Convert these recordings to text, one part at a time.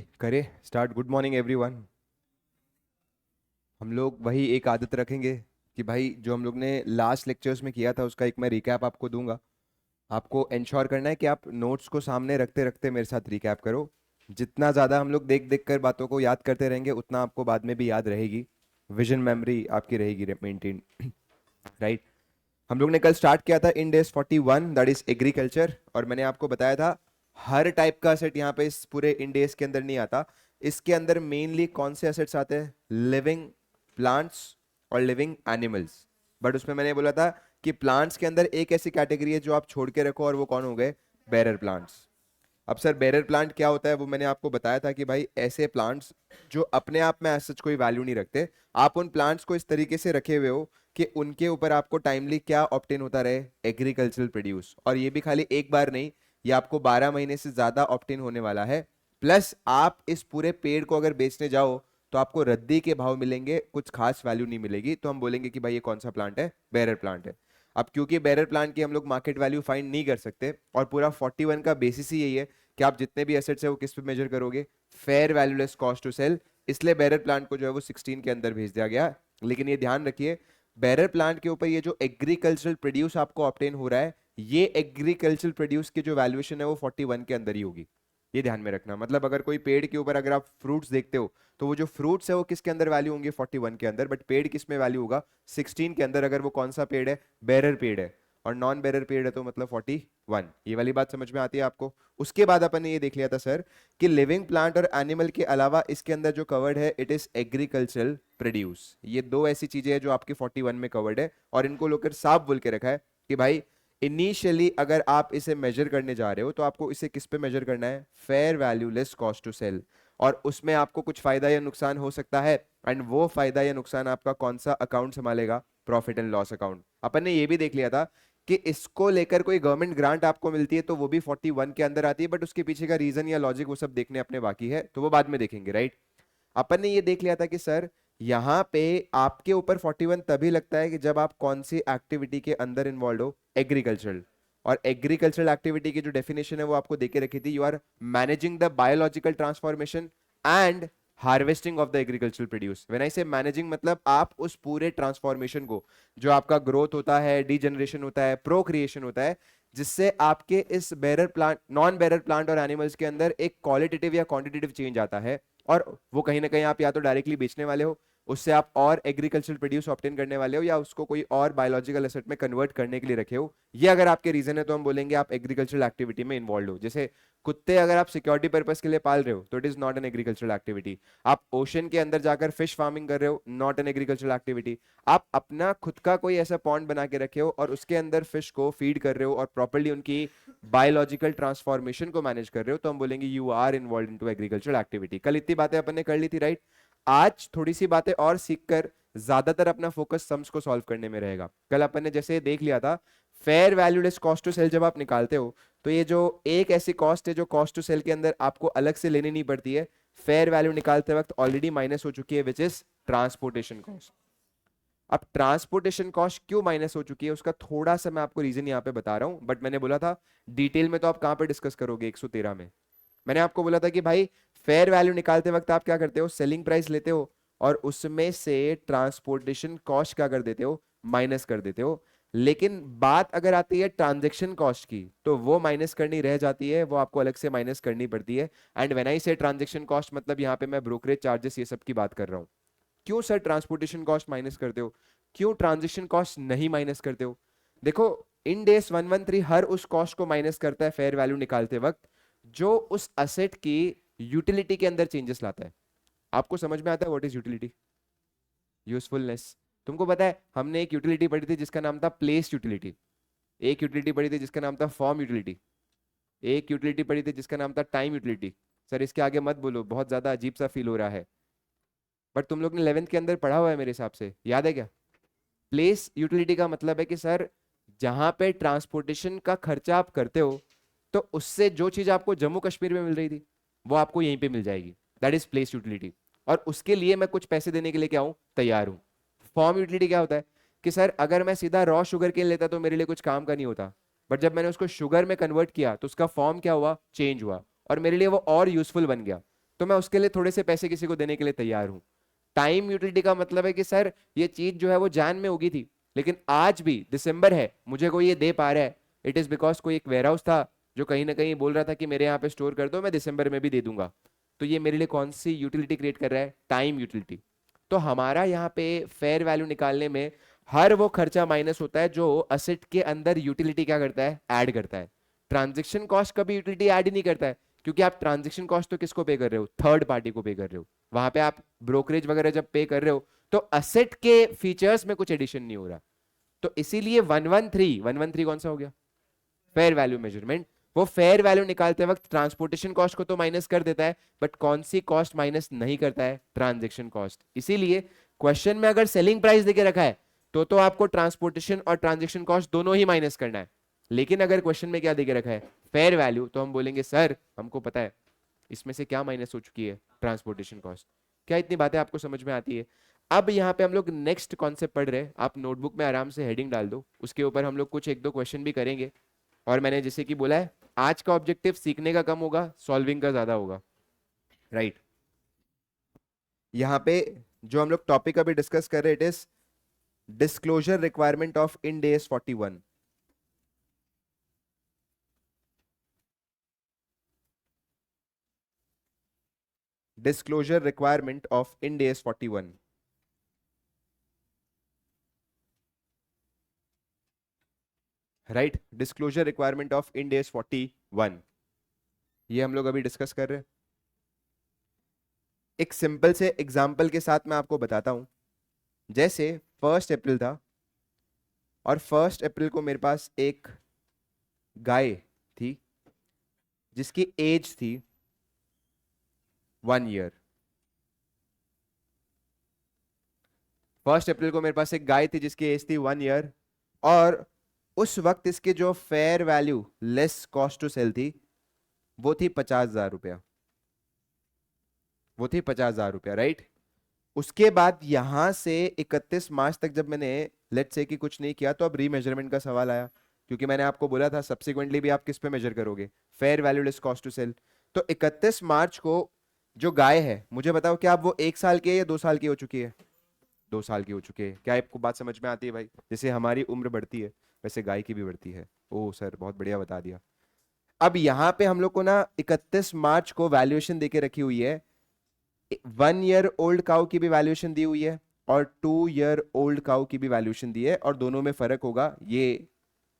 करें start. Good morning everyone. हम लोग वही एक आदत रखेंगे कि भाई जो हम लोग ने लास्ट लेक्चर्स में किया था उसका एक मैं रिकैप आपको दूंगा। आपको इंश्योर करना है कि आप नोट्स को सामने रखते रखते मेरे साथ रिकैप करो। जितना ज़्यादा हम लोग देख देख कर बातों को याद करते रहेंगे उतना आपको बाद में भी याद रहेगी। विजन मेमोरी आपकी रहेगी मेंटेन। राइट। हम लोग ने कल स्टार्ट किया था इन डेज 41 दैट इज एग्रीकल्चर, और मैंने आपको बताया था हर टाइप का असेट यहाँ पे इस पूरे इन डेज के अंदर नहीं आता। इसके अंदर मेनली कौन से असेट्स आते हैं? लिविंग प्लांट्स और लिविंग एनिमल्स। बट उसमें मैंने बोला था कि प्लांट्स के अंदर एक ऐसी कैटेगरी है जो आप छोड़ के रखो, और वो कौन हो गए? Bearer plants. अब सर बेरर प्लांट क्या होता है वो मैंने आपको बताया था कि भाई ऐसे प्लांट्स जो अपने आप में ऐसा कोई वैल्यू नहीं रखते, आप उन प्लांट्स को इस तरीके से रखे हुए हो कि उनके ऊपर आपको टाइमली क्या ऑब्टेन होता रहे? Agricultural produce. और ये भी खाली एक बार नहीं, ये आपको 12 महीने से ज्यादा ऑब्टेन होने वाला है। प्लस आप इस पूरे पेड़ को अगर बेचने जाओ तो आपको रद्दी के भाव मिलेंगे, कुछ खास वैल्यू नहीं मिलेगी। तो हम बोलेंगे कि भाई ये कौन सा प्लांट है? बेरर प्लांट है। अब क्योंकि बेरर प्लांट की हम लोग मार्केट वैल्यू फाइंड नहीं कर सकते, और पूरा 41 का बेसिस ही यही है कि आप जितने भी एसेट्स है वो किस पे मेजर करोगे? Fair value less cost to sell. इसलिए बेरर प्लांट को जो है वो 16 के अंदर भेज दिया गया। लेकिन ये ध्यान रखिए, बेरर प्लांट के ऊपर ये जो एग्रीकल्चरल प्रोड्यूस आपको ऑब्टेन हो रहा है, ये एग्रीकल्चरल प्रोड्यूस की जो वैल्यूएशन है वो 41 के अंदर ही होगी। ये ध्यान में रखना। मतलब अगर कोई पेड़ के ऊपर अगर आप फ्रूट्स देखते हो तो वो जो फ्रूट्स है वो किसके अंदर वैल्यू होंगे? 41 के अंदर। बट पेड़ किस में वैल्यू होगा? 16 के अंदर। अगर वो कौन सा पेड़ है? बेरर पेड़ है। और नॉन बेरर पेड़ है तो मतलब 41। ये वाली बात समझ में आती है आपको? उसके बाद अपन ने ये देख लिया था सर कि लिविंग प्लांट और एनिमल के अलावा इसके अंदर जो कवर्ड है इट इज एग्रीकल्चरल प्रोड्यूस। ये दो ऐसी चीजें हैं जो आपके 41 में कवर्ड है, और इनको लोग साफ बोल के रखा है कि भाई इनिशियली अगर आप इसे मेजर करने जा रहे हो तो आपको इसे किस पे मेजर करना है? Fair value less cost to sell. और उसमें आपको कुछ फायदा या नुकसान हो सकता है, एंड वो फायदा या नुकसान आपका कौन सा अकाउंट संभालेगा? Profit and loss account. अपन ने ये भी देख लिया था कि इसको लेकर कोई गवर्नमेंट ग्रांट आपको मिलती है तो वो भी 41 के अंदर आती है, बट उसके पीछे का रीजन या लॉजिक वो सब देखने अपने बाकी है, तो वो बाद में देखेंगे। राइट। अपन ने ये देख लिया था कि सर यहाँ पे आपके ऊपर 41 तभी लगता है कि जब आप कौन सी एक्टिविटी के अंदर इन्वॉल्व हो? एग्रीकल्चरल। और एग्रीकल्चरल एक्टिविटी की जो डेफिनेशन है वो आपको देके रखी थी, you are managing the biological transformation and harvesting of the agricultural produce. When I say managing, मतलब आप उस पूरे ट्रांसफॉर्मेशन को, जो आपका ग्रोथ होता है, डीजनरेशन होता है, प्रोक्रिएशन होता है, जिससे आपके इस bearer plant, non bearer plant और एनिमल्स के अंदर एक क्वालिटेटिव या क्वांटिटेटिव चेंज आता है, और वो कहीं ना कहीं आप या तो डायरेक्टली बेचने वाले हो, उससे आप और एग्रीकल्चरल प्रोड्यूस ऑब्टेन करने वाले हो, या उसको कोई और बायोलॉजिकल एसेट में कन्वर्ट करने के लिए रखे हो। ये अगर आपके रीजन है तो हम बोलेंगे आप एग्रीकल्चरल एक्टिविटी में इन्वॉल्व हो। जैसे कुत्ते अगर आप सिक्योरिटी पर्पस के लिए पाल रहे हो तो it is not an agricultural activity. आप ओशन के अंदर जाकर फिश फार्मिंग कर रहे हो, नॉट एन एग्रीकल्चरल एक्टिविटी। आप अपना खुद का कोई ऐसा पॉन्ड बना के रखे हो और उसके अंदर फिश को फीड कर रहे हो और प्रॉपर्ली उनकी बायोलॉजिकल ट्रांसफॉर्मेशन को मैनेज कर रहे हो, तो हम बोलेंगे you are involve into agricultural activity. कल इतनी बातें अपन ने कर ली थी। राइट। आज थोड़ी सी बातें और सीखकर ज्यादातर अपना फोकस सम्स को सॉल्व करने में रहेगा। कल अपन ने जैसे देख लिया था, fair value less cost to sell जब आप निकालते हो तो ये जो एक ऐसी कॉस्ट है जो कॉस्ट टू सेल के अंदर आपको अलग से लेनी नहीं पड़ती है, फेयर वैल्यू निकालते वक्त ऑलरेडी माइनस हो चुकी है, विच इज ट्रांसपोर्टेशन कॉस्ट। अब ट्रांसपोर्टेशन कॉस्ट क्यों माइनस हो चुकी है उसका थोड़ा सा मैं आपको रीजन यहाँ पे बता रहा हूं, बट मैंने बोला था डिटेल में तो आप कहां पे डिस्कस करोगे? 113 में मैंने आपको बोला था कि भाई फेयर वैल्यू निकालते वक्त आप क्या करते हो? सेलिंग प्राइस लेते हो और उसमें से ट्रांसपोर्टेशन कॉस्ट क्या कर देते हो? माइनस कर देते हो। लेकिन बात अगर आती है ट्रांजेक्शन कॉस्ट की तो वो माइनस करनी रह जाती है, वो आपको अलग से माइनस करनी पड़ती है। एंड व्हेन आई से ट्रांजेक्शन कॉस्ट, मतलब यहाँ पे मैं ब्रोकरेज चार्जेस ये सब की बात कर रहा हूँ। क्यों सर ट्रांसपोर्टेशन कॉस्ट माइनस करते हो? क्यों ट्रांजेक्शन कॉस्ट नहीं माइनस करते हो? देखो, इन डेस 113 हर उस कॉस्ट को माइनस करता है फेयर वैल्यू निकालते वक्त जो उस असेट की यूटिलिटी के अंदर चेंजेस लाता है। आपको समझ में आता है व्हाट इज यूटिलिटी? यूजफुलनेस। तुमको पता है हमने एक यूटिलिटी पढ़ी थी जिसका नाम था प्लेस यूटिलिटी, एक यूटिलिटी पढ़ी थी जिसका नाम था फॉर्म यूटिलिटी, एक यूटिलिटी पढ़ी थी जिसका नाम था टाइम यूटिलिटी। सर इसके आगे मत बोलो, बहुत ज्यादा अजीब सा फील हो रहा है, बट तुम लोग ने 11th के अंदर पढ़ा हुआ है मेरे हिसाब से, याद है क्या? प्लेस यूटिलिटी का मतलब है कि सर जहां पे ट्रांसपोर्टेशन का खर्चा आप करते हो तो उससे जो चीज आपको जम्मू कश्मीर में मिल रही थी वो आपको यहीं पे मिल जाएगी, दैट इज प्लेस यूटिलिटी। और उसके लिए मैं कुछ पैसे देने के लिए क्या हूं? तैयार हूं। फॉर्म यूटिलिटी क्या होता है कि सर अगर मैं सीधा रॉ शुगर केन लेता तो मेरे लिए कुछ काम का नहीं होता, बट जब मैंने उसको शुगर में कन्वर्ट किया तो उसका फॉर्म क्या हुआ? चेंज हुआ, और मेरे लिए वो और यूजफुल बन गया। तो मैं उसके लिए थोड़े से पैसे किसी को देने के लिए तैयार हूं। टाइम यूटिलिटी का मतलब है कि सर ये चीज जो है वो जैन में उगी थी, लेकिन आज भी दिसंबर है, मुझे कोई ये दे पा रहा है, इट इज बिकॉज कोई एक वेयर हाउस था जो कहीं ना कहीं बोल रहा था कि मेरे यहाँ पे स्टोर कर दो, मैं दिसंबर में भी दे दूंगा। तो ये मेरे लिए कौन सी यूटिलिटी क्रिएट कर रहा है? Time utility. तो हमारा यहाँ पे फेयर वैल्यू निकालने में हर वो खर्चा माइनस होता है जो असेट के अंदर यूटिलिटी क्या करता है, ऐड करता है। ट्रांजेक्शन कॉस्ट कभी यूटिलिटी ऐड ही नहीं करता है, क्योंकि आप ट्रांजेक्शन कॉस्ट तो किसको पे कर रहे हो, थर्ड पार्टी को पे कर रहे हो। वहां पे आप ब्रोकरेज वगैरह जब पे कर रहे हो तो असेट के फीचर्स में कुछ एडिशन नहीं हो रहा। तो इसीलिए 113 कौन सा हो गया, फेयर वैल्यू मेजरमेंट। वो फेयर वैल्यू निकालते वक्त ट्रांसपोर्टेशन कॉस्ट को तो माइनस कर देता है, बट कौन सी कॉस्ट माइनस नहीं करता है, ट्रांजेक्शन कॉस्ट। इसीलिए क्वेश्चन में अगर सेलिंग प्राइस देके रखा है तो आपको ट्रांसपोर्टेशन और ट्रांजेक्शन कॉस्ट दोनों ही माइनस करना है। लेकिन अगर क्वेश्चन में क्या देके रखा है, फेयर वैल्यू, तो हम बोलेंगे सर हमको पता है इसमें से क्या माइनस हो चुकी है, ट्रांसपोर्टेशन कॉस्ट। क्या इतनी बातें आपको समझ में आती है? अब यहाँ पे हम लोग नेक्स्ट कॉन्सेप्ट पढ़ रहे हैं, आप नोटबुक में आराम से हेडिंग डाल दो, उसके ऊपर हम लोग कुछ एक दो क्वेश्चन भी करेंगे। और मैंने जैसे कि बोला है, आज का ऑब्जेक्टिव सीखने का कम होगा, सॉल्विंग का ज्यादा होगा, राइट। यहाँ पे जो हम लोग टॉपिक अभी डिस्कस कर रहे हैं, it is disclosure requirement of end AS 41। Disclosure requirement of end AS 41, right. Disclosure requirement of end AS 41, ये हम लोग अभी डिस्कस कर रहे हैं। एक सिंपल से एग्जाम्पल के साथ मैं आपको बताता हूं। जैसे 1 अप्रैल था, और 1 अप्रैल को मेरे पास एक गाय थी जिसकी एज थी 1 ईयर। 1 अप्रैल को मेरे पास एक गाय थी जिसकी एज थी 1 ईयर, और उस वक्त इसके जो fair value less cost to sell थी वो थी 50,000 रुपया। वो थी 50,000 रुपया, राइट। उसके बाद यहां से 31 मार्च तक जब मैंने लेट्स से कि कुछ नहीं किया, तो अब रीमेजरमेंट का सवाल आया, क्योंकि मैंने आपको बोला था सब्सिक्वेंटली भी आप किस पे मेजर करोगे, fair value less cost to sell. तो 31 मार्च को जो गाय है, मुझे बताओ क्या अब वो 1 साल की है या 2 साल की हो चुकी है? 2 साल की हो चुकी है। क्या आपको बात समझ में आती है भाई? जैसे हमारी उम्र बढ़ती है वैसे गाय की भी बढ़ती है। ओ सर बहुत बढ़िया बता दिया। अब यहाँ पे हम लोग को ना 31 मार्च को वैल्यूएशन देके रखी हुई है, 1 ईयर ओल्ड काउ की भी वैल्यूएशन दी हुई है, और 2 ईयर ओल्ड काउ की भी वैल्यूएशन दी है, और दोनों में फर्क होगा, ये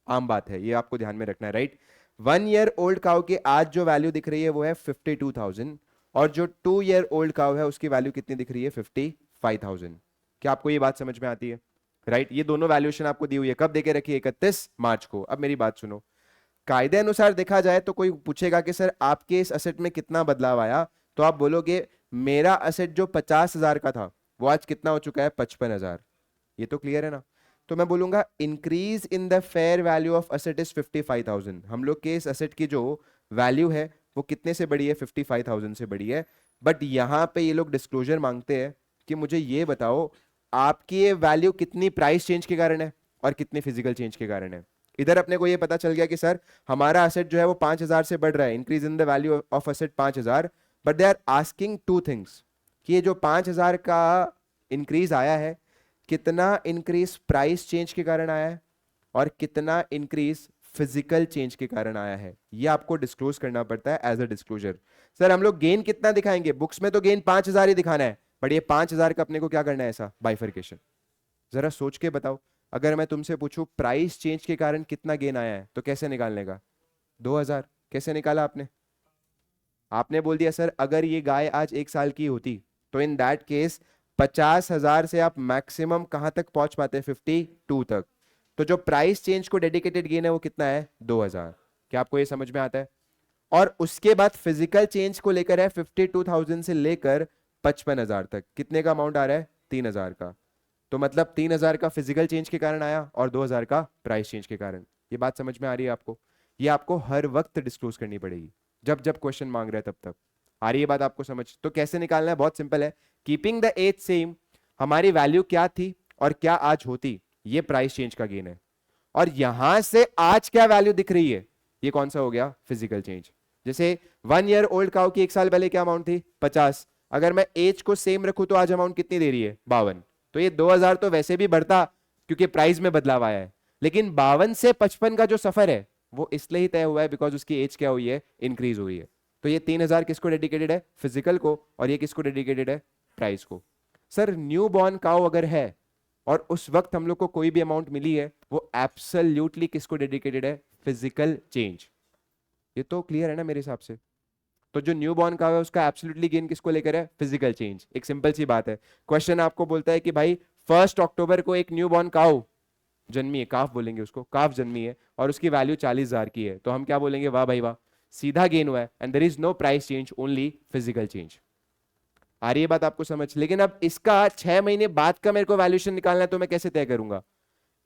आम बात है, ये आपको ध्यान में रखना है, राइट। 1 ईयर ओल्ड काउ की आज जो वैल्यू दिख रही है वो है 52,000, और जो 2 ईयर ओल्ड काउ है उसकी वैल्यू कितनी दिख रही है, 55,000। क्या आपको ये बात समझ में आती है? राइट। ये दोनों वैल्यूएशन आपको दी हुई है, कब देके रखी है, 31 मार्च को। अब मेरी बात सुनो, कायदे अनुसार देखा जाए तो कोई पूछेगा कि सर आपके इस असेट में कितना बदलाव आया, तो आप बोलोगे मेरा असेट जो 50,000 का था वो आज कितना हो चुका है, 55,000। ये तो क्लियर है ना? तो मैं बोलूंगा increase in the fair value of asset is 55,000। हम लोग के इस असेट की जो वैल्यू है वो कितने से बड़ी है, 55,000 से बड़ी है। बट यहां पे ये लोग डिस्क्लोजर मांगते हैं कि मुझे ये बताओ आपकी ये वैल्यू कितनी प्राइस चेंज के कारण है और कितनी फिजिकल चेंज के कारण है। इधर अपने को ये पता चल गया कि सर हमारा असेट जो है वो 5,000 से बढ़ रहा है, increase in the value of asset 5,000। But they are asking two things, कि ये जो 5,000 का इंक्रीज आया है, कितना इंक्रीज प्राइस चेंज के कारण आया है और कितना इंक्रीज फिजिकल चेंज के कारण आया है। ये आपको डिस्क्लोज करना पड़ता है एज अ डिस्क्लोजर। सर हम लोग गेन कितना दिखाएंगे, बुक्स में तो गेन 5,000 ही दिखाना है, बट ये 5,000 का अपने को क्या करना है, ऐसा बाइफरकेशन। जरा सोच के बताओ, अगर मैं तुमसे पूछूं प्राइस चेंज के कारण कितना गेन आया है, तो कैसे निकालने का? 2,000। कैसे निकाला आपने? आपने बोल दिया सर अगर ये गाय आज 1 साल की होती तो इन दैट केस 50,000 से आप मैक्सिमम कहां तक पहुंच पाते, 52 तक। तो जो प्राइस चेंज को डेडिकेटेड गेन है वो कितना है, 2,000। क्या आपको ये समझ में आता है? और उसके बाद फिजिकल चेंज को लेकर है 52,000 से लेकर 55,000 तक, कितने का अमाउंट आ रहा है, 3,000 का। तो मतलब 3,000 का फिजिकल चेंज के कारण आया और 2,000 का प्राइस चेंज के कारण। ये बात समझ में आ रही है आपको? ये आपको हर वक्त डिस्क्लोज करनी पड़ेगी, जब जब क्वेश्चन मांग रहे हैं तब तब। आ रही है बात आपको समझ? तो कैसे निकालना है, बहुत सिंपल है। कीपिंग द एज सेम, हमारी वैल्यू क्या थी और क्या आज होती, ये प्राइस चेंज का गेन है। और यहां से आज क्या वैल्यू दिख रही है, ये कौन सा हो गया, फिजिकल चेंज। जैसे 1 ईयर ओल्ड काउ की 1 साल पहले क्या अमाउंट थी? 50। अगर मैं एज को सेम रखूं तो आज अमाउंट कितनी दे रही है? 52। तो ये 2000 तो वैसे भी बढ़ता क्योंकि प्राइस में बदलाव आया है, लेकिन 52 से 55 का जो सफर है वो इसलिए ही तय हुआ है बिकॉज उसकी एज क्या हुई है? इंक्रीज हुई है। तो ये 3000 किसको डेडिकेटेड है? फिजिकल को। और ये किसको डेडिकेटेड है? प्राइस को। सर न्यू बॉर्न काउ अगर है और उस वक्त हम लोग को कोई भी अमाउंट मिली है, वो एब्सोल्युटली किसको डेडिकेटेड है? Physical change. ये तो क्लियर है ना मेरे हिसाब से? तो जो न्यू बॉर्न काउ है उसका एब्सोल्युटली गेन किसको लेकर है? Physical change. एक सिंपल सी बात है। क्वेश्चन आपको बोलता है कि भाई 1 अक्टूबर को एक न्यू बॉर्न काउ जन्मी है, काफ बोलेंगे उसको, काफ जन्मी है और उसकी वैल्यू 40,000 की है, तो हम क्या बोलेंगे? वाह भाई वाह, सीधा गेन हुआ है and there is no price change, only physical change. आ रही है बात आपको समझ? लेकिन अब इसका 6 महीने बाद का मेरे को वैल्यूएशन निकालना है, तो मैं कैसे तय करूंगा?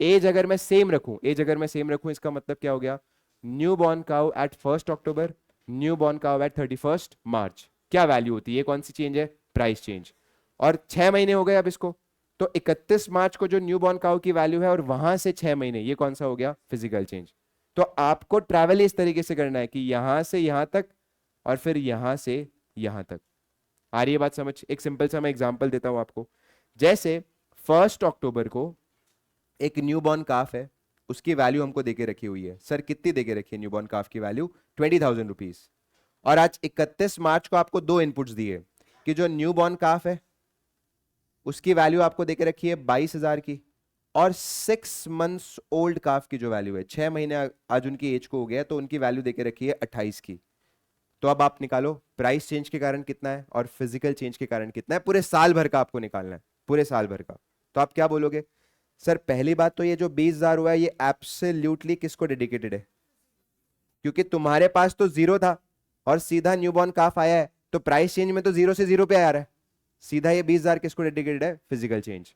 एज अगर मैं सेम रखूं, एज अगर मैं सेम रखूं, इसका मतलब क्या हो गया? न्यू बॉर्न काउ एट 1 अक्टूबर, न्यू बॉर्न काउ एट 31 मार्च, क्या वैल्यू होती है? ये कौन सी चेंज है? Price change. और 6 महीने हो गए अब इसको, तो 31 मार्च को जो न्यू बॉर्न काउ की वैल्यू है और वहां से 6 महीने, ये कौन सा हो गया? Physical change. तो आपको ट्रैवल इस तरीके से करना है कि यहां से यहां तक और फिर यहां से यहां तक। आ रही है बात समझ? एक सिंपल सा मैं एग्जांपल देता हूं आपको। जैसे 1 अक्टूबर को एक न्यूबॉर्न काफ है, उसकी वैल्यू हमको देके रखी हुई है। सर कितनी देके रखी है न्यूबॉर्न काफ की वैल्यू? 20,000 रुपीज। और आज 31 मार्च को आपको दो इनपुट्स दिए कि जो न्यूबॉर्न काफ है उसकी वैल्यू आपको देके रखी है 22,000 की, और 6 मंथ्स ओल्ड काफ की जो वैल्यू है, 6 महीने आज उनकी एज को हो गया, तो उनकी वैल्यू देके रखी है 28 की। तो अब आप निकालो प्राइस चेंज के कारण कितना है और फिजिकल चेंज के कारण कितना है। पूरे साल भर का आपको निकालना है, पूरे साल भर का। तो आप क्या बोलोगे? सर पहली बात तो ये जो 20,000 हुआ है ये एब्सोल्युटली किसको डेडिकेटेड है? क्योंकि तुम्हारे पास तो जीरो था और सीधा न्यूबॉर्न काफ आया है, तो प्राइस चेंज में तो जीरो से जीरो पे आ रहा है। सीधा ये 20,000 किसको डेडिकेटेड है? Physical change.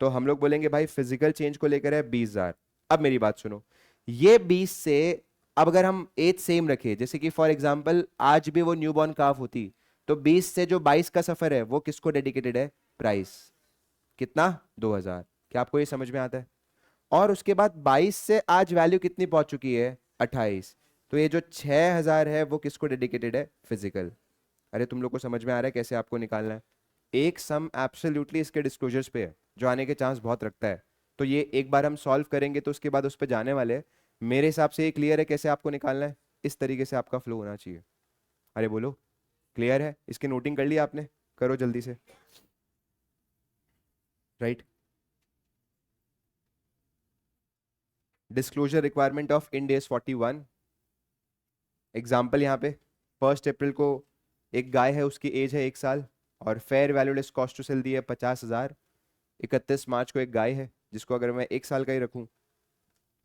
तो हम लोग बोलेंगे भाई फिजिकल चेंज को लेकर है 20,000। अब मेरी बात सुनो, ये 20 से अब अगर हम एज सेम रखे, जैसे कि फॉर एग्जांपल आज भी वो न्यूबॉर्न काफ होती, तो 20 से जो 22 का सफर है वो किसको डेडिकेटेड है? प्राइस। कितना? 2,000। क्या आपको ये समझ में आता है? और उसके बाद 22 से आज वैल्यू कितनी पहुंच चुकी है? 28। तो ये जो 6,000 है वो किसको डेडिकेटेड है? फिजिकल। अरे तुम लोग को समझ में आ रहा है कैसे आपको निकालना है? एक सम एब्सोल्युटली इसके डिस्क्लोजर्स पे है जो आने के चांस बहुत रखता है, तो ये एक बार हम सॉल्व करेंगे तो उसके बाद उस पर जाने वाले हैं। मेरे हिसाब से ये क्लियर है कैसे आपको निकालना है? इस तरीके से आपका फ्लो होना चाहिए। अरे बोलो, क्लियर है? इसकी नोटिंग कर लिया आपने? करो जल्दी से। Right. Disclosure requirement of Ind AS 41। Example यहाँ पे 1 अप्रैल को एक गाय है, उसकी एज है 1 साल और fair value less cost to sell दी है 50,000। 31 मार्च को एक गाय है जिसको अगर मैं 1 साल का ही रखूं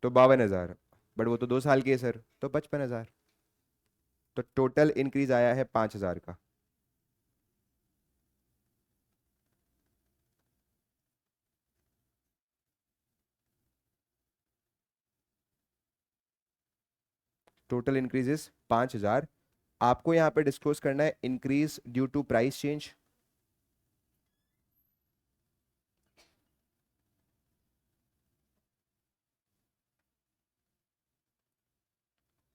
तो 52,000, बट वो तो 2 साल की है सर, तो 55,000। तो टोटल इंक्रीज आया है 5,000 का। Total increase is 5,000। आपको यहाँ पे डिस्क्लोज करना है increase due to price change.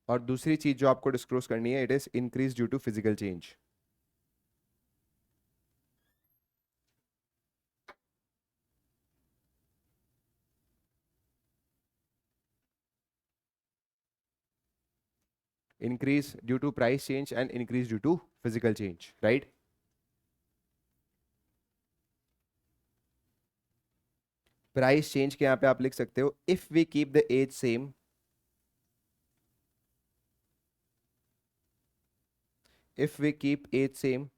और दूसरी चीज जो आपको डिस्क्लोज करनी है, it is increase due to physical change. Increase due to price change and increase due to physical change, right? Price change के यहाँ पे आप लिख सकते हो if we keep the age same, if we keep age same,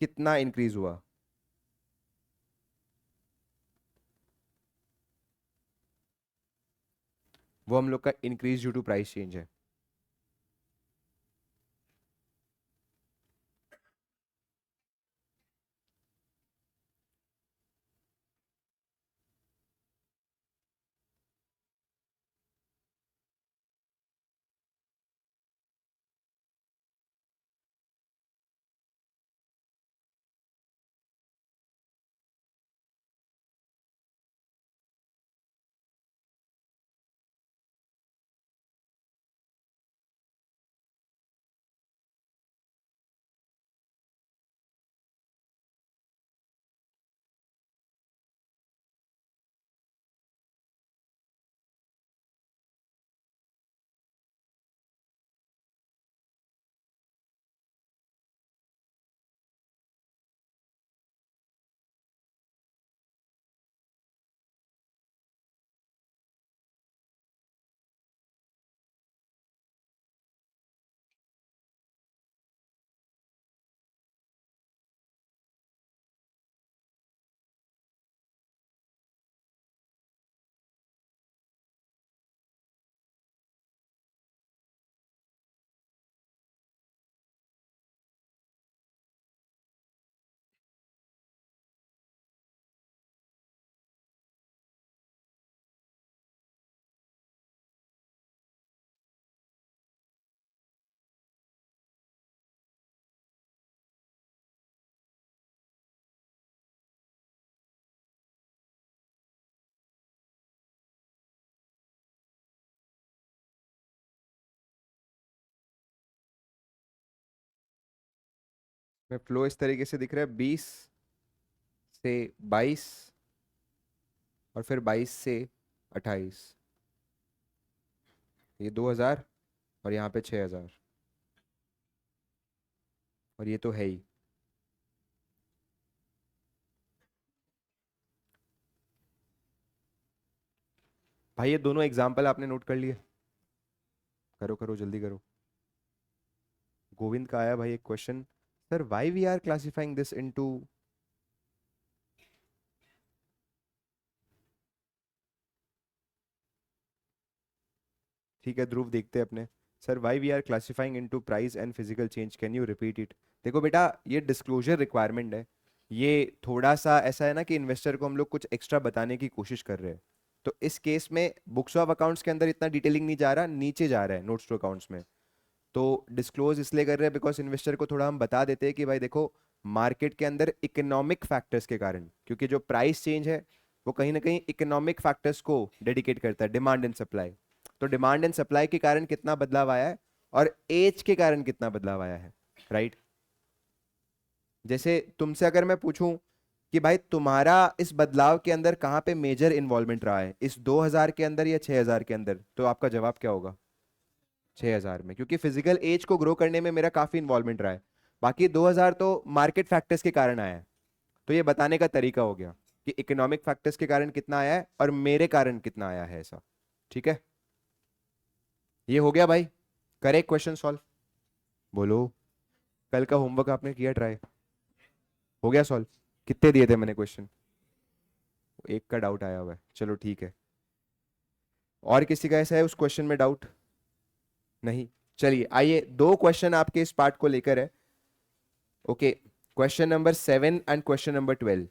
कितना increase हुआ? वो हम लोग का increase due to price change है। में फ्लो इस तरीके से दिख रहा है, 20 से 22 और फिर 22 से 28, ये 2000 और यहाँ पे 6000, और ये तो है ही। भाई ये दोनों एग्जाम्पल आपने नोट कर लिए? करो करो जल्दी करो। गोविंद का आया भाई एक question, sir why we are classifying this into, ठीक है ध्रुव देखते हैं अपने। Sir why we are classifying into price and physical change, can you repeat it? देखो बेटा, ये डिस्क्लोजर रिक्वायरमेंट है, ये थोड़ा सा ऐसा है ना कि इन्वेस्टर को हम लोग कुछ एक्स्ट्रा बताने की कोशिश कर रहे हैं। तो इस केस में बुक्स ऑफ अकाउंट्स के अंदर इतना डिटेलिंग नहीं जा रहा, नीचे जा रहा है नोट्स टू अकाउंट्स में। तो डिस्क्लोज इसलिए कर रहे हैं बिकॉज इन्वेस्टर को थोड़ा हम बता देते हैं कि भाई देखो, मार्केट के अंदर इकोनॉमिक फैक्टर्स के कारण, क्योंकि जो प्राइस चेंज है वो कहीं ना कहीं इकोनॉमिक फैक्टर्स को डेडिकेट करता है, डिमांड एंड सप्लाई। तो डिमांड एंड सप्लाई के कारण कितना बदलाव आया है और एज के कारण कितना बदलाव आया है, राइट? जैसे तुमसे अगर मैं पूछूं कि भाई तुम्हारा इस बदलाव के अंदर कहाँ पे मेजर इन्वॉल्वमेंट रहा है, इस 2000 के अंदर या 6000 के अंदर, तो आपका जवाब क्या होगा? 6000 में, क्योंकि फिजिकल एज को ग्रो करने में मेरा काफी इन्वॉल्वमेंट रहा है। बाकी 2000 तो मार्केट फैक्टर्स के कारण आया है। तो ये बताने का तरीका हो गया कि इकोनॉमिक फैक्टर्स के कारण कितना आया है और मेरे कारण कितना आया है, ऐसा। ठीक है, ये हो गया भाई। करेक्ट क्वेश्चन सॉल्व, बोलो। कल का होमवर्क आपने किया ट्राई? हो गया सॉल्व? कितने दिए थे मैंने क्वेश्चन? एक का डाउट आया हुआ है, चलो ठीक है। और किसी का ऐसा है उस क्वेश्चन में डाउट? नहीं? चलिए आइए, दो क्वेश्चन आपके इस पार्ट को लेकर है। Okay, question number 7 and question number 12।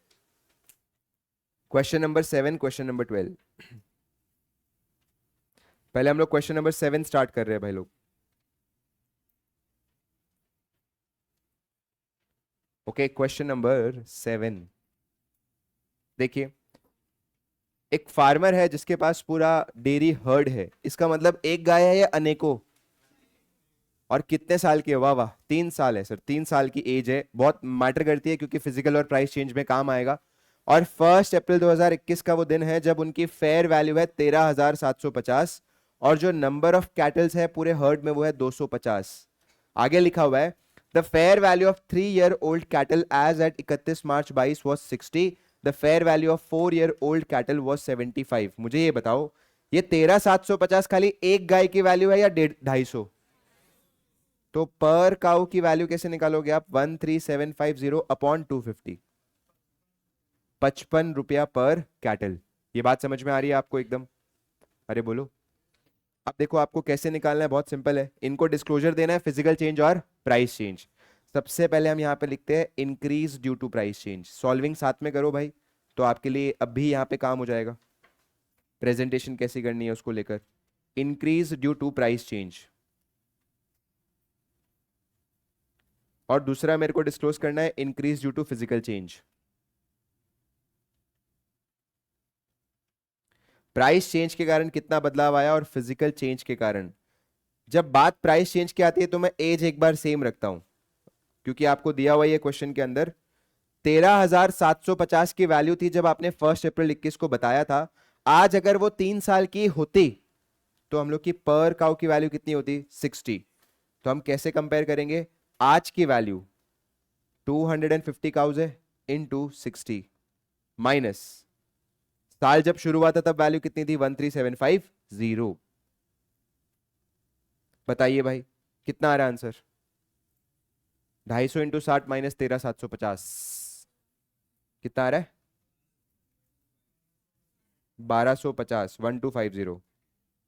Question number 7, question number 12। पहले हम लोग क्वेश्चन नंबर 7 स्टार्ट कर रहे हैं भाई लोग। ओके, क्वेश्चन नंबर 7 देखिए, एक फार्मर है जिसके पास पूरा डेयरी हर्ड है, इसका मतलब एक गाय है या अनेकों? और कितने साल की है? वाह वाह, 3 साल है सर, 3 साल की एज है, बहुत मैटर करती है क्योंकि फिजिकल और प्राइस चेंज में काम आएगा। और 1 अप्रैल 2021 का वो दिन है जब उनकी फेयर वैल्यू है 13,750, और जो नंबर ऑफ कैटल्स है पूरे हर्ड में वो है 250। आगे लिखा हुआ है the fair value of 3 year old cattle as at 31 March 22 was 60, the fair value of 4 year old cattle was 75। मुझे ये बताओ, ये 13,750 खाली एक गाय की वैल्यू है या 250? तो पर काउ की वैल्यू कैसे निकालोगे आप? 13750 अपॉन 250, 55 रुपया पर कैटल। ये बात समझ में आ रही है आपको एकदम? अरे बोलो। अब देखो आपको कैसे निकालना है, बहुत सिंपल है। इनको डिस्क्लोजर देना है, फिजिकल चेंज और प्राइस चेंज। सबसे पहले हम यहाँ पे लिखते हैं increase due to price change. Solving साथ में करो भाई, तो आपके लिए अभी यहाँ पे काम हो जाएगा। प्रेजेंटेशन कैसी करनी है उसको लेकर, increase due to price change. और दूसरा मेरे को डिस्क्लोज करना है increase due to physical change. Price change के कारण कितना बदलाव आया और फिजिकल चेंज के कारण। जब बात प्राइस चेंज की आती है तो मैं एज एक बार सेम रखता हूं, क्योंकि आपको दिया हुआ ये क्वेश्चन के अंदर 13,750 की वैल्यू थी जब आपने 1 अप्रैल 21 को बताया था। आज अगर वो 3 साल की होती तो हम लोग की पर काउ की वैल्यू कितनी होती? 60। तो हम कैसे कंपेयर करेंगे? आज की वैल्यू 250 काउज है इनटू 60 माइनस साल जब शुरू हुआ था तब वैल्यू कितनी थी? 13750। बताइए भाई कितना आ रहा है आंसर? 250 इंटू 60 माइनस 13,750 कितना आ रहा है? 1250, 1250,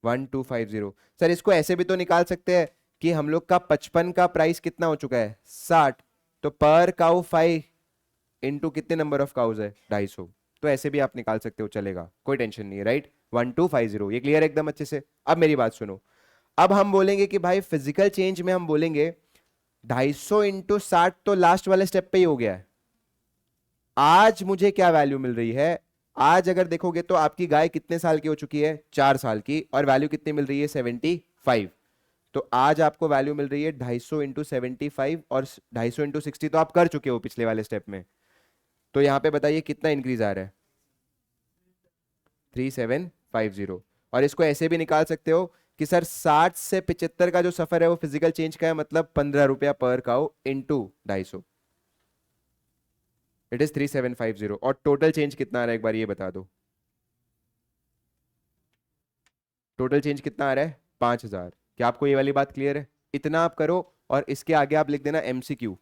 1250। सर इसको ऐसे भी तो निकाल सकते हैं कि हम लोग का 55 का प्राइस कितना हो चुका है? 60। तो पर काउ 5 इंटू कितने नंबर ऑफ काउज है? 250। तो ऐसे भी आप निकाल सकते हो, चलेगा, कोई टेंशन नहीं है, राइट? 1250, ये क्लियर है एकदम अच्छे से? अब मेरी बात सुनो, अब हम बोलेंगे कि भाई फिजिकल चेंज में हम बोलेंगे 250 इंटू 60 तो लास्ट वाले स्टेप पे ही हो गया है। आज मुझे क्या वैल्यू मिल रही है? आज अगर देखोगे तो आपकी गाय कितने साल की हो चुकी है? 4 साल की, और वैल्यू कितनी मिल रही है? 75। तो आज आपको वैल्यू मिल रही है 250 इंटू 75 और 250 इंटू 60 तो आप कर चुके हो पिछले वाले स्टेप में। तो यहाँ पे बताइए कितना इंक्रीज आ रहा है? 3750। और इसको ऐसे भी निकाल सकते हो कि सर 60 से 75 का जो सफर है वो फिजिकल चेंज का है, मतलब 15 रुपया पर काउ इंटू 250, इट इज 3750। और टोटल चेंज कितना आ रहा है एक बार ये बता दो, टोटल चेंज कितना आ रहा है? 5000। क्या आपको ये वाली बात क्लियर है? इतना आप करो और इसके आगे आप लिख देना एमसीक्यू।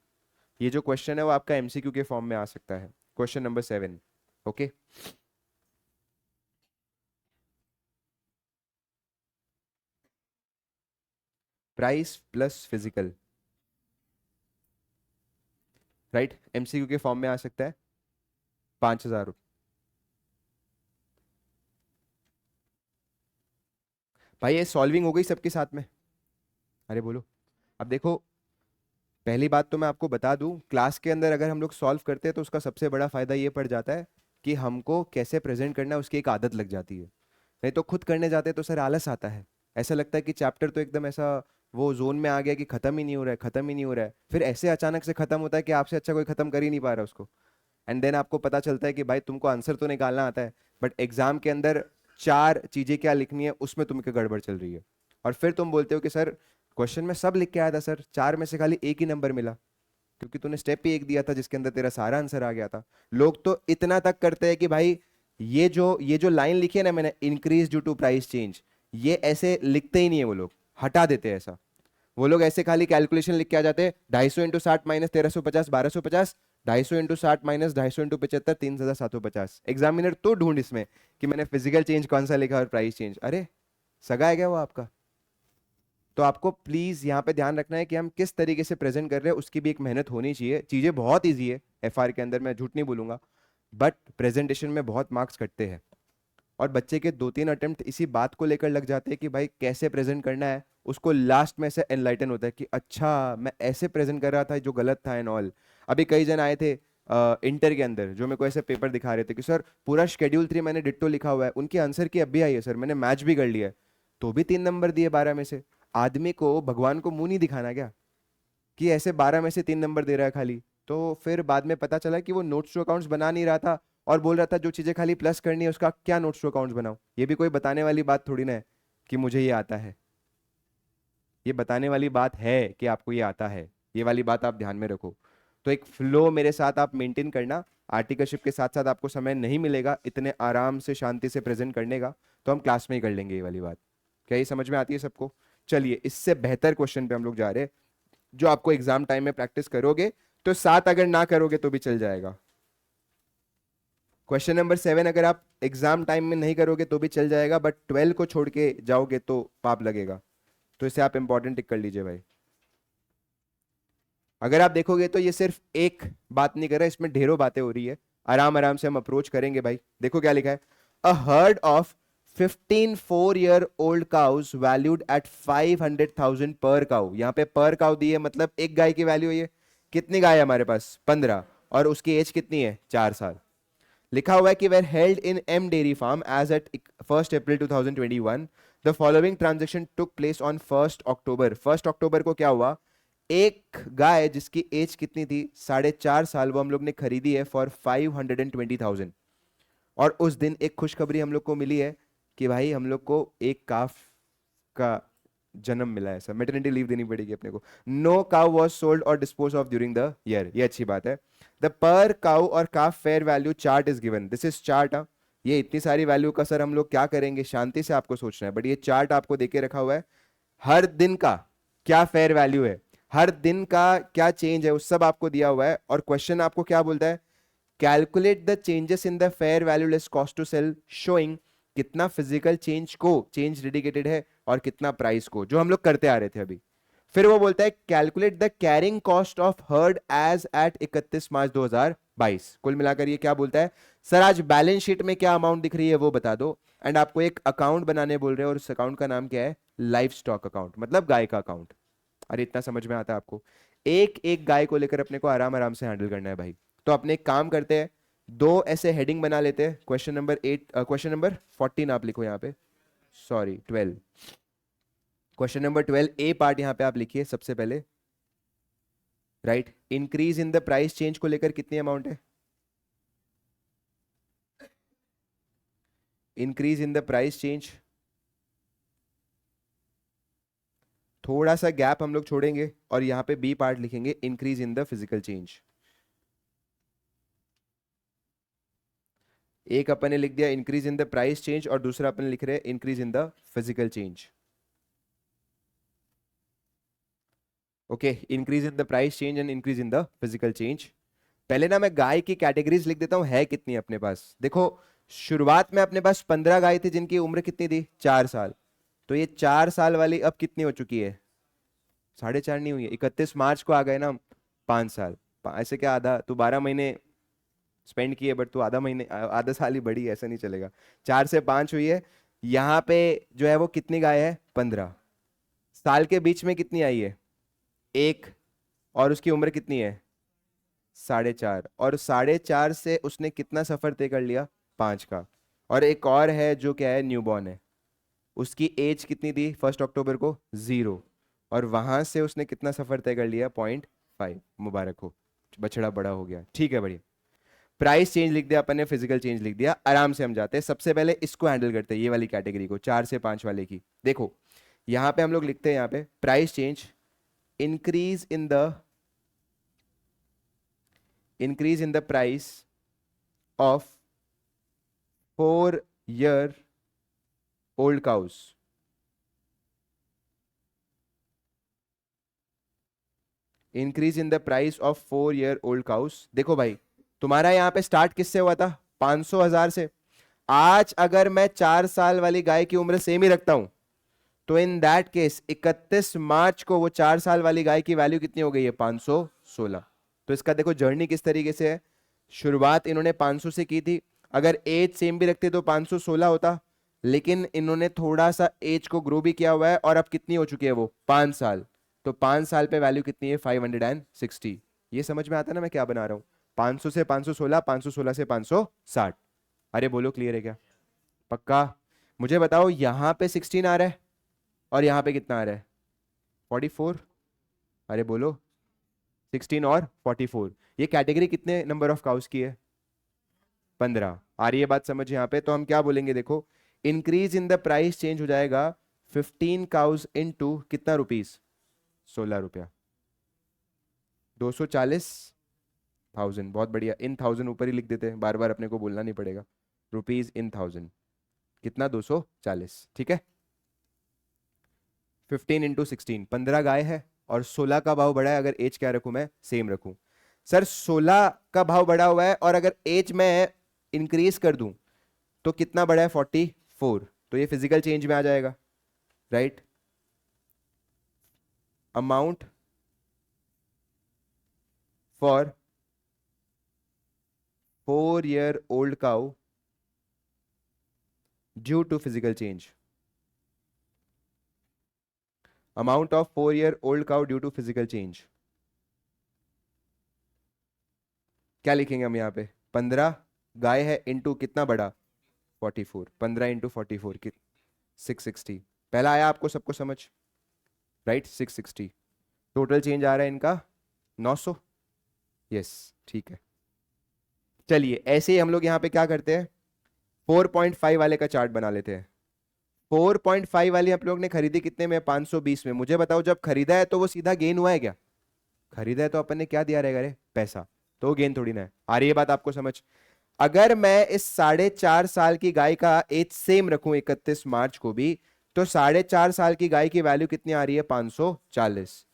ये जो क्वेश्चन है वो आपका एमसीक्यू के फॉर्म में आ सकता है, question number 7। Okay, price plus physical, right, MCQ के फॉर्म में आ सकता है 5000। भाई ये सॉल्विंग हो गई सबके साथ में? अरे बोलो। अब देखो, पहली बात तो मैं आपको बता दूं, क्लास के अंदर अगर हम लोग सॉल्व करते हैं तो उसका सबसे बड़ा फायदा ये पड़ जाता है कि हमको कैसे प्रेजेंट करना है उसकी एक आदत लग जाती है। नहीं तो खुद करने जाते हैं तो सर आलस आता है, ऐसा लगता है कि चैप्टर तो एकदम ऐसा वो जोन में आ गया कि खत्म ही नहीं हो रहा है, खत्म ही नहीं हो रहा है, फिर ऐसे अचानक से खत्म होता है कि आपसे अच्छा कोई खत्म कर ही नहीं पा रहा उसको। एंड देन आपको पता चलता है कि भाई तुमको आंसर तो निकालना आता है, बट एग्जाम के अंदर चार चीजें क्या लिखनी है उसमें तुमको गड़बड़ चल रही है। और फिर तुम बोलते हो कि सर क्वेश्चन में सब लिख के आया था सर, चार में से खाली एक ही नंबर मिला, क्योंकि तूने स्टेप ही एक दिया था जिसके अंदर तेरा सारा आंसर आ गया था। लोग तो इतना तक करते हैं कि भाई ये जो लाइन लिखी है ना मैंने, increase due to price change, ये ऐसे लिखते ही नहीं है वो लोग, हटा देते हैं ऐसा। वो लोग ऐसे खाली कैलकुलेशन लिख के आ जाते हैं, 250 into 60 minus 1350 1250, 250 into 60 minus 250 into 75 3750। Examiner तो ढूंढ इसमें कि मैंने फिजिकल चेंज कौन सा लिखा और प्राइस चेंज, अरे सगा है क्या वो आपका? तो आपको प्लीज यहाँ पे ध्यान रखना है कि हम किस तरीके से प्रेजेंट कर रहे हैं, उसकी भी एक मेहनत होनी चाहिए। चीजें बहुत ईजी है एफआर के अंदर, मैं झूठ नहीं बोलूंगा, बट प्रेजेंटेशन में बहुत मार्क्स कटते हैं। और बच्चे के 2-3 अटेम्प्ट इसी बात को लेकर लग जाते हैं कि भाई कैसे प्रेजेंट करना है, उसको लास्ट में से एनलाइटन होता है कि अच्छा मैं ऐसे प्रेजेंट कर रहा था जो गलत था एंड ऑल। अभी कई जन आए थे इंटर के अंदर जो मेरे को ऐसे पेपर दिखा रहे थे कि सर पूरा शेड्यूल 3 मैंने डिट्टो लिखा हुआ है, उनकी आंसर की अब भी आई है सर, मैंने मैच भी कर लिया है, तो भी 3 नंबर दिए 12 में से। आदमी को भगवान को मुंह नहीं दिखाना क्या कि ऐसे 12 में से 3 नंबर दे रहा है खाली? तो फिर बाद में पता चला कि वो नोट्स टू अकाउंट्स बना नहीं रहा था और बोल रहा था जो चीजें खाली प्लस करनी है उसका क्या नोट्स टू अकाउंट्स बनाऊं। ये भी कोई बताने वाली बात थोड़ी ना है कि मुझे ये आता है, ये बताने वाली बात है कि आपको ये आता है, ये वाली बात आप ध्यान में रखो। तो एक फ्लो मेरे साथ आप मेंटेन करना, आर्टिकलशिप के साथ साथ आपको समय नहीं मिलेगा इतने आराम से शांति से प्रेजेंट करने का, तो हम क्लास में ही कर लेंगे ये वाली बात। क्या ये समझ में आती है सबको? चलिए इससे बेहतर क्वेश्चन पे हम लोग जा रहे हैं जो आपको एग्जाम टाइम में प्रैक्टिस करोगे तो 7, अगर ना करोगे तो भी चल जाएगा। क्वेश्चन नंबर 7 अगर आप एग्जाम टाइम में नहीं करोगे तो भी चल जाएगा, बट 12 को छोड़ के जाओगे तो पाप लगेगा। तो इसे आप इंपॉर्टेंट टिक कर लीजिए भाई। अगर आप देखोगे तो ये सिर्फ एक बात नहीं कर रहा, इसमें ढेरों बातें हो रही है। आराम आराम से हम अप्रोच करेंगे भाई। देखो क्या लिखा है, a herd of 15 4-year old cows valued at 500,000 पर काउ। यहाँ पे पर काउ दी है मतलब एक गाय की वैल्यू है ये। कितनी गाय है हमारे पास? 15। और उसकी एज कितनी है? 4 साल। लिखा हुआ है कि were held in M dairy farm as at 1 April 2021, the following transaction took place on 1 October। 1 October को क्या हुआ? एक गाय जिसकी एज कितनी थी? 4.5 साल, वो हम लोग ने खरीदी है फॉर 520,000। और उस दिन एक खुशखबरी हम लोग को मिली है कि भाई हम लोग को एक काफ का जन्म मिला है, सर मेटर्निटी लीव देनी पड़ेगी अपने को। नो काउ वॉज सोल्ड और dispose of during the year, ये अच्छी बात है। द पर काउ और calf fair value chart is given, this is chart. ये इतनी सारी वैल्यू का सर हम लोग क्या करेंगे, शांति से आपको सोचना है, बट ये चार्ट आपको देके रखा हुआ है। हर दिन का क्या फेयर वैल्यू है, हर दिन का क्या चेंज है, उस सब आपको दिया हुआ है। और क्वेश्चन आपको क्या बोलता है, calculate the changes in the fair value less cost to sell showing कितना फिजिकल चेंज को चेंज डेडिकेटेड है और कितना प्राइस को, जो हम लोग करते आ रहे थे अभी। फिर वो बोलता है calculate the carrying cost of herd as at 31 March 2022। कुल मिलाकर ये क्या बोलता है, सर आज बैलेंस शीट में क्या अमाउंट दिख रही है वो बता दो। एंड आपको एक अकाउंट बनाने बोल रहे हैं और उस अकाउंट का नाम क्या है? लाइफ स्टॉक अकाउंट, मतलब गाय का अकाउंट। अरे इतना समझ में आता है आपको? एक एक गाय को लेकर अपने को आराम आराम से हैंडल करना है भाई। तो अपने एक काम करते हैं, दो ऐसे हेडिंग बना लेते हैं। क्वेश्चन नंबर 14 आप लिखो यहाँ पे, सॉरी 12। क्वेश्चन नंबर 12 ए पार्ट यहां पे आप लिखिए सबसे पहले, right. Increase in the price change को लेकर कितनी अमाउंट है? Increase in the price change, थोड़ा सा गैप हम लोग छोड़ेंगे और यहां पे बी पार्ट लिखेंगे increase in the physical change. एक अपन ने लिख दिया increase in the price change और दूसरा अपन लिख रहे हैं increase in the physical change. Okay, increase in the price change and increase in the physical change. पहले ना मैं गाय की कैटेगरीज लिख देता हूं, है कितनी अपने पास। देखो, शुरुआत में अपने पास 15 गाय थी जिनकी उम्र कितनी थी? 4 साल। तो ये 4 साल वाली अब कितनी हो चुकी है? 4.5 नहीं हुई है, 31 मार्च को आ गए ना हम, 5 साल। ऐसे क्या, आधा तू 12 महीने स्पेंड किए, बट तू आधा महीने आधा साल ही बड़ी है, ऐसा नहीं चलेगा। 4 से 5 हुई है। यहाँ पे जो है वो कितनी गाय है? 15। साल के बीच में कितनी आई है? एक। और उसकी उम्र कितनी है? 4.5। और 4.5 से उसने कितना सफर तय कर लिया? 5 का। और एक और है जो क्या है, न्यूबॉर्न है। उसकी एज कितनी थी 1 अक्टूबर को? 0। और वहां से उसने कितना सफर तय कर लिया? 0.5। मुबारक हो, बछड़ा बड़ा हो गया। ठीक है, बढ़िया। प्राइस चेंज लिख दिया अपन ने, फिजिकल चेंज लिख दिया। आराम से हम जाते हैं, सबसे पहले इसको हैंडल करते हैं, ये वाली कैटेगरी को, 4 से 5 वाले की। देखो, यहां पे हम लोग लिखते हैं, यहां पे price change increase in the price of 4 year old cows। Increase in the price of 4 year old cows। देखो भाई, तुम्हारा यहां पे स्टार्ट किससे हुआ था? 500,000 से। आज अगर मैं 4 साल वाली गाय की उम्र सेम ही रखता हूं, तो इन दैट केस 31 मार्च को वो 4 साल वाली गाय की वैल्यू कितनी हो गई है? 516। तो इसका देखो जर्नी किस तरीके से है। शुरुआत इन्होंने 500 से की थी, अगर एज सेम भी रखते तो 516 होता, लेकिन इन्होंने थोड़ा सा एज को ग्रो भी किया हुआ है, और अब कितनी हो चुकी है वो? 5 साल। तो 5 साल पे वैल्यू कितनी है? 560। ये समझ में आता है ना मैं क्या बना रहा हूं? 500 से 516, 516 से 560। अरे बोलो, क्लियर है क्या? पक्का? मुझे बताओ, यहां पे 16 आ रहा है और यहां पे कितना आ रहा है? 44। अरे बोलो, 16 और 44। ये कैटेगरी कितने नंबर ऑफ काउस की है? 15। आ रही है बात समझ यहाँ पे? तो हम क्या बोलेंगे, देखो, increase in the price change हो जाएगा 15 काउस इनटू कितना रुपीस? 16 रुपया। 240,000। बहुत बढ़िया, इन 1000 ऊपर ही लिख देते हैं, बार बार अपने को बोलना नहीं पड़ेगा। रुपीज इन 1000 कितना? 240। ठीक है। 15 × 16, 15 गाय है और 16 का भाव बढ़ा है। अगर एज क्या रखूं मैं? सेम रखूं। सर 16 का भाव बढ़ा हुआ है और अगर एज में इंक्रीज कर दूं तो कितना बढ़ा है? 44। तो ये फिजिकल चेंज में आ जाएगा, right. Amount for 4 year old cow due to physical change. Amount of 4 year old cow due to physical change. क्या लिखेंगे हम यहाँ पे? 15 गाय है इंटू कितना बढ़ा? 44। 15 × 44 की 660। पहला आया आपको सबको समझ? राइट, 660। टोटल चेंज आ रहा है इनका 900। यस, ठीक है। चलिए, ऐसे ही हम लोग यहाँ पे क्या करते हैं, 4.5 वाले का चार्ट बना लेते हैं। 4.5 वाली आप लोग ने खरीदी कितने में? 520 में। मुझे बताओ, जब खरीदा है तो वो सीधा गेन हुआ है क्या? खरीदा है तो अपन ने क्या दिया रहेगा रे? पैसा। तो गेन थोड़ी ना है। आ रही है बात आपको समझ? अगर मैं इस 4.5 साल की गाय का एज सेम रखूं 31 मार्च को भी, तो 4.5 साल की गाय की वैल्यू कितनी आ रही है? 540।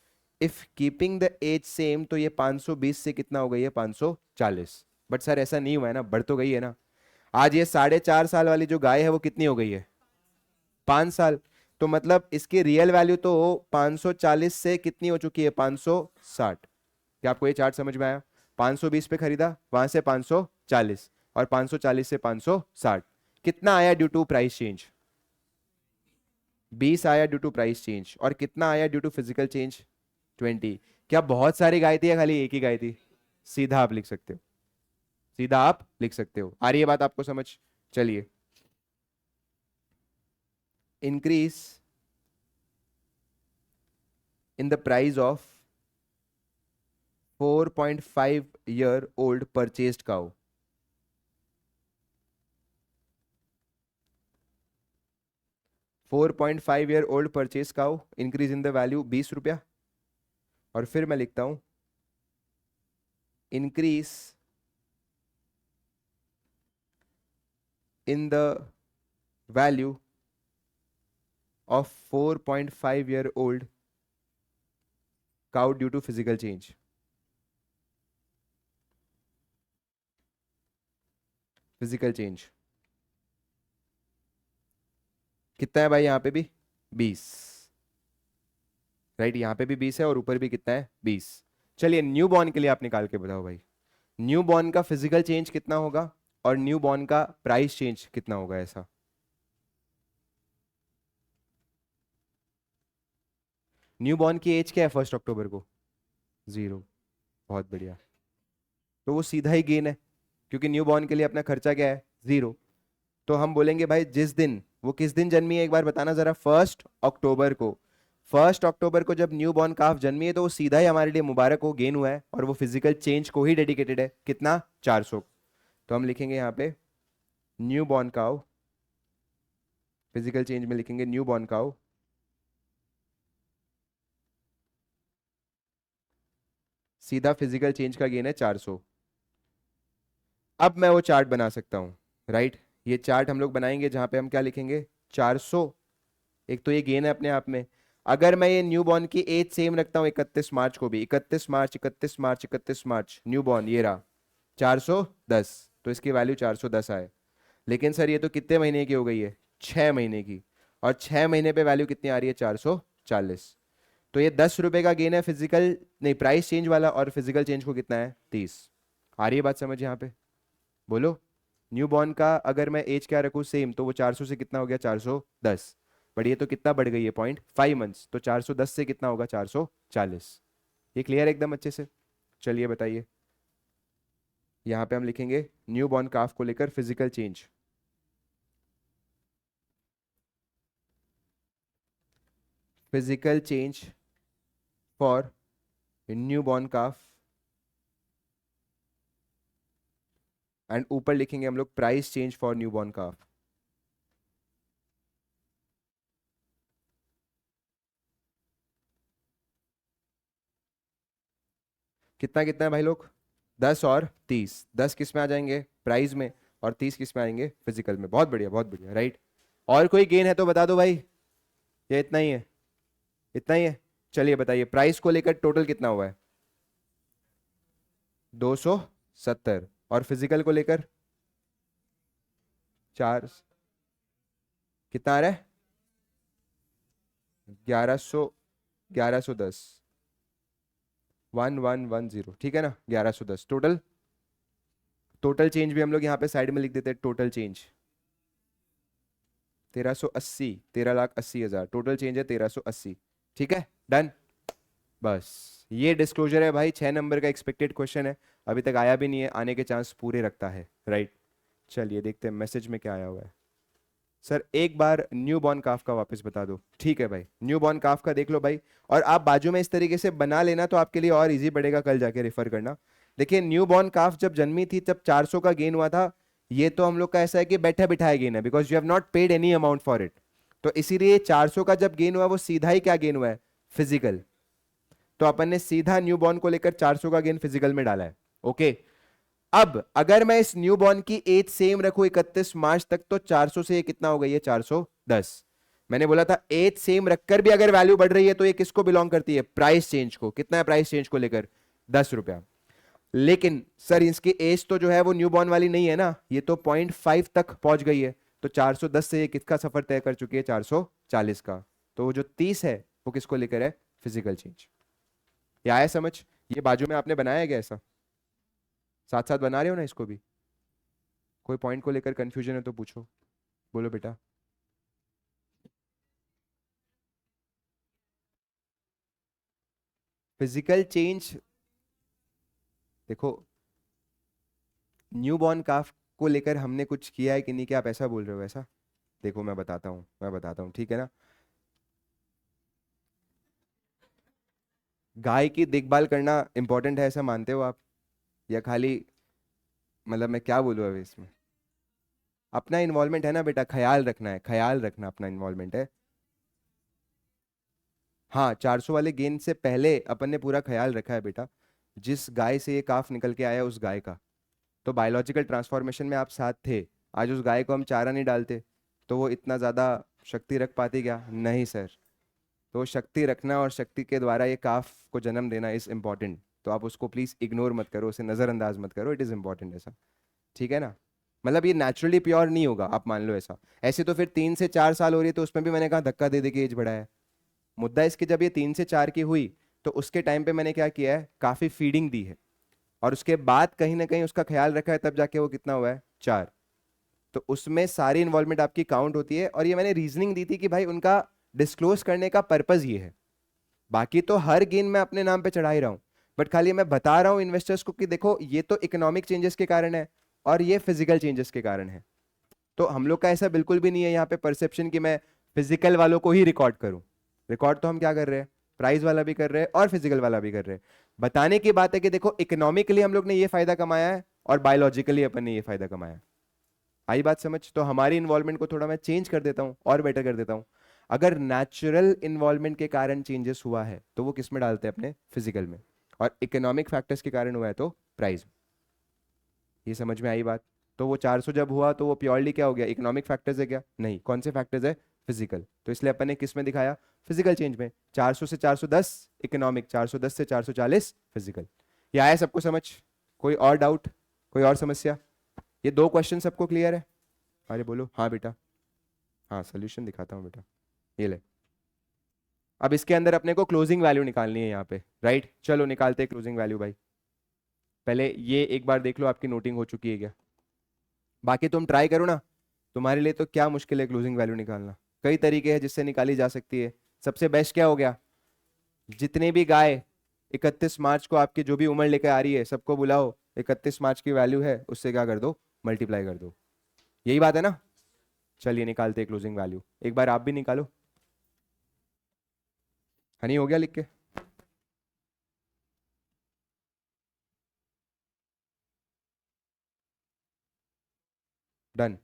If keeping the age same, तो ये 520 से कितना हो गई है? 540। बट सर ऐसा नहीं हुआ है ना, बढ़ तो गई है ना। आज ये 4.5 साल वाली जो गाय है वो कितनी हो गई है? 5 साल। तो मतलब इसकी रियल वैल्यू तो 540 से कितनी हो चुकी है? 560। क्या आपको ये चार्ट समझ में आया? 520 पे खरीदा, वहां से 540, और 540 से 560। कितना आया ड्यू टू प्राइस चेंज? 20 आया ड्यू टू प्राइस चेंज। और कितना आया ड्यू टू फिजिकल चेंज? 20। क्या बहुत सारी गाय थी या खाली एक ही गाय थी? सीधा आप लिख सकते हो, सीधा आप लिख सकते हो। आ रही है बात आपको समझ? चलिए, increase in the price of 4.5-year-old purchased cow. 4.5-year-old purchased cow increase in the value 20 रुपया, और फिर मैं लिखता हूं increase in the value of 4.5-year-old cow due to physical change. Physical change कितना है भाई? यहाँ पे भी 20, राइट? यहाँ पे भी 20 है और ऊपर भी कितना है? 20। चलिए न्यू बॉर्न के लिए आप निकाल के बताओ भाई, न्यू बॉर्न का फिजिकल चेंज कितना होगा और न्यू बॉर्न का प्राइस चेंज कितना होगा? ऐसा न्यू बॉर्न की एज क्या है 1 अक्टूबर को? 0। बहुत बढ़िया, तो वो सीधा ही गेन है, क्योंकि न्यू बॉर्न के लिए अपना खर्चा क्या है? 0। तो हम बोलेंगे भाई जिस दिन, वो किस दिन जन्मी है एक बार बताना जरा? 1 अक्टूबर को। 1 अक्टूबर को जब न्यू बॉर्न काफ जन्मी है तो वो सीधा ही हमारे लिए मुबारक हो, गेन हुआ है, और वो फिजिकल चेंज को ही डेडिकेटेड है। कितना? 400। तो हम लिखेंगे यहाँ पे new born cow, physical change में लिखेंगे न्यू बॉर्न काउ सीधा फिजिकल चेंज का गेन है 400। अब मैं वो चार्ट बना सकता हूं, राइट? ये चार्ट हम लोग बनाएंगे जहां पे हम क्या लिखेंगे? 400। एक तो ये गेन है अपने आप में। अगर मैं ये न्यू बॉर्न की एज सेम रखता हूं 31 मार्च को भी, 31 मार्च 31 मार्च 31 मार्च, न्यू बॉर्न ये रहा 410, तो इसकी वैल्यू 410 आए। लेकिन सर ये तो कितने महीने की हो गई है? 6 महीने की, और 6 महीने पे वैल्यू कितनी आ रही है? 440। तो ये 10 रुपए का गेन है फिजिकल, नहीं प्राइस चेंज वाला, और फिजिकल चेंज को कितना है? 30। आ रही है बात समझ यहाँ पे? बोलो। न्यू बॉर्न का अगर मैं एज क्या रखूँ सेम, तो वो 400 से कितना हो गया? 410। बट ये तो कितना बढ़ गई है? 0.5 मंथ्स, तो 410 से कितना होगा? 440। ये क्लियर एकदम अच्छे से? चलिए बताइए, यहाँ पे हम लिखेंगे न्यू बॉर्न काफ को लेकर physical change. Physical change for new born calf, and ऊपर लिखेंगे हम लोग price change for new born calf. कितना कितना है भाई लोग? 10 और 30। 10 किस में आ जाएंगे? प्राइस में। और 30 किस में आएंगे? फिजिकल में। बहुत बढ़िया, बहुत बढ़िया, राइट? और कोई गेन है तो बता दो भाई, ये इतना ही है? इतना ही है? चलिए बताइए, प्राइस को लेकर टोटल कितना हुआ है? 270। और फिजिकल को लेकर 4, कितना आ रहा है? 1100, 1110, 1110, ठीक है ना? 1110 टोटल। टोटल चेंज भी हम लोग यहाँ पे साइड में लिख देते हैं, टोटल चेंज 1380, 13,80,000 टोटल चेंज है, 1380। ठीक है, डन। बस ये डिस्क्लोजर है भाई, 6 नंबर का एक्सपेक्टेड क्वेश्चन है, अभी तक आया भी नहीं है, आने के चांस पूरे रखता है, राइट? चलिए देखते हैं मैसेज में क्या आया हुआ है। सर एक बार न्यू बॉर्न काफ का वापस बता दो। ठीक है भाई, न्यू बॉर्न काफ का देख लो भाई, और आप बाजू में इस तरीके से बना लेना तो आपके लिए और इजी पड़ेगा, कल जाके रेफर करना। देखिए न्यू बॉर्न काफ जब जन्मी थी तब 400 का गेन हुआ था। ये तो हम लोग का ऐसा है कि बैठा बिठाया गेन है, because you have not paid any amount for it. तो इसीलिए 400 का जब गेन हुआ वो सीधा ही क्या गेन हुआ है? फिजिकल। तो अपन ने सीधा न्यू बॉर्न को लेकर 400 का गेन फिजिकल में डाला है। ओके, अब अगर मैं इस न्यू बॉर्न की एज सेम रखूं 31 मार्च तक, तो 400 से ये कितना हो गई है? 410। मैंने बोला था एज सेम रखकर भी अगर वैल्यू बढ़ रही है तो ये किसको बिलोंग करती है? प्राइस चेंज को। कितना है प्राइस चेंज को लेकर? 10 रुपया। लेकिन सर इसकी एज तो जो है वो न्यू बॉर्न वाली नहीं है ना, ये तो 0.5 तक पहुंच गई है, तो 410 से ये किसका सफर तय कर चुकी है? 440 का। तो वो जो 30 है वो किसको लेकर है? Physical change. ये आया समझ? ये बाजू में आपने बनाया है क्या ऐसा? साथ साथ बना रहे हो ना इसको भी? कोई पॉइंट को लेकर कंफ्यूजन है तो पूछो, बोलो बेटा। फिजिकल चेंज देखो, न्यू बॉर्न काफ को लेकर हमने कुछ किया है कि नहीं, कि आप ऐसा बोल रहे हो? ऐसा देखो मैं बताता हूँ, ठीक है ना? गाय की देखभाल करना इंपॉर्टेंट है ऐसा मानते हो आप, या खाली मतलब मैं क्या बोलूँ अभी इसमें? अपना इन्वॉल्वमेंट है ना बेटा, ख्याल रखना है, ख्याल रखना अपना इन्वॉल्वमेंट है। हाँ, 400 वाले गेंद से पहले अपन ने पूरा ख्याल रखा है बेटा, जिस गाय से ये काफ निकल के आया उस गाय का। तो बायोलॉजिकल ट्रांसफॉर्मेशन में आप साथ थे। आज उस गाय को हम चारा नहीं डालते तो वो इतना ज़्यादा शक्ति रख पाती क्या? नहीं सर। तो शक्ति रखना और शक्ति के द्वारा ये काफ को जन्म देना इज़ इम्पॉर्टेंट। तो आप उसको प्लीज़ इग्नोर मत करो, उसे नज़रअंदाज मत करो, इट इज़ इम्पॉर्टेंट ऐसा। ठीक है ना? मतलब ये नेचुरली प्योर नहीं होगा, आप मान लो ऐसा। ऐसे तो फिर 3 से 4 साल हो रही है, तो उसमें भी मैंने कहा धक्का दे दे के एज बढ़ाया है। मुद्दा इसकी जब ये 3 से 4 की हुई तो उसके टाइम पे मैंने क्या किया है, काफ़ी फीडिंग दी है, और उसके बाद कहीं ना कहीं उसका ख्याल रखा है, तब जाके वो कितना हुआ है, 4। तो उसमें सारी इन्वॉल्वमेंट आपकी काउंट होती है, और ये मैंने रीजनिंग दी थी कि भाई उनका डिस्क्लोज करने का पर्पज ये है। बाकी तो हर गेन मैं अपने नाम पे चढ़ा ही रहा हूं, बट खाली मैं बता रहा हूं इन्वेस्टर्स को कि देखो ये तो इकोनॉमिक चेंजेस के कारण है और ये फिजिकल चेंजेस के कारण है। तो हम लोग का ऐसा बिल्कुल भी नहीं है यहाँ पे परसेप्शन कि मैं फिजिकल वालों को ही रिकॉर्ड करूं। रिकॉर्ड तो हम क्या कर रहे हैं, प्राइस वाला भी कर रहे हैं और फिजिकल वाला भी कर रहे हैं। बताने की बात है कि देखो इकोनॉमिकली हम लोग ने ये फायदा कमाया है और बायोलॉजिकली अपन ने ये फायदा कमाया है। आई बात समझ? तो हमारी इन्वॉल्वमेंट को थोड़ा मैं चेंज कर देता हूँ और बेटर कर देता हूँ। अगर नेचुरल इन्वॉल्वमेंट के कारण चेंजेस हुआ है तो वो किस में डालते हैं, अपने फिजिकल में, और इकोनॉमिक फैक्टर्स के कारण हुआ है तो प्राइस में। ये समझ में आई बात? तो वो 400 जब हुआ तो वो प्योरली क्या हो गया, इकोनॉमिक फैक्टर्स है क्या? नहीं, कौन से फैक्टर्स है, फिजिकल। तो इसलिए अपन ने किस में दिखाया, फिजिकल चेंज में। 400 से 410 इकोनॉमिक, 410 से 440 फिजिकल। ये आया सबको समझ? कोई और डाउट, कोई और समस्या? ये 2 क्वेश्चन सबको क्लियर है? अरे बोलो हाँ बेटा। हाँ, सोल्यूशन दिखाता हूँ बेटा, ये ले। अब इसके अंदर अपने को क्लोजिंग वैल्यू निकालनी है यहाँ पे, राइट? चलो निकालते हैं क्लोजिंग वैल्यू भाई। पहले ये एक बार देख लो आपकी नोटिंग हो चुकी है क्या? बाकी तुम ट्राई करो ना, तुम्हारे लिए तो क्या मुश्किल है क्लोजिंग वैल्यू निकालना। कई तरीके हैं जिससे निकाली जा सकती है। सबसे बेस्ट क्या हो गया, जितने भी गाय 31 मार्च को आपकी जो भी उम्र लेकर आ रही है सबको बुलाओ, 31 मार्च की वैल्यू है उससे क्या कर दो, मल्टीप्लाई कर दो। यही बात है ना? चलिए निकालते हैं क्लोजिंग वैल्यू, एक बार आप भी निकालो। हनी हो गया लिख के? डन।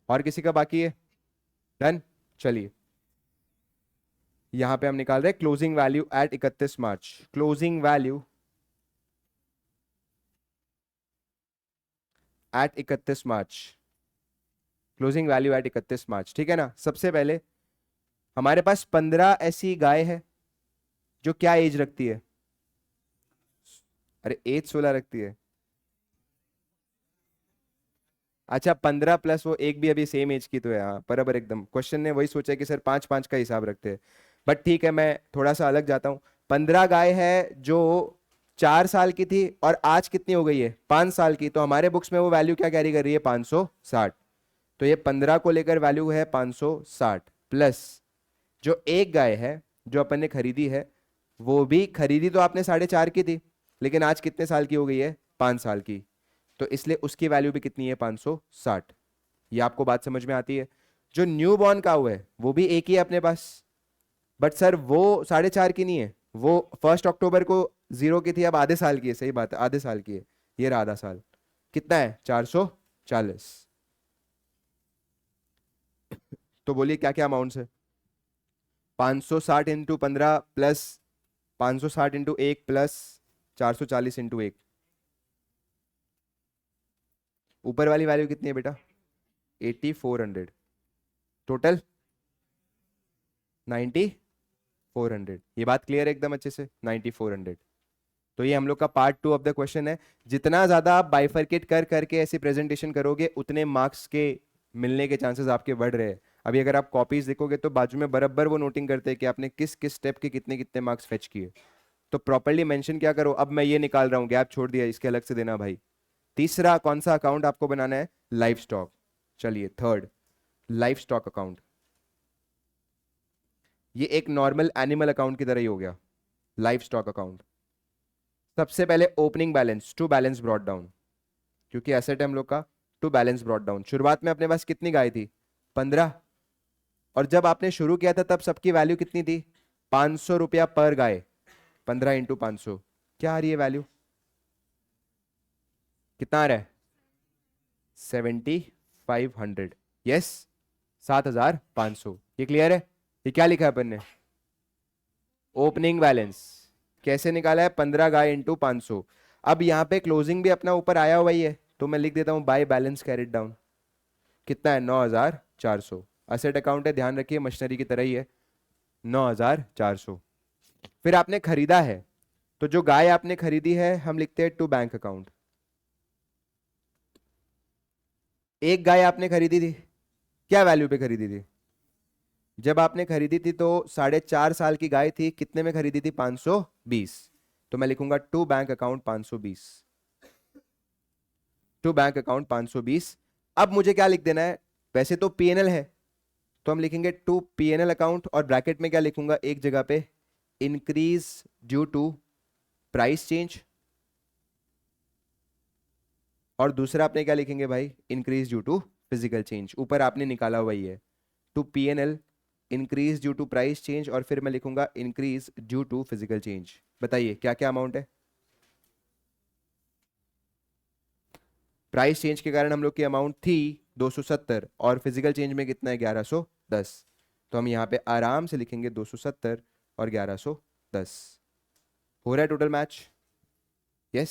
और किसी का बाकी है? डन। चलिए यहां पे हम निकाल रहे हैं क्लोजिंग वैल्यू एट 31 मार्च। क्लोजिंग वैल्यू एट 31 मार्च। क्लोजिंग वैल्यू एट 31 मार्च, ठीक है ना? सबसे पहले हमारे पास 15 ऐसी गाय है जो क्या एज रखती है? अरे एज 16 रखती है। अच्छा, 15 प्लस वो एक भी अभी सेम एज की तो है, हाँ बराबर एकदम। क्वेश्चन ने वही सोचा कि सर 5-5 का हिसाब रखते हैं, बट ठीक है मैं थोड़ा सा अलग जाता हूँ। 15 गाय है जो 4 साल की थी और आज कितनी हो गई है, 5 साल की। तो हमारे बुक्स में वो वैल्यू क्या कैरी कर रही है, 560। तो ये 15 को लेकर वैल्यू है 560, प्लस जो एक गाय है जो अपन ने खरीदी है, वो भी खरीदी तो आपने 4.5 की थी, लेकिन आज कितने साल की हो गई है, 5 साल की। तो इसलिए उसकी वैल्यू भी कितनी है, 560। ये आपको बात समझ में आती है? जो न्यू बॉर्न काऊ है वो भी एक ही है अपने पास, बट सर वो 4.5 की नहीं है, वो 1 अक्टूबर को 0 की थी, अब आधे साल की है। सही बात है, आधे साल की है। ये रहा आधा साल, कितना है, 440। तो बोलिए क्या क्या अमाउंट है, 560 into 15 plus 560 into 1 plus 440 into 1। ऊपर वाली वैल्यू कितनी है बेटा, 8400। टोटल 9400। ये बात क्लियर है एकदम अच्छे से, 9400। तो ये हम लोग का पार्ट 2 ऑफ द क्वेश्चन है। जितना ज्यादा आप बाइफरकेट कर करके ऐसी प्रेजेंटेशन करोगे उतने मार्क्स के मिलने के चांसेस आपके बढ़ रहे हैं। अभी अगर आप कॉपीज देखोगे तो बाजू में बराबर वो नोटिंग करते हैं कि आपने किस किस स्टेप के कितने कितने मार्क्स फेच किए। तो प्रॉपरली मेंशन क्या करो। अब मैं ये निकाल रहा हूँ, गैप छोड़ दिया, इसके अलग से देना भाई। तीसरा कौन सा अकाउंट आपको बनाना है, लाइफ स्टॉक। चलिए थर्ड, लाइफ स्टॉक अकाउंट। ये एक नॉर्मल एनिमल अकाउंट की तरह ही हो गया, लाइफ स्टॉक अकाउंट। सबसे पहले opening balance to balance brought down, क्योंकि एसेट है हम लोग का, टू बैलेंस ब्रॉट डाउन। शुरुआत में अपने पास कितनी गाय थी, 15। और जब आपने शुरू किया था तब सबकी वैल्यू कितनी थी, 500 रुपया पर गाय। 15 इंटू 500 क्या आ रही है वैल्यू? कितना आ रहा है? 7500। यस, 7500। ये क्लियर है? ये क्या लिखा है अपन ने? Opening balance. कैसे निकाला है? 15 गाय इंटू 500। अब यहाँ पे क्लोजिंग भी अपना ऊपर आया हुआ ही है, तो मैं लिख देता हूँ बाय बैलेंस कैरिड डाउन। कितना है? 9400। असेट अकाउंट है, ध्यान रखिए मशीनरी की तरह ही है। 9400। फिर आपने खरीदा है, तो जो गाय आपने खरीदी है हम लिखते हैं टू बैंक अकाउंट। एक गाय आपने खरीदी थी, क्या वैल्यू पे खरीदी थी? जब आपने खरीदी थी तो 4.5 साल की गाय थी, कितने में खरीदी थी? 520। तो मैं लिखूंगा to bank account 520। To bank account 520। अब मुझे क्या लिख देना है? वैसे तो पीएनएल है, तो हम लिखेंगे टू पीएनएल अकाउंट, और ब्रैकेट में क्या लिखूंगा एक जगह पे? Increase due to price change, और दूसरा आपने क्या लिखेंगे भाई? Increase due to physical change. ऊपर आपने निकाला हुआ ही है to PNL increase due to price change, और फिर मैं लिखूंगा increase due to physical change. बताइए क्या क्या अमाउंट है? प्राइस चेंज के कारण हम लोग की अमाउंट थी 270, और फिजिकल चेंज में कितना है? 1110। तो हम यहाँ पे आराम से लिखेंगे 270 और 1110। हो रहा है टोटल मैच? यस।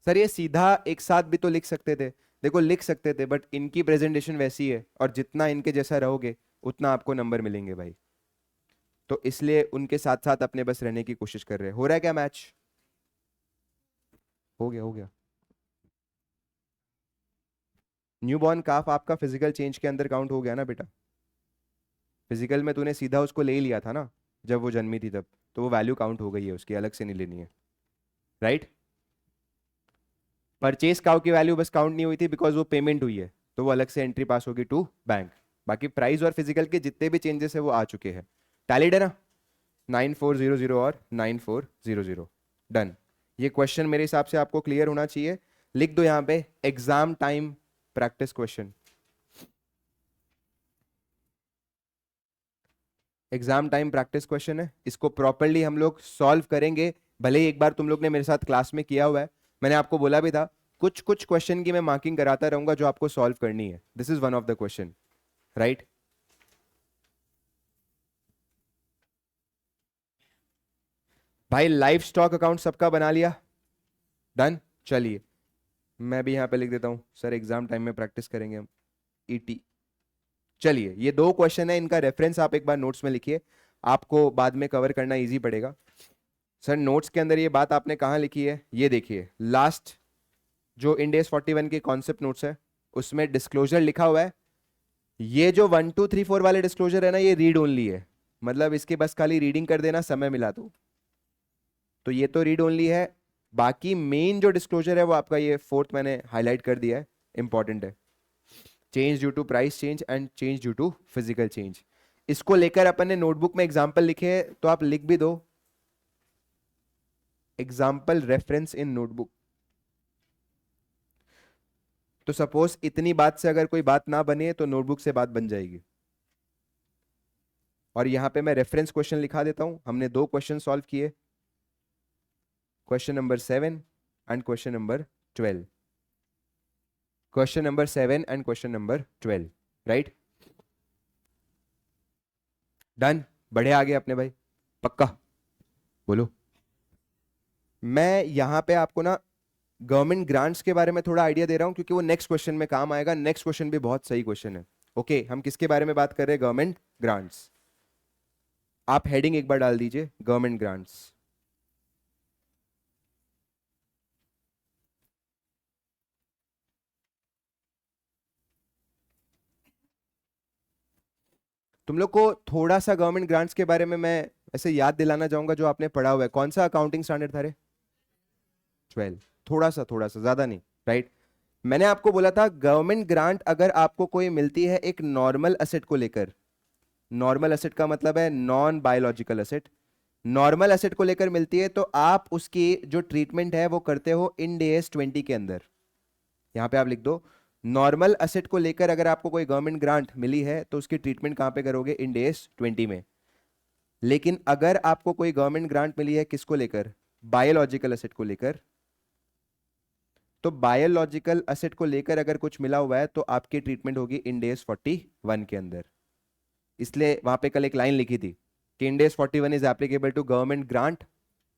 सर ये सीधा एक साथ भी तो लिख सकते थे। देखो लिख सकते थे, बट इनकी प्रेजेंटेशन वैसी है, और जितना इनके जैसा रहोगे उतना आपको नंबर मिलेंगे भाई, तो इसलिए उनके साथ साथ अपने बस रहने की कोशिश कर रहे हैं। हो रहा है क्या मैच? हो गया, हो गया। न्यूबॉर्न काफ आपका फिजिकल चेंज के अंदर काउंट हो गया ना बेटा? फिजिकल में तूने सीधा उसको ले ही लिया था ना, जब वो जन्मी थी तब, तो वो वैल्यू काउंट हो गई है उसकी, अलग से नहीं लेनी है। राइट? परचेज काउ की वैल्यू बस काउंट नहीं हुई थी बिकॉज वो पेमेंट हुई है, तो वो अलग से एंट्री पास होगी टू बैंक। बाकी प्राइस और फिजिकल के जितने भी चेंजेस है वो आ चुके हैं। टैलिड है ना? 9400 और 9400। डन। ये क्वेश्चन मेरे हिसाब से आपको क्लियर होना चाहिए। लिख दो यहां पे exam time practice question. Exam time practice question है, इसको प्रॉपरली हम लोग सॉल्व करेंगे। भले ही एक बार तुम लोग ने मेरे साथ क्लास में किया हुआ है, मैंने आपको बोला भी था कुछ कुछ क्वेश्चन की मैं मार्किंग कराता रहूंगा जो आपको सॉल्व करनी है। This is one of the question. Right? भाई लाइफ स्टॉक अकाउंट सबका बना लिया? डन। चलिए मैं भी यहां पे लिख देता हूं सर एग्जाम टाइम में प्रैक्टिस करेंगे हम, ईटी। चलिए ये दो क्वेश्चन है, इनका रेफरेंस आप एक बार नोट्स में लिखिए, आपको बाद में कवर करना इजी पड़ेगा। सर नोट्स के अंदर ये बात आपने कहाँ लिखी है? ये देखिए लास्ट जो इंडेस 41 के कॉन्सेप्ट नोट्स है उसमें डिस्क्लोजर लिखा हुआ है। ये जो 1 2 3 4 वाले डिस्क्लोजर है ना, ये रीड ओनली है, मतलब इसके बस खाली रीडिंग कर देना समय मिला तो ये तो रीड ओनली है। बाकी मेन जो डिस्क्लोजर है वो आपका ये फोर्थ मैंने हाईलाइट कर दिया है, इंपॉर्टेंट है। Change due to price change and change due to physical change. इसको लेकर अपन ने नोटबुक में एग्जाम्पल लिखे हैं, तो आप लिख भी दो एग्जाम्पल रेफरेंस इन नोटबुक। तो सपोज इतनी बात से अगर कोई बात ना बने तो नोटबुक से बात बन जाएगी। और यहां पे मैं रेफरेंस क्वेश्चन लिखा देता हूं। हमने दो क्वेश्चन सॉल्व किए, question number 7 and question number 12। Question number 7 and question number 12। Right? Done. बढ़े आगे अपने भाई, पक्का? बोलो। मैं यहां पे आपको ना गवर्नमेंट ग्रांट्स के बारे में थोड़ा आइडिया दे रहा हूं, क्योंकि वो नेक्स्ट क्वेश्चन में काम आएगा। नेक्स्ट क्वेश्चन भी बहुत सही क्वेश्चन है। ओके हम किसके बारे में बात कर रहे हैं? Government grants. आप हेडिंग एक बार डाल दीजिए, गवर्नमेंट ग्रांट्स। तुम लोग को थोड़ा सा गवर्नमेंट ग्रांट्स के बारे में मैं ऐसे याद दिलाना चाहूंगा जो आपने पढ़ा हुआ है। कौन सा अकाउंटिंग स्टैंडर्ड था रे? 12। थोड़ा सा ज्यादा नहीं। राइट? मैंने आपको बोला था गवर्नमेंट ग्रांट अगर आपको कोई मिलती है एक नॉर्मल असेट को लेकर, नॉर्मल असेट का मतलब है non biological asset, normal asset को लेकर मिलती है, तो आप उसकी जो ट्रीटमेंट है वो करते हो इंड एस 20 के अंदर। यहां पे आप लिख दो नॉर्मल असेट को लेकर अगर आपको कोई गवर्नमेंट ग्रांट मिली है तो उसकी ट्रीटमेंट कहां पे करोगे? इंड एस 20 में। लेकिन अगर आपको कोई गवर्नमेंट ग्रांट मिली है किसको लेकर, बायोलॉजिकल एसेट को लेकर, तो बायोलॉजिकल एसेट को लेकर अगर कुछ मिला हुआ है तो आपकी ट्रीटमेंट होगी इंड एस 41 के अंदर। इसलिए वहां पे कल एक लाइन लिखी थी कि Ind AS 41 is applicable to government grant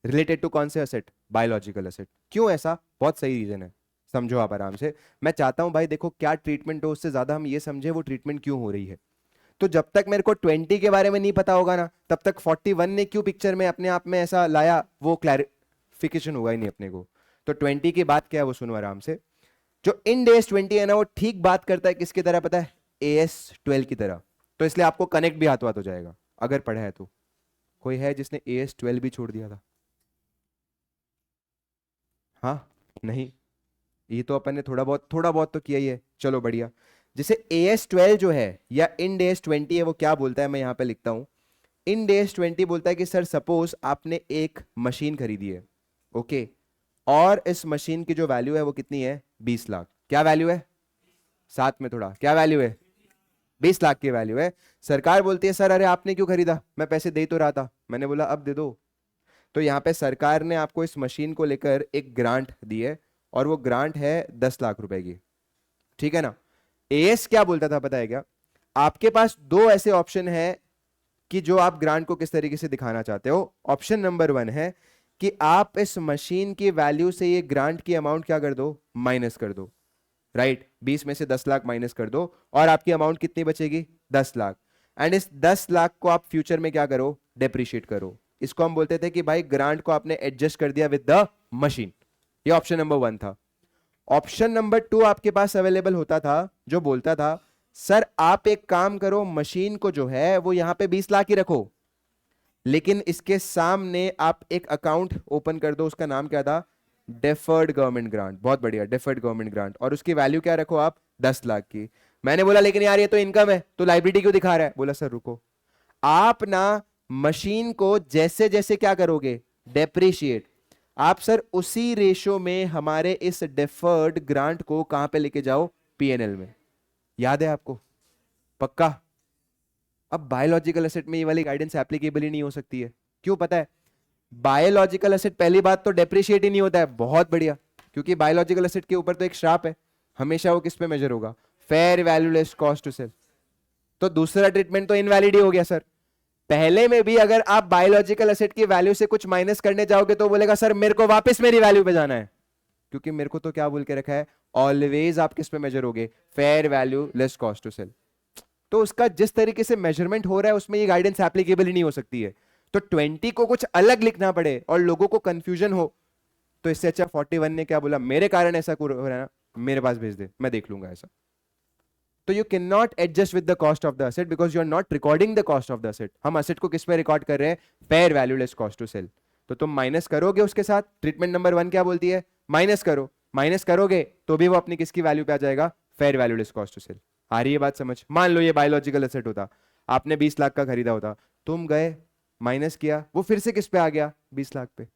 related to कौन से एसेट, बायोलॉजिकल एसेट। क्यों ऐसा, बहुत सही रीजन है, समझो आप आराम से। मैं चाहता हूं भाई देखो क्या ट्रीटमेंट हो, उससे ज्यादा हम ये समझे वो ट्रीटमेंट क्यों हो रही है। तो जब तक मेरे को 20 के बारे में नहीं पता होगा ना, तब तक 41 ने क्यों पिक्चर में अपने आप में ऐसा लाया वो क्लैरिफिकेशन होगा ही नहीं अपने को। तो 20 की बात क्या है वो सुनो आराम से। जो इंड एस 20 है ना वो ठीक बात करता है किसकी तरह पता है, एएस 12 की तरह। तो इसलिए आपको कनेक्ट भी हाथों हाथ हो जाएगा अगर पढ़ा है तो। कोई है जिसने एएस 12 भी छोड़ दिया था? हाँ नहीं, ये तो अपन ने थोड़ा बहुत तो किया ही है, चलो बढ़िया। जैसे एएस 12 जो है या इंड एस 20 है वो क्या बोलता है, मैं यहां पे लिखता हूं। इंड एस 20 बोलता है कि सर सपोज आपने एक मशीन खरीदी है, ओके, और इस मशीन की जो वैल्यू है वो कितनी है, 20 लाख। क्या वैल्यू है, साथ में थोड़ा, क्या वैल्यू है, 20 लाख की वैल्यू है। सरकार बोलती है सर अरे आपने क्यों खरीदा, मैं पैसे दे तो रहा था। मैंने बोला अब दे दो। तो यहाँ पे सरकार ने आपको इस मशीन को लेकर एक ग्रांट दी है और वो ग्रांट है 10 लाख रुपए की, ठीक है ना। एएस क्या बोलता था पता है क्या, आपके पास दो ऐसे ऑप्शन है कि जो आप ग्रांट को किस तरीके से दिखाना चाहते हो। ऑप्शन नंबर 1 है कि आप इस मशीन की वैल्यू से ये ग्रांट की अमाउंट क्या कर दो, माइनस कर दो, राइट। 20 में से 10 लाख माइनस कर दो और आपकी अमाउंट कितनी बचेगी, 10 लाख। एंड इस 10 लाख को आप फ्यूचर में क्या करो, डेप्रिशिएट करो। इसको हम बोलते थे कि भाई ग्रांट को आपने एडजस्ट कर दिया विद द मशीन। ये ऑप्शन नंबर 1 था। ऑप्शन नंबर 2 आपके पास अवेलेबल होता था जो बोलता था सर आप एक काम करो, मशीन को जो है वो यहां पे 20 लाख ही रखो, लेकिन इसके सामने आप एक अकाउंट ओपन कर दो, उसका नाम क्या था, डेफर्ड गवर्नमेंट ग्रांट। बहुत बढ़िया, डेफर्ड गवर्नमेंट ग्रांट, और उसकी वैल्यू क्या रखो आप, 10 लाख की। मैंने बोला लेकिन यार ये तो इनकम है, तो लाइबिलिटी क्यों दिखा रहा है। बोला सर रुको, आप ना मशीन को जैसे जैसे क्या करोगे, डेप्रिशिएट, आप सर उसी रेशो में हमारे इस डेफर्ड ग्रांट को कहां पे लेके जाओ, पीएनएल में। याद है आपको, पक्का। अब बायोलॉजिकल एसेट में ये वाली गाइडेंस एप्लीकेबल ही नहीं हो सकती है। क्यों पता है, बायोलॉजिकल एसेट पहली बात तो डेप्रिशिएट ही नहीं होता है। बहुत बढ़िया, क्योंकि बायोलॉजिकल एसेट के ऊपर तो एक श्राप है, हमेशा वो किस पे मेजर होगा, fair value less cost to sell. तो दूसरा ट्रीटमेंट तो इनवैलिड ही हो गया सर। पहले में भी अगर आप बायोलॉजिकल एसेट की वैल्यू से कुछ माइनस करने जाओगे तो बोलेगा सर मेरे को वापस मेरी वैल्यू पे जाना है, क्योंकि मेरे को तो क्या बोल के रखा है, ऑलवेज आप किस पे मेजर होगे, fair value less cost to sell. तो उसका जिस तरीके से मेजरमेंट हो रहा है उसमें ये गाइडेंस एप्लीकेबल ही नहीं हो सकती है। तो 20 को कुछ अलग लिखना पड़े और लोगों को कंफ्यूजन हो, तो इससे अच्छा 41 ने क्या बोला, मेरे कारण ऐसा हो रहा है ना, मेरे पास भेज दे, मैं देख लूंगा ऐसा। तो you can not adjust with the cost of the asset because you are not recording the cost of the asset. हम असेट को किस पे रिकॉर्ड कर रहे हैं, fair value less cost to sell. तो तुम माइनस करोगे उसके साथ, ट्रीटमेंट नंबर 1 क्या बोलती है, माइनस करो, माइनस करोगे तो भी वो अपनी किसकी वैल्यू पे आ जाएगा, fair value less cost to sell. आ रही है बात समझ। मान लो ये बायोलॉजिकल एसेट होता, आपने 20 लाख का खरीदा होता, तुम गए माइनस किया, वो फिर से किस पे आ गया, 20 लाख पे।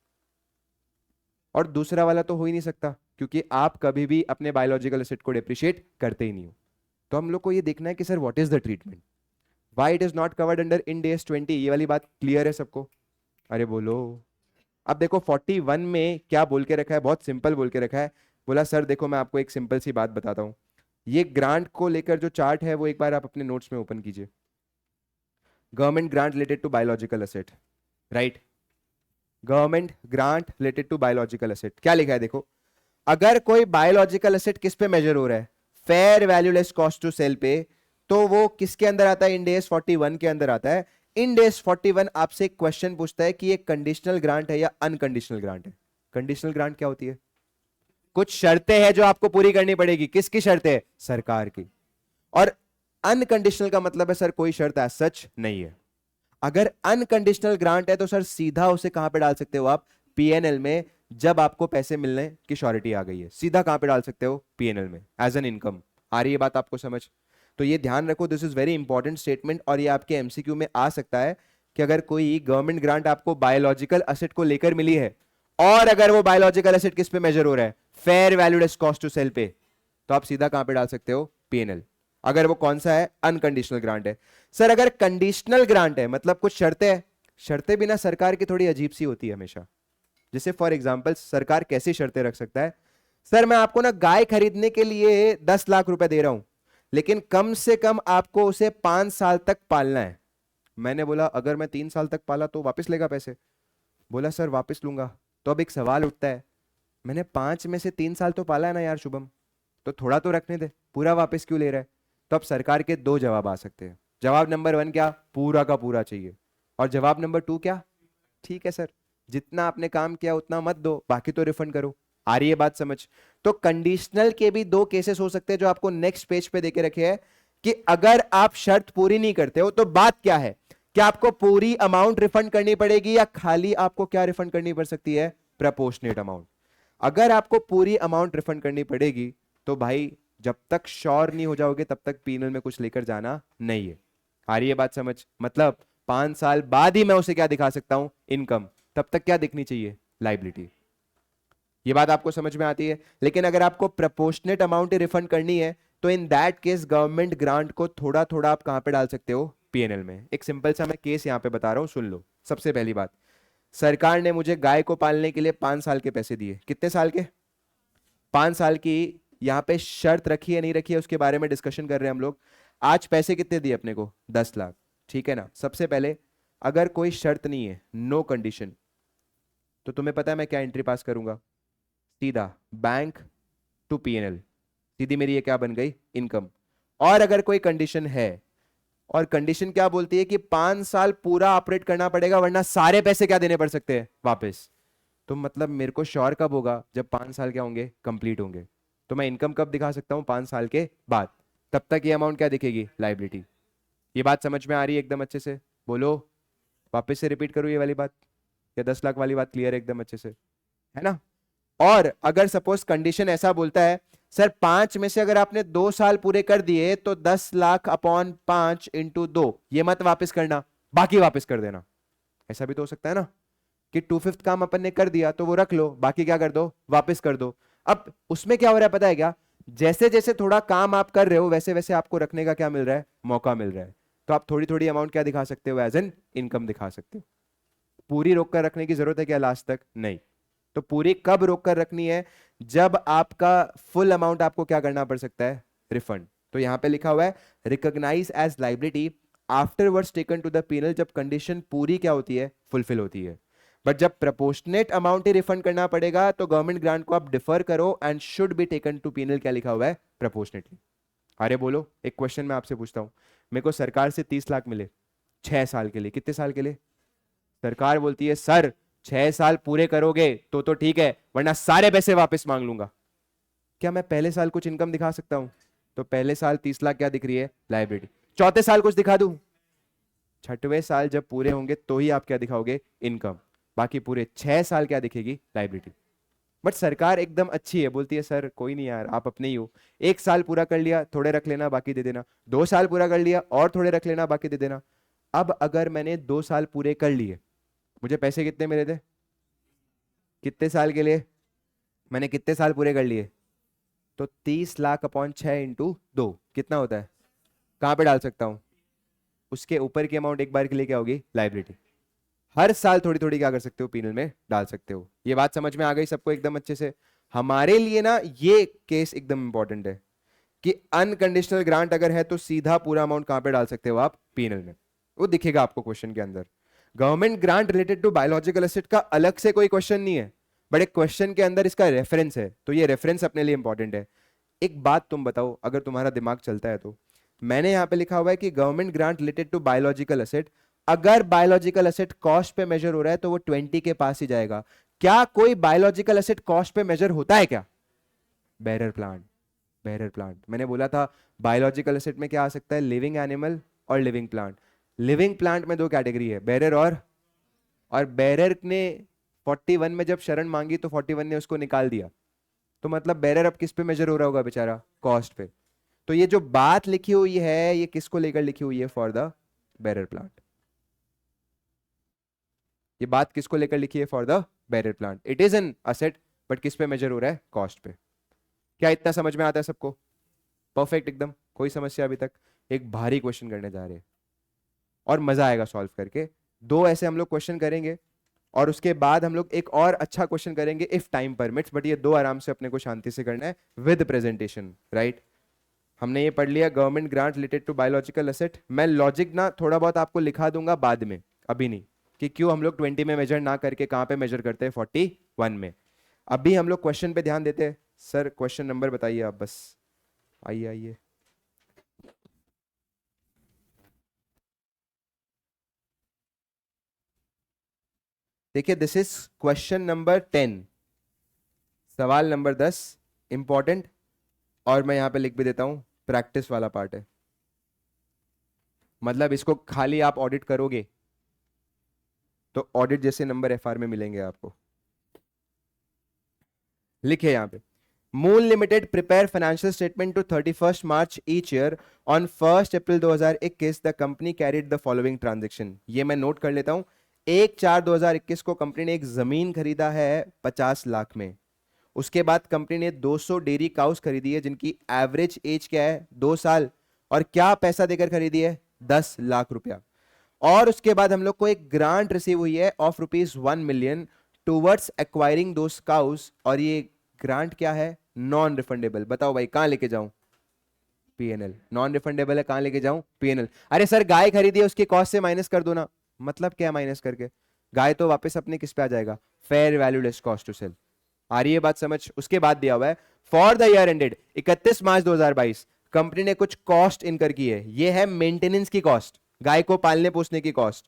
और दूसरा वाला तो हो ही नहीं सकता क्योंकि आप कभी भी अपने बायोलॉजिकल एसेट को डिप्रिशिएट करते ही नहीं हो। तो हम लोग को ये देखना है कि sir what is the treatment, why it is not covered under end S 20। ये वाली बात क्लियर है सबको, अरे बोलो। अब देखो 41 में क्या बोल के रखा है, बहुत सिंपल बोल के रखा है। बोला सर देखो मैं आपको एक सिंपल सी बात बताता हूं, ये ग्रांट को लेकर जो चार्ट है वो एक बार आप अपने नोट्स में ओपन कीजिए। Government grant related to biological asset, right, government grant related to biological asset, क्या लिखा है देखो। अगर कोई बायोलॉजिकल एसेट किस पे मेजर हो रहा है, fair value less cost to sell पे, तो वो किसके अंदर आता है, इंड एस 41 के अंदर आता है। इंड एस 41 आपसे एक क्वेश्चन पूछता है कि ये कंडीशनल ग्रांट है या अनकंडीशनल ग्रांट है। कंडीशनल ग्रांट क्या होती है, कुछ शर्तें हैं जो आपको पूरी करनी पड़ेगी, किसकी शर्तें, सरकार की। और अनकंडीशनल का मतलब है सर कोई शर्त एज सच नहीं है। अगर अनकंडीशनल ग्रांट है तो सर सीधा उसे कहां पे डाल सकते हो आप, पीएनएल में। जब आपको पैसे मिलने की श्योरिटी आ गई है, सीधा कहां पे डाल सकते हो, पीएनएल में, एज एन इनकम। आ रही है बात आपको समझ। तो ये ध्यान रखो, this is very important statement, और ये आपके एमसीक्यू में आ सकता है कि अगर कोई गवर्नमेंट ग्रांट आपको बायोलॉजिकल एसेट को लेकर मिली है और अगर वो बायोलॉजिकल एसेट किस पे मेजर हो रहा है, fair value less cost to sell पे, तो आप सीधा कहां पे डाल सकते हो, पीएनएल। अगर वो कौन सा है, अनकंडीशनल ग्रांट है। सर अगर कंडीशनल ग्रांट है मतलब कुछ शर्तें हैं, शर्तें भी ना सरकार की थोड़ी अजीब सी होती है हमेशा। जैसे फॉर एग्जाम्पल सरकार कैसी शर्तें रख सकता है, सर मैं आपको ना गाय खरीदने के लिए 10 लाख रुपए दे रहा हूं, लेकिन कम से कम आपको उसे 5 साल तक पालना है। मैंने बोला अगर मैं 3 साल तक पाला तो वापस लेगा पैसे? बोला सर वापस लूंगा। तो अब एक सवाल उठता है, मैंने 5 में से 3 साल तो पाला है ना यार शुभम, तो थोड़ा तो रखने दे, पूरा वापस क्यों ले रहा है? तो अब सरकार के दो जवाब आ सकते हैं। जवाब नंबर 1 क्या, पूरा का पूरा चाहिए। और जवाब नंबर 2 क्या, ठीक है सर, जितना आपने काम किया उतना मत दो, बाकी तो रिफंड करो। आ रही है बात समझ? तो कंडीशनल के भी दो केसेस हो सकते हैं जो आपको नेक्स्ट पेज पे देके रखे हैं, कि अगर आप शर्त पूरी नहीं करते हो तो बात क्या है, क्या आपको पूरी अमाउंट रिफंड करनी पड़ेगी या खाली आपको क्या रिफंड करनी पड़ सकती है, प्रपोर्शनेट अमाउंट। अगर आपको पूरी अमाउंट रिफंड करनी पड़ेगी तो भाई जब तक श्योर नहीं हो जाओगे तब तक पीनल में कुछ लेकर जाना नहीं है। आ रही है बात समझ? मतलब 5 साल बाद ही मैं उसे क्या दिखा सकता हूं, इनकम, तब तक क्या दिखनी चाहिए, लाइबिलिटी। ये बात आपको समझ में आती है? लेकिन अगर आपको प्रपोर्शनेट अमाउंट ही रिफंड करनी है तो in that case government grant को थोड़ा थोड़ा आप कहां पे डाल सकते हो, पीएनएल में। एक सिंपल सा मैं केस यहां पे बता रहा हूं, सुन लो। सबसे पहली बात, सरकार ने मुझे गाय को पालने के लिए 5 साल के पैसे दिए। कितने साल के, 5 साल की। यहां पे शर्त रखी है नहीं रखी है उसके बारे में डिस्कशन कर रहे हैं हम लोग। आज पैसे कितने दिए अपने को, 10 लाख, ठीक है ना। सबसे पहले अगर कोई शर्त नहीं है, नो कंडीशन, तो तुम्हें पता है मैं क्या एंट्री पास करूंगा, सीधा बैंक टू पीएनएल, सीधी मेरी ये क्या बन गई, इनकम। और अगर कोई कंडीशन है, और कंडीशन क्या बोलती है कि 5 साल पूरा ऑपरेट करना पड़ेगा वरना सारे पैसे क्या देने पड़ सकते हैं, वापस। तो मतलब मेरे को श्योर कब होगा, जब 5 साल क्या होंगे, कंप्लीट होंगे। तो मैं इनकम कब दिखा सकता हूं, 5 साल के बाद। तब तक ये अमाउंट क्या दिखेगी, लाइबिलिटी। ये बात समझ में आ रही है एकदम अच्छे से? बोलो, वापस से रिपीट करूं ये वाली बात, या 10 लाख वाली बात क्लियर है एकदम अच्छे से, है ना। और अगर सपोज कंडीशन ऐसा बोलता है, सर 5 में से अगर आपने 2 साल पूरे कर दिए तो 10 लाख अपॉन 5 × 2, ये मत वापस करना, बाकी वापस कर देना। ऐसा भी तो हो सकता है ना, कि 2/5 काम अपन ने कर दिया तो वो रख लो, बाकी क्या कर दो, वापस कर दो। अब उसमें क्या हो रहा है पता है क्या, जैसे जैसे थोड़ा काम आप कर रहे हो वैसे वैसे आपको रखने का क्या मिल रहा है, मौका मिल रहा है। तो आप थोड़ी थोड़ी अमाउंट क्या दिखा सकते हो, एज एन इनकम दिखा सकते हो। पूरी रोक कर रखने की जरूरत है क्या लास्ट तक, नहीं। तो पूरी कब रोक कर रखनी है, जब आपका फुल अमाउंट आपको क्या करना पड़ सकता है, रिफंड। तो यहां पे लिखा हुआ है recognize as liability afterwards taken to the PNL, जब कंडीशन पूरी क्या होती है, फुलफिल होती है। बट जब प्रपोर्शनेट अमाउंट ही रिफंड करना पड़ेगा तो गवर्नमेंट ग्रांट को आप डिफर करो and should be taken to PNL, क्या लिखा हुआ है, प्रपोर्शनेटली। अरे बोलो, एक क्वेश्चन मैं आपसे पूछता हूं, मेरे को सरकार से 30 लाख मिले 6 साल के लिए, कितने साल के लिए? सरकार बोलती है सर 6 साल पूरे करोगे तो ठीक है, वरना सारे पैसे वापस मांग लूंगा। क्या मैं पहले साल कुछ इनकम दिखा सकता हूं? तो पहले साल 30 लाख क्या दिख रही है, लाइबिलिटी। चौथे साल कुछ दिखा दूं? छठवें साल जब पूरे होंगे तो ही आप क्या दिखाओगे, इनकम। बाकी पूरे 6 साल क्या दिखेगी, लाइबिलिटी। बट सरकार एकदम अच्छी है, बोलती है सर कोई नहीं यार, आप अपने ही हो, 1 साल पूरा कर लिया, थोड़े रख लेना बाकी दे देना, 2 साल पूरा कर लिया और थोड़े रख लेना बाकी दे देना। अब अगर मैंने 2 साल पूरे कर लिए, मुझे पैसे कितने मिले थे, कितने साल के लिए, मैंने कितने साल पूरे कर लिए, तो 30 लाख अपॉन 6 × 2 कितना होता है, कहां पे डाल सकता हूं, उसके ऊपर की अमाउंट एक बार के लिए क्या होगी, लाइबिलिटी। हर साल थोड़ी थोड़ी क्या कर सकते हो, पीनल में डाल सकते हो। ये बात समझ में आ गई सबको एकदम अच्छे से? हमारे लिए ना ये केस एकदम इंपॉर्टेंट है कि अनकंडीशनल ग्रांट अगर है तो सीधा पूरा अमाउंट कहां पे डाल सकते हो आप, पीनल में। वो दिखेगा आपको क्वेश्चन के अंदर। Government grant related to biological asset का अलग से कोई क्वेश्चन नहीं है, बट एक क्वेश्चन के अंदर इसका रेफरेंस है, तो ये रेफरेंस अपने लिए इंपॉर्टेंट है। एक बात तुम बताओ, अगर तुम्हारा दिमाग चलता है तो, मैंने यहां पे लिखा हुआ है कि government grant related to biological asset, अगर बायोलॉजिकल एसेट कॉस्ट पे मेजर हो रहा है तो वो 20 के पास ही जाएगा। क्या कोई बायोलॉजिकल एसेट कॉस्ट पे मेजर होता है क्या? बेरर प्लांट, बेरर प्लांट मैंने बोला था। बायोलॉजिकल एसेट में क्या आ सकता है, लिविंग एनिमल और लिविंग प्लांट। लिविंग प्लांट में दो कैटेगरी है, बेरर और बेरर ने 41 में जब शरण मांगी तो 41 ने उसको निकाल दिया। तो मतलब बेरर अब किस पे मेजर हो रहा होगा बेचारा, कॉस्ट पे। तो ये जो बात लिखी हुई है ये किसको लेकर लिखी हुई है, फॉर द बेरर प्लांट। ये बात किसको लेकर लिखी है, for the bearer plant. It is an asset, but किस पे मेजर हो रहा है, कॉस्ट पे। क्या इतना समझ में आता है सबको, परफेक्ट एकदम, कोई समस्या अभी तक? एक भारी क्वेश्चन करने जा रहे हैं और मजा आएगा सॉल्व करके। दो ऐसे हम लोग क्वेश्चन करेंगे और उसके बाद हम लोग एक और अच्छा क्वेश्चन करेंगे इफ टाइम परमिट्स, बट ये दो आराम से अपने को शांति से करना है विद प्रेजेंटेशन, राइट। हमने ये पढ़ लिया government grant related to biological asset. मैं लॉजिक ना थोड़ा बहुत आपको लिखा दूंगा बाद में, अभी नहीं, कि क्यों हम लोग 20 में मेजर ना करके कहां पे मेजर करते हैं 41 में। अभी हम लोग क्वेश्चन पे ध्यान देते हैं। सर क्वेश्चन नंबर बताइए आप बस, आइए आइए। देखिए दिस इज क्वेश्चन नंबर 10, सवाल नंबर 10, इंपॉर्टेंट। और मैं यहां पे लिख भी देता हूं, प्रैक्टिस वाला पार्ट है, मतलब इसको खाली आप ऑडिट करोगे तो ऑडिट जैसे नंबर एफआर में मिलेंगे आपको। लिखे यहां पे, moon limited prepare financial statement to 31 March each year. On 1 April 2021 the company carried the following transaction. ये मैं नोट कर लेता हूं। 1/4/2021 को कंपनी ने एक जमीन खरीदा है 50 लाख में। उसके बाद कंपनी ने 200 डेयरी काउस खरीदी है जिनकी एवरेज एज क्या है 2 साल, और क्या पैसा देकर खरीदी है 10 लाख रुपया। और उसके बाद हम लोग को एक ग्रांट रिसीव हुई है of ₹1 million towards acquiring those cows, और ये ग्रांट क्या है नॉन रिफंडेबल। बताओ भाई कहां लेके जाऊं, पीएनएल। नॉन रिफंडेबल है, कहां लेके जाऊं पीएनएल। अरे सर गाय खरीदी है उसकी कॉस्ट से माइनस कर दो ना, मतलब क्या माइनस करके, गाय तो वापस अपने किस पे आ जाएगा, fair value less cost to sell. आ रही है बात समझ। उसके बाद दिया हुआ है for the year ended 31 March 2022 company ने कुछ कॉस्ट इनकर की है। ये है मेंटेनेंस की कॉस्ट, गाय को पालने पोसने की कॉस्ट।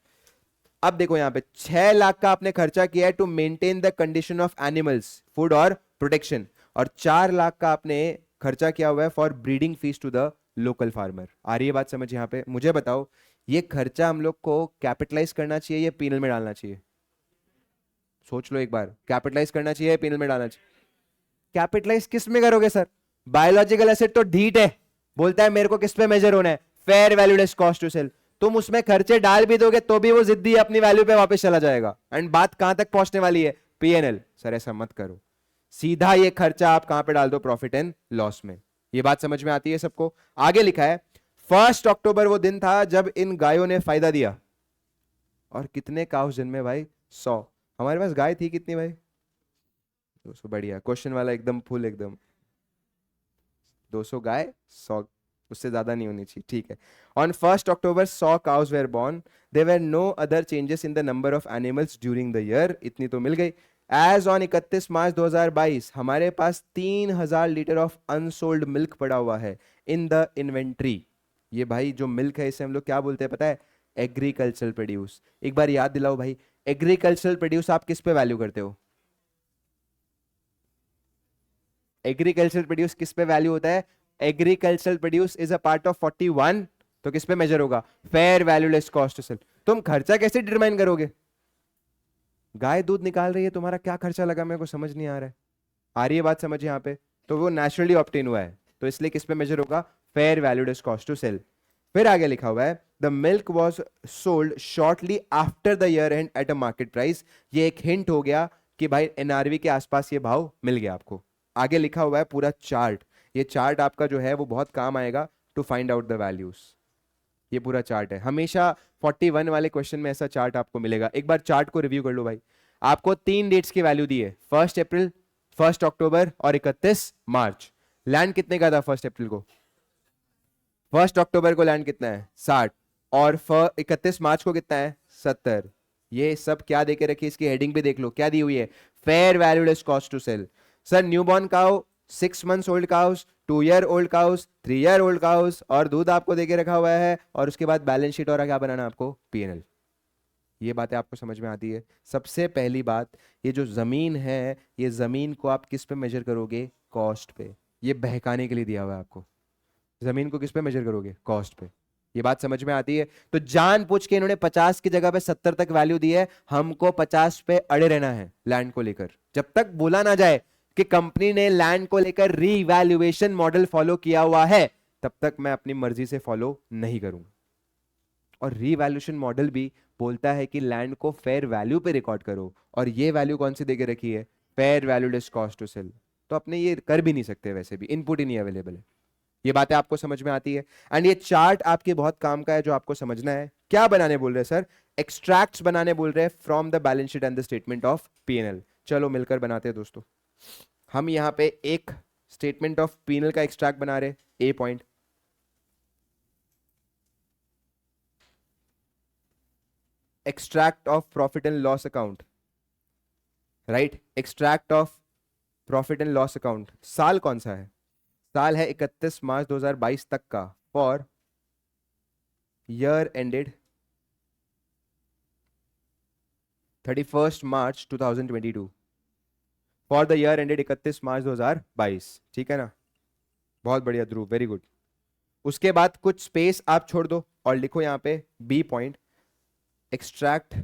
अब देखो यहां पे 6 लाख का आपने खर्चा किया है to maintain the condition of animals, food और प्रोटेक्शन, और 4 लाख का आपने खर्चा किया हुआ है for breeding fees to the local farmer. आ रही है बात समझ। यहां पे मुझे बताओ ये खर्चा हम लोग को कैपिटलाइज करना चाहिए या पीनल में डालना चाहिए, सोच लो एक बार, कैपिटलाइज करना चाहिए या पीनल में डालना चाहिए। कैपिटलाइज किस में करोगे सर, बायोलॉजिकल एसेट तो ढीट है, बोलता है मेरे को किस पे मेजर होना है, fair value less cost to sell. तुम उसमें खर्चे डाल भी दोगे तो भी वो जिद्दी अपनी वैल्यू पे वापस चला जाएगा, एंड बात कहां तक पहुंचने वाली है, पीएनएल। सर ऐसा मत करो, सीधा ये खर्चा आप कहां पे डाल दो, प्रॉफिट एंड लॉस में। ये बात समझ में आती है सबको। आगे लिखा है 1 अक्टूबर वो दिन था जब इन गायों ने फायदा दिया। और कितने काउस जन्मे भाई, 100। हमारे पास गाय थी कितनी भाई, 200। बढ़िया क्वेश्चन वाला, एकदम फुल, एकदम 200 गाय 100, उससे ज्यादा नहीं होनी चाहिए, ठीक है। On 1 October 100 cows were born, there were no other changes in the number of animals during the year. इतनी तो मिल गई। एज ऑन 31 मार्च 2022 हमारे पास 3000 लीटर ऑफ अनसोल्ड मिल्क पड़ा हुआ है इन द इन्वेंट्री। ये भाई जो मिल्क है इसे हम लोग क्या बोलते हैं पता है, एग्रीकल्चरल प्रोड्यूस। एक बार याद दिलाओ भाई, एग्रीकल्चरल प्रोड्यूस आप किस पे वैल्यू करते हो, एग्रीकल्चरल प्रोड्यूस किस पे वैल्यू होता है, agricultural produce is a part of 41, तो किस पे मेजर होगा, fair value less cost to sell. तुम खर्चा कैसे डिटरमाइन करोगे, गाय दूध निकाल रही है, तुम्हारा क्या खर्चा लगा मेरे को समझ नहीं आ रहा है। आ रही है बात समझ यहाँ पे, तो वो नेचुरली ऑब्टेन हुआ है, तो इसलिए किस पे मेजर होगा, fair value less cost to sell. फिर आगे लिखा हुआ है the milk was sold shortly after the year end at a market price. ये एक हिंट हो गया कि भाई एनआरवी के आसपास ये भाव मिल गया आपको। आगे लिखा हुआ है पूरा चार्ट, ये चार्ट आपका जो है वो बहुत काम आएगा to find out the values. ये पूरा चार्ट है, हमेशा 41 वाले क्वेश्चन में ऐसा चार्ट आपको मिलेगा। एक बार चार्ट को रिव्यू कर लो भाई। आपको 3 डेट्स की वैल्यू दी है, 1 अप्रैल, 1 अक्टूबर और 31 मार्च। लैंड कितने का था 1 अप्रैल को, 1 अक्टूबर को लैंड कितना है 60, और 31 मार्च को कितना है 70। ये सब क्या देके रखी, इसकी हेडिंग भी देख लो क्या दी हुई है, fair value less cost to sell. Sir newborn cow, 6 months old cows, 2 year old cows, 3 year old cows, और दूध आपको देके रखा हुआ है, और उसके बाद बैलेंस शीट और क्या बनाना आपको, पीएनएल। ये बातें आपको समझ में आती है। सबसे पहली बात, ये जो जमीन है, ये जमीन को आप किस पे मेजर करोगे, कॉस्ट पे। ये बहकाने के लिए दिया हुआ है आपको, जमीन को किस पे मेजर करोगे, कॉस्ट पे। ये बात समझ में आती है। तो जानबूझ के इन्होंने 50 की जगह पे 70 तक वैल्यू दी है, हमको 50 पे अड़े रहना है लैंड को लेकर। जब तक बोला ना जाए कि कंपनी ने लैंड को लेकर रीवैल्यूएशन मॉडल फॉलो किया हुआ है, तब तक मैं अपनी मर्जी से फॉलो नहीं करूंगा। और रीवैल्यूएशन मॉडल भी बोलता है कि लैंड को फेयर वैल्यू पे रिकॉर्ड करो, और ये वैल्यू कौन सी देके रखी है, fair value less cost to sell. तो अपने ये कर भी नहीं सकते, वैसे भी इनपुट ही नहीं अवेलेबल है। ये बातें आपको समझ में आती है? एंड ये चार्ट आपके बहुत काम का है, जो आपको समझना है। क्या बनाने बोल रहे हैं सर? एक्सट्रैक्ट्स बनाने बोल रहे हैं from the balance sheet and the statement of PNL. चलो मिलकर बनाते हैं दोस्तों। हम यहां पे एक स्टेटमेंट ऑफ पीएनएल का एक्सट्रैक्ट बना रहे हैं, a point. Extract of profit and loss account, right? Extract of profit and loss account. साल कौन सा है? साल है 31 मार्च 2022 तक का, for year ended 31 March 2022, for the year ended 31 March 2022। ठीक है ना? बहुत बढ़िया ध्रुव, वेरी गुड। उसके बाद कुछ स्पेस आप छोड़ दो और लिखो यहां पे B point, extract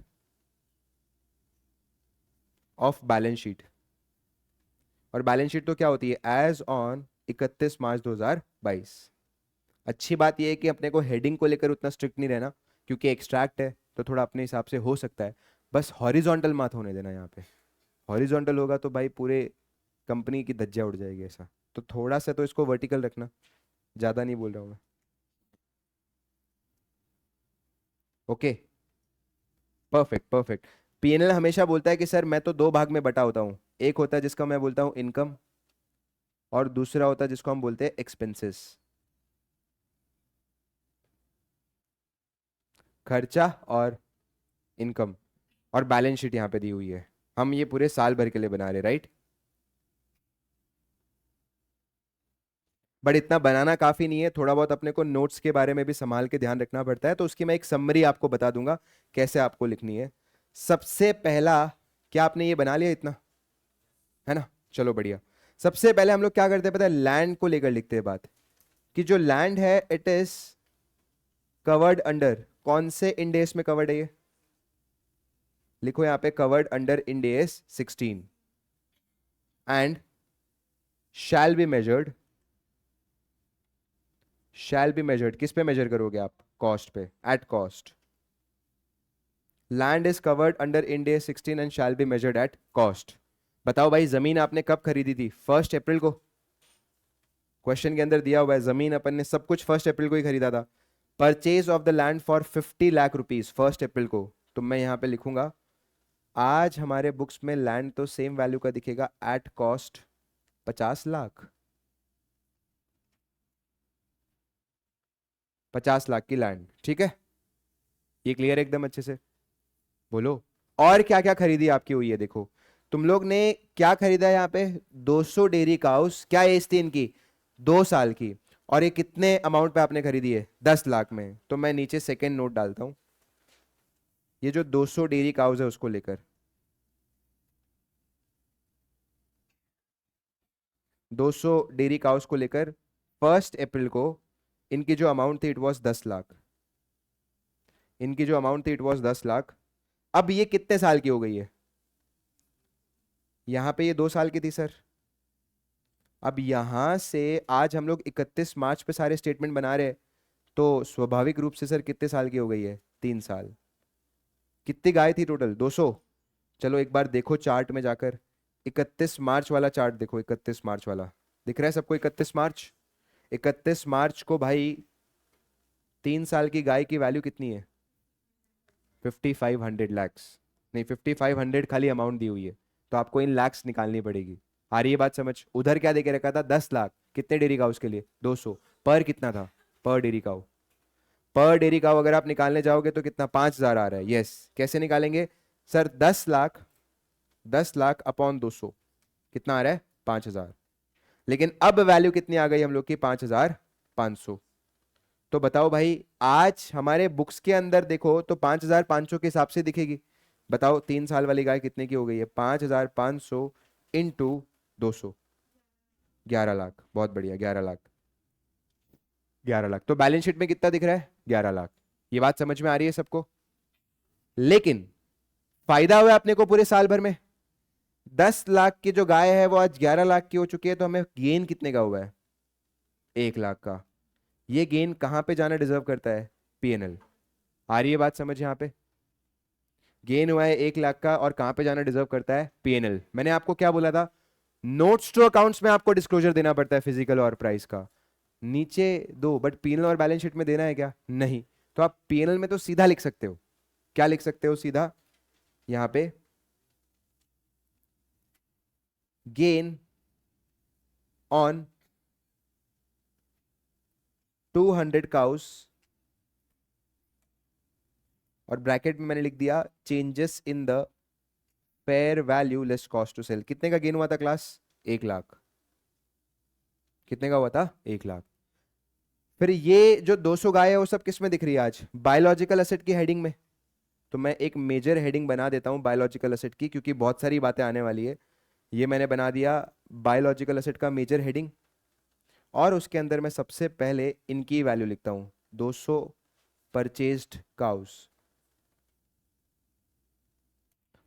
of balance sheet. और बैलेंस शीट तो क्या होती है? As on 31 March 2022। अच्छी बात यह है कि अपने को हेडिंग को लेकर उतना स्ट्रिक्ट नहीं रहना, क्योंकि एक्सट्रैक्ट है तो थोड़ा अपने हिसाब से हो सकता है। बस हॉरिजॉन्टल मत होने देना यहाँ पे। हॉरिजॉन्टल होगा तो भाई पूरे कंपनी की धज्जियां उड़ जाएगी ऐसा। तो थोड़ा सा तो इसको वर्टिकल रखना, ज्यादा नहीं बोल रहा हूं मैं। Okay, perfect perfect. पीएनएल हमेशा बोलता है कि सर मैं तो दो भाग में बटा होता हूं। एक होता है जिसका मैं बोलता हूं इनकम, और दूसरा होता है जिसको हम बोलते हैं एक्सपेंसेस, खर्चा और इनकम। और बैलेंस शीट यहां पे दी हुई है, हम ये पूरे साल भर के लिए बना रहे, राइट? बट इतना बनाना काफी नहीं है, थोड़ा बहुत अपने को नोट्स के बारे में भी संभाल के ध्यान रखना पड़ता है। तो उसकी मैं एक समरी आपको बता दूंगा कैसे आपको लिखनी है। सबसे पहला, क्या आपने ये बना लिया इतना? है ना? चलो बढ़िया। सबसे पहले हम लोग क्या करते हैं पता है? लैंड को लेकर लिखते हैं बात, कि जो लैंड है इट इज कवर्ड अंडर, कौन से इंड एस में कवर्ड है ये? लिखो यहां पे covered under end S 16, and shall be measured. Shall be measured किस पे मेजर करोगे आप? कॉस्ट पे, at cost. Land is covered under end S 16 and shall be measured at cost. बताओ भाई, जमीन आपने कब खरीदी थी? 1 अप्रैल को। क्वेश्चन के अंदर दिया हुआ है जमीन अपन ने सब कुछ 1 अप्रैल को ही खरीदा था। Purchase of the land for 50 lakh rupees 1 अप्रैल को। तो मैं यहां पे लिखूंगा, आज हमारे बुक्स में लैंड तो सेम वैल्यू का दिखेगा, एट कॉस्ट 50 लाख। 50 लाख की लैंड, ठीक है? ये क्लियर एकदम अच्छे से? बोलो। और क्या क्या खरीदी आपकी हुई है? देखो तुम लोग ने क्या खरीदा है यहाँ पे? 200 डेयरी काउस। क्या एज थी इनकी? 2 साल की। और ये कितने अमाउंट पे आपने खरीदी है? 10 लाख में। तो मैं नीचे सेकेंड नोट डालता हूं, ये जो 200 डेयरी काउस है उसको लेकर, 200 डेयरी काउस को लेकर 1 अप्रैल को इनकी जो अमाउंट थी इट वाज 10 लाख। इनकी जो अमाउंट थी इट वाज 10 लाख। अब ये कितने साल की हो गई है? यहां पे ये 2 साल की थी सर। अब यहां से आज हम लोग 31 मार्च पे सारे स्टेटमेंट बना रहे हैं, तो स्वाभाविक रूप से सर कितने साल की हो गई है? 3 साल। कितनी गाय थी टोटल? 200। चलो एक बार देखो चार्ट में जाकर, 31 मार्च वाला चार्ट देखो, 31 मार्च वाला दिख रहा है सबको? 31 मार्च, 31 मार्च को भाई 3 साल की गाय की वैल्यू कितनी है? 5500 लैक्स। नहीं, 5500 खाली अमाउंट दी हुई है, तो आपको इन लैक्स निकालनी पड़ेगी। आ रही है बात समझ? उधर क्या देके रखा था? 10 लाख। कितने डेयरी काउस के लिए? 200। पर कितना था? पर डेयरी काउ, पर डेयरी काउ अगर आप निकालने जाओगे तो कितना? 5000 आ रहा है। यस। कैसे निकालेंगे सर? 10 लाख, 10 लाख अपॉन 200 कितना आ रहा है? 5000। लेकिन अब वैल्यू कितनी आ गई हम लोग की? 5500। तो बताओ भाई, आज हमारे बुक्स के अंदर देखो तो 5500 के हिसाब से दिखेगी। बताओ 3 साल वाली गाय कितने की हो गई है? 5500 इंटू 200, 11 लाख। बहुत बढ़िया, 11 लाख। 11 लाख। तो बैलेंस शीट में कितना दिख रहा है? 11 लाख। ये बात समझ में आ रही है सबको? लेकिन फायदा हुआ अपने को पूरे साल भर में। 10 लाख की जो गाय है वो आज 11 लाख की हो चुकी है, तो हमें गेन कितने का हुआ है? 1 लाख का। ये गेन कहां पे जाना डिजर्व करता है? पीएनएल। आ रही है बात समझ? यहां पे गेन हुआ है 1 लाख का, और कहां पे जाना डिजर्व करता है? पीएनएल। मैंने आपको क्या बोला था? नोट्स टू अकाउंट्स में आपको डिस्क्लोजर देना पड़ता है फिजिकल और प्राइस का। नीचे दो, बट पीएनएल और बैलेंस शीट में देना है क्या? नहीं। तो आप पीएनएल में तो सीधा लिख सकते हो, क्या लिख सकते हो सीधा यहां पे, गेन ऑन 200 काउस, और ब्रैकेट में मैंने लिख दिया changes in the fair value less cost to sell. कितने का गेन हुआ था क्लास? 1 लाख। कितने का हुआ था? 1 लाख। फिर ये जो 200 गाय है वो सब किस में दिख रही है आज? बायोलॉजिकल एसेट की हेडिंग में। तो मैं एक मेजर हेडिंग बना देता हूं बायोलॉजिकल एसेट की, क्योंकि बहुत सारी बातें आने वाली है। ये मैंने बना दिया बायोलॉजिकल एसेट का मेजर हेडिंग, और उसके अंदर मैं सबसे पहले इनकी वैल्यू लिखता हूं, 200 परचेज्ड काउस।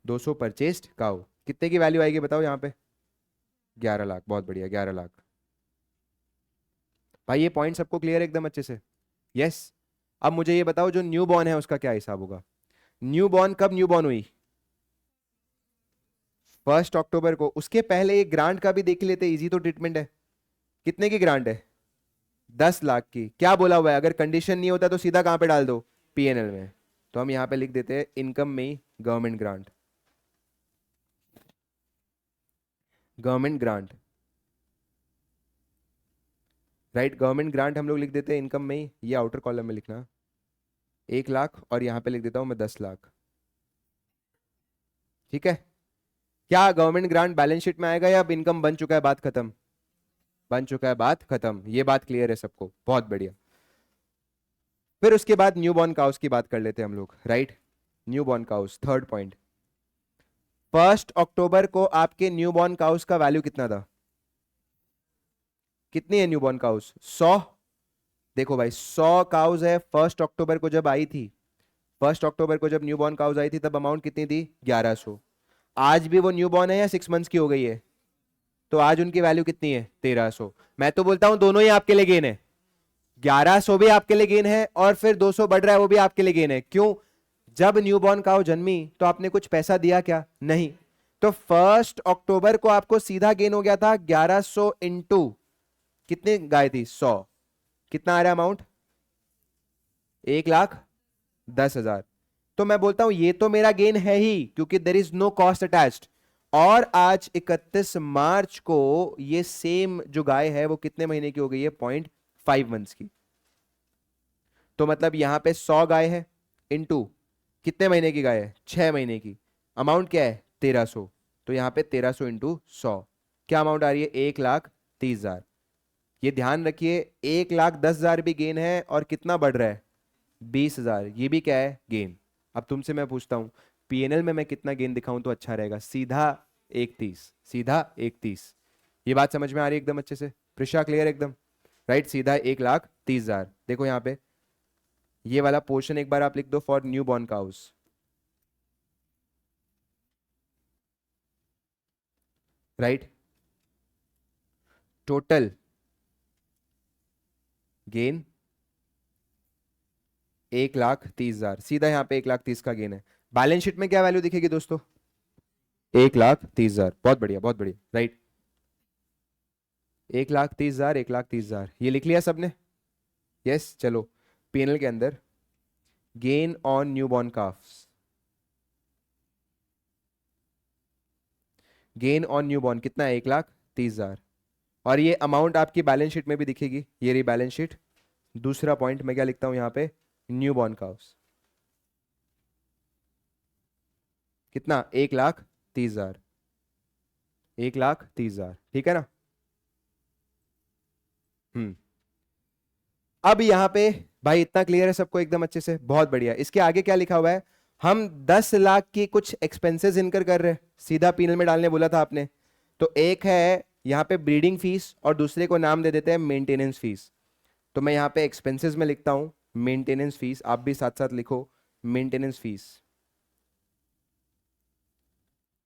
200 परचेज्ड काउ कितने की वैल्यू आएगी बताओ यहाँ पे? 11 लाख। बहुत बढ़िया, 11 लाख। भाई ये पॉइंट सबको क्लियर है एकदम अच्छे से? यस। अब मुझे ये बताओ जो न्यू बॉर्न है उसका क्या हिसाब होगा? न्यू बॉर्न कब न्यू बॉर्न हुई? 1 अक्टूबर को। उसके पहले एक ग्रांट का भी देख लेते, इजी तो ट्रीटमेंट है। कितने की ग्रांट है? 10 लाख की। क्या बोला हुआ है? अगर कंडीशन नहीं होता तो सीधा कहां पे डाल दो? पीएनएल में। तो हम यहां पे लिख देते हैं इनकम में ही government grant. Government grant, right, government grant हम लोग लिख देते हैं इनकम में ही। ये आउटर कॉलम में लिखना 1 लाख, और यहां पे लिख देता हूं मैं 10 लाख। ठीक है। क्या गवर्नमेंट ग्रांट बैलेंस शीट में आएगा या अब इनकम बन चुका है, बात खत्म? बन चुका है, बात खत्म। ये बात क्लियर है सबको? बहुत बढ़िया। फिर उसके बाद न्यू बॉर्न काउस की बात कर लेते हैं हम लोग, right. New born cows, third point. 1 अक्टूबर को आपके न्यू बॉर्न काउस का वैल्यू कितना था? कितनी है न्यू बॉर्न काउस? 100। देखो भाई 100 काउस है 1 अक्टूबर को जब आई थी। 1 अक्टूबर को जब न्यू बॉर्न काउस आई थी तब अमाउंट कितनी थी? 1100। आज भी वो न्यू बॉर्न है या 6 मंथ्स की हो गई है? तो आज उनकी वैल्यू कितनी है? 1300। मैं तो बोलता हूं दोनों ही आपके लिए गेन है। 1100 भी आपके लिए गेन है, और फिर 200 बढ़ रहा है वो भी आपके लिए गेन है। क्यों? जब न्यूबॉर्न काऊ जन्मी तो आपने कुछ पैसा दिया क्या? नहीं। तो 1 अक्टूबर को आपको सीधा गेन हो गया था 1100 इंटू कितनी गाय थी? 100। कितना आ रहा है अमाउंट? 1,10,000। तो मैं बोलता हूं ये तो मेरा गेन है ही, क्योंकि there is no cost attached. और आज 31 मार्च को ये सेम जो गाय है वो कितने महीने की हो गई है? 0.5 मंथ्स की। तो मतलब यहां पे 100 गाय है, इंटू कितने महीने की गाय है? 6 महीने की। अमाउंट क्या है? 1300। तो यहां पे 1300 इंटू 100, क्या अमाउंट आ रही है? 1,30,000। ये ध्यान रखिए, 1,10,000 भी गेन है, और कितना बढ़ रहा है? 20,000। ये भी क्या है? गेन। अब तुमसे मैं पूछता हूं पीएनएल में मैं कितना गेन दिखाऊं तो अच्छा रहेगा? सीधा 1,30, सीधा 1,30। ये बात समझ में आ रही है एकदम अच्छे से? प्रिशा क्लियर एकदम? राइट, सीधा 1,30,000। देखो यहाँ पे ये वाला पोर्शन एक बार आप लिख दो, for new born cows. Right, total gain 1,30,000। सीधा यहाँ पे 1,30,000 का गेन है। बैलेंस शीट में क्या वैल्यू दिखेगी दोस्तों? 1,30,000। बहुत बढ़िया, बहुत बढ़िया, राइट। 1,30,000, 1,30,000, ये लिख लिया सबने? यस। चलो पीएनएल के अंदर gain on new born carbs, gain on new born कितना है? 1,30,000। और ये अमाउंट आपकी बैलेंस शीट में भी दिखेगी, ये रही बैलेंस शीट। दूसरा पॉइंट मैं क्या लिखता हूं यहाँ पे? न्यू बॉर्न काफ्स कितना? 1,30,000। 1,30,000, ठीक है ना? हम्म। अब यहां पे भाई इतना क्लियर है सबको एकदम अच्छे से? बहुत बढ़िया। इसके आगे क्या लिखा हुआ है? हम 10 लाख की कुछ एक्सपेंसेस इनकर कर रहे हैं, सीधा पीनल में डालने बोला था आपने। तो एक है यहां पे ब्रीडिंग फीस, और दूसरे को नाम दे देते हैं मेंटेनेंस फीस। तो मैं यहां पे एक्सपेंसेस में लिखता हूं मेंटेनेंस फीस, आप भी साथ साथ लिखो मेंटेनेंस फीस।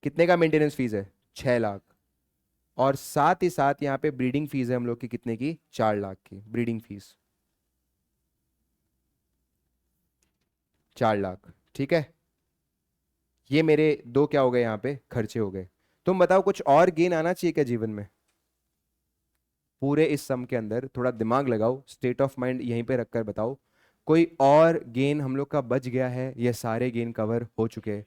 कितने का मेंटेनेंस फीस है? 6 लाख। और साथ ही साथ यहां पे ब्रीडिंग फीस है हम लोग की, कितने की? 4 लाख की ब्रीडिंग फीस। 4 लाख, ठीक है। ये मेरे दो क्या हो गए यहाँ पे? खर्चे हो गए। तुम बताओ कुछ और गेन आना चाहिए क्या जीवन में? पूरे इस सम के अंदर थोड़ा दिमाग लगाओ, स्टेट ऑफ माइंड यहीं पे रखकर बताओ, कोई और गेन हम लोग का बच गया है, ये सारे गेन कवर हो चुके हैं?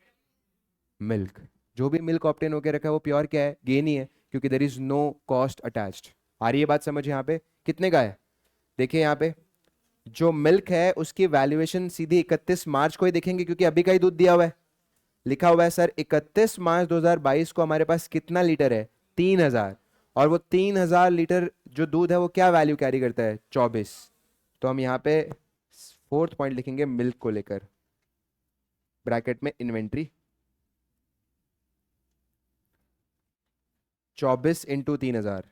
मिल्क, जो भी मिल्क ऑप्टेन होकर रखा है वो प्योर क्या है, गेन ही है, क्योंकि there is no cost attached. आ रही है बात समझ? यहाँ पे कितने का है देखिए, यहाँ पे जो मिल्क है उसकी वैल्यूएशन सीधी 31 मार्च को ही देखेंगे, क्योंकि अभी का ही दूध दिया हुआ है, लिखा हुआ है सर 31 मार्च 2022 को हमारे पास कितना लीटर है, 3000, और वो 3000 लीटर जो दूध है वो क्या वैल्यू कैरी करता है, 24। तो हम यहाँ पे फोर्थ पॉइंट लिखेंगे मिल्क को लेकर, ब्रैकेट में इन्वेंट्री, 24 इंटू 3000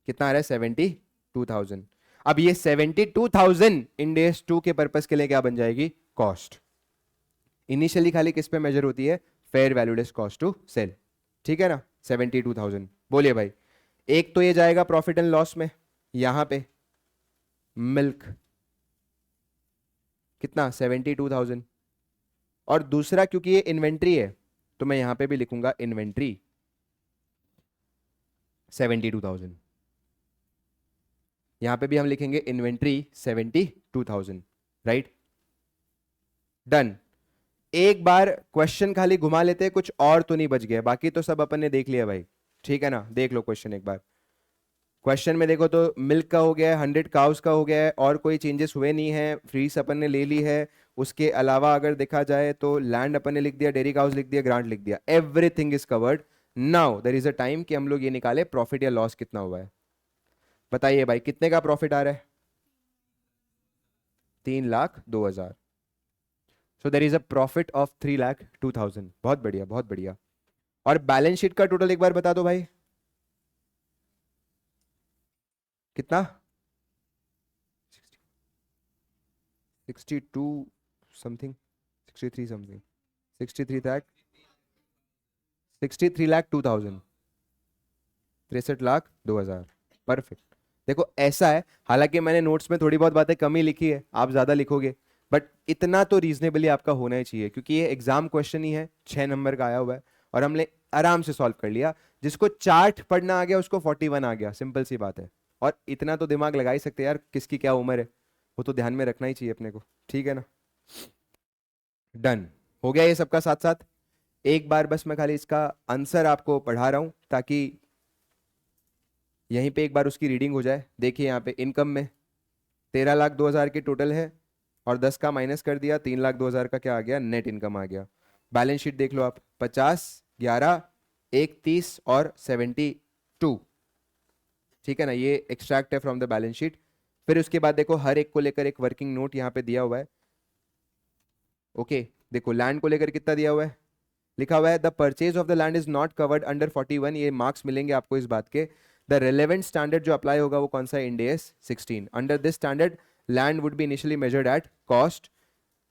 कितना आ रहा है, 72,000। अब ये 72,000 इंडेस 2 के पर्पस के लिए क्या बन जाएगी, कॉस्ट। इनिशियली खाली किस पे मेजर होती है, fair valued cost to sell, ठीक है ना, 72,000। बोलिए भाई, एक तो ये जाएगा प्रॉफिट एंड लॉस में, यहां पे मिल्क कितना, 72,000, और दूसरा क्योंकि ये इन्वेंट्री है तो मैं यहां पे भी लिखूंगा इन्वेंट्री 72,000, यहां पे भी हम लिखेंगे इन्वेंट्री 72,000, राइट, डन। एक बार क्वेश्चन खाली घुमा लेते हैं, कुछ और तो नहीं बच गया, बाकी तो सब अपन ने देख लिया भाई, ठीक है ना। देख लो क्वेश्चन एक बार, क्वेश्चन में देखो तो मिल्क का हो गया है, 100 काउस का हो गया है, और कोई चेंजेस हुए नहीं है, फ्रीज अपन ने ले ली है। उसके अलावा अगर देखा जाए तो लैंड अपन ने लिख दिया, डेयरी काउस लिख दिया, ग्रांट लिख दिया, everything is covered. Now there is a time कि हम लोग ये निकाले प्रॉफिट या लॉस कितना हुआ है। बताइए भाई कितने का प्रॉफिट आ रहा है, 3,02,000। So there is a profit of 3,02,000। बहुत बढ़िया, बहुत बढ़िया। और बैलेंस शीट का टोटल एक बार बता दो भाई, कितना, 62 समथिंग, 63 समथिंग, 63 लाख, 63,02,000, 63,02,000, परफेक्ट। देखो ऐसा है, हालांकि मैंने नोट्स में थोड़ी बहुत बातें कम ही लिखी है, आप ज्यादा लिखोगे, बट इतना तो रीजनेबली आपका होना ही चाहिए, क्योंकि ये एग्जाम क्वेश्चन ही है, 6 नंबर का आया हुआ है, और हमने आराम से सॉल्व कर लिया। जिसको चार्ट पढ़ना आ गया उसको 41 आ गया, सिंपल सी बात है। और इतना तो दिमाग लगा ही सकते हैं यार, किसकी क्या उम्र है, वो तो ध्यान में रखना ही चाहिए अपने को, ठीक है ना। डन हो गया ये सबका साथ साथ। एक बार बस मैं खाली इसका आंसर आपको पढ़ा रहा हूं, ताकि यहीं पे एक बार उसकी रीडिंग हो जाए। देखिए यहाँ पे इनकम में 13,02,000 की टोटल है, और 10 का माइनस कर दिया, 3,02,000 का क्या आ गया, नेट इनकम आ गया। बैलेंस शीट देख लो आप, 50, 11, 31 और 72, ठीक है ना, ये एक्सट्रैक्ट है फ्रॉम द बैलेंस शीट। फिर उसके बाद देखो हर एक को लेकर एक वर्किंग नोट यहाँ पे दिया हुआ है। ओके, देखो लैंड को लेकर कितना दिया हुआ है, लिखा हुआ है the purchase of the land is not covered under 41, ये मार्क्स मिलेंगे आपको इस बात के। द रेलेवेंट स्टैंडर्ड जो अप्लाई होगा वो कौन सा है, Ind AS 16। Under this standard land would be initially measured at cost,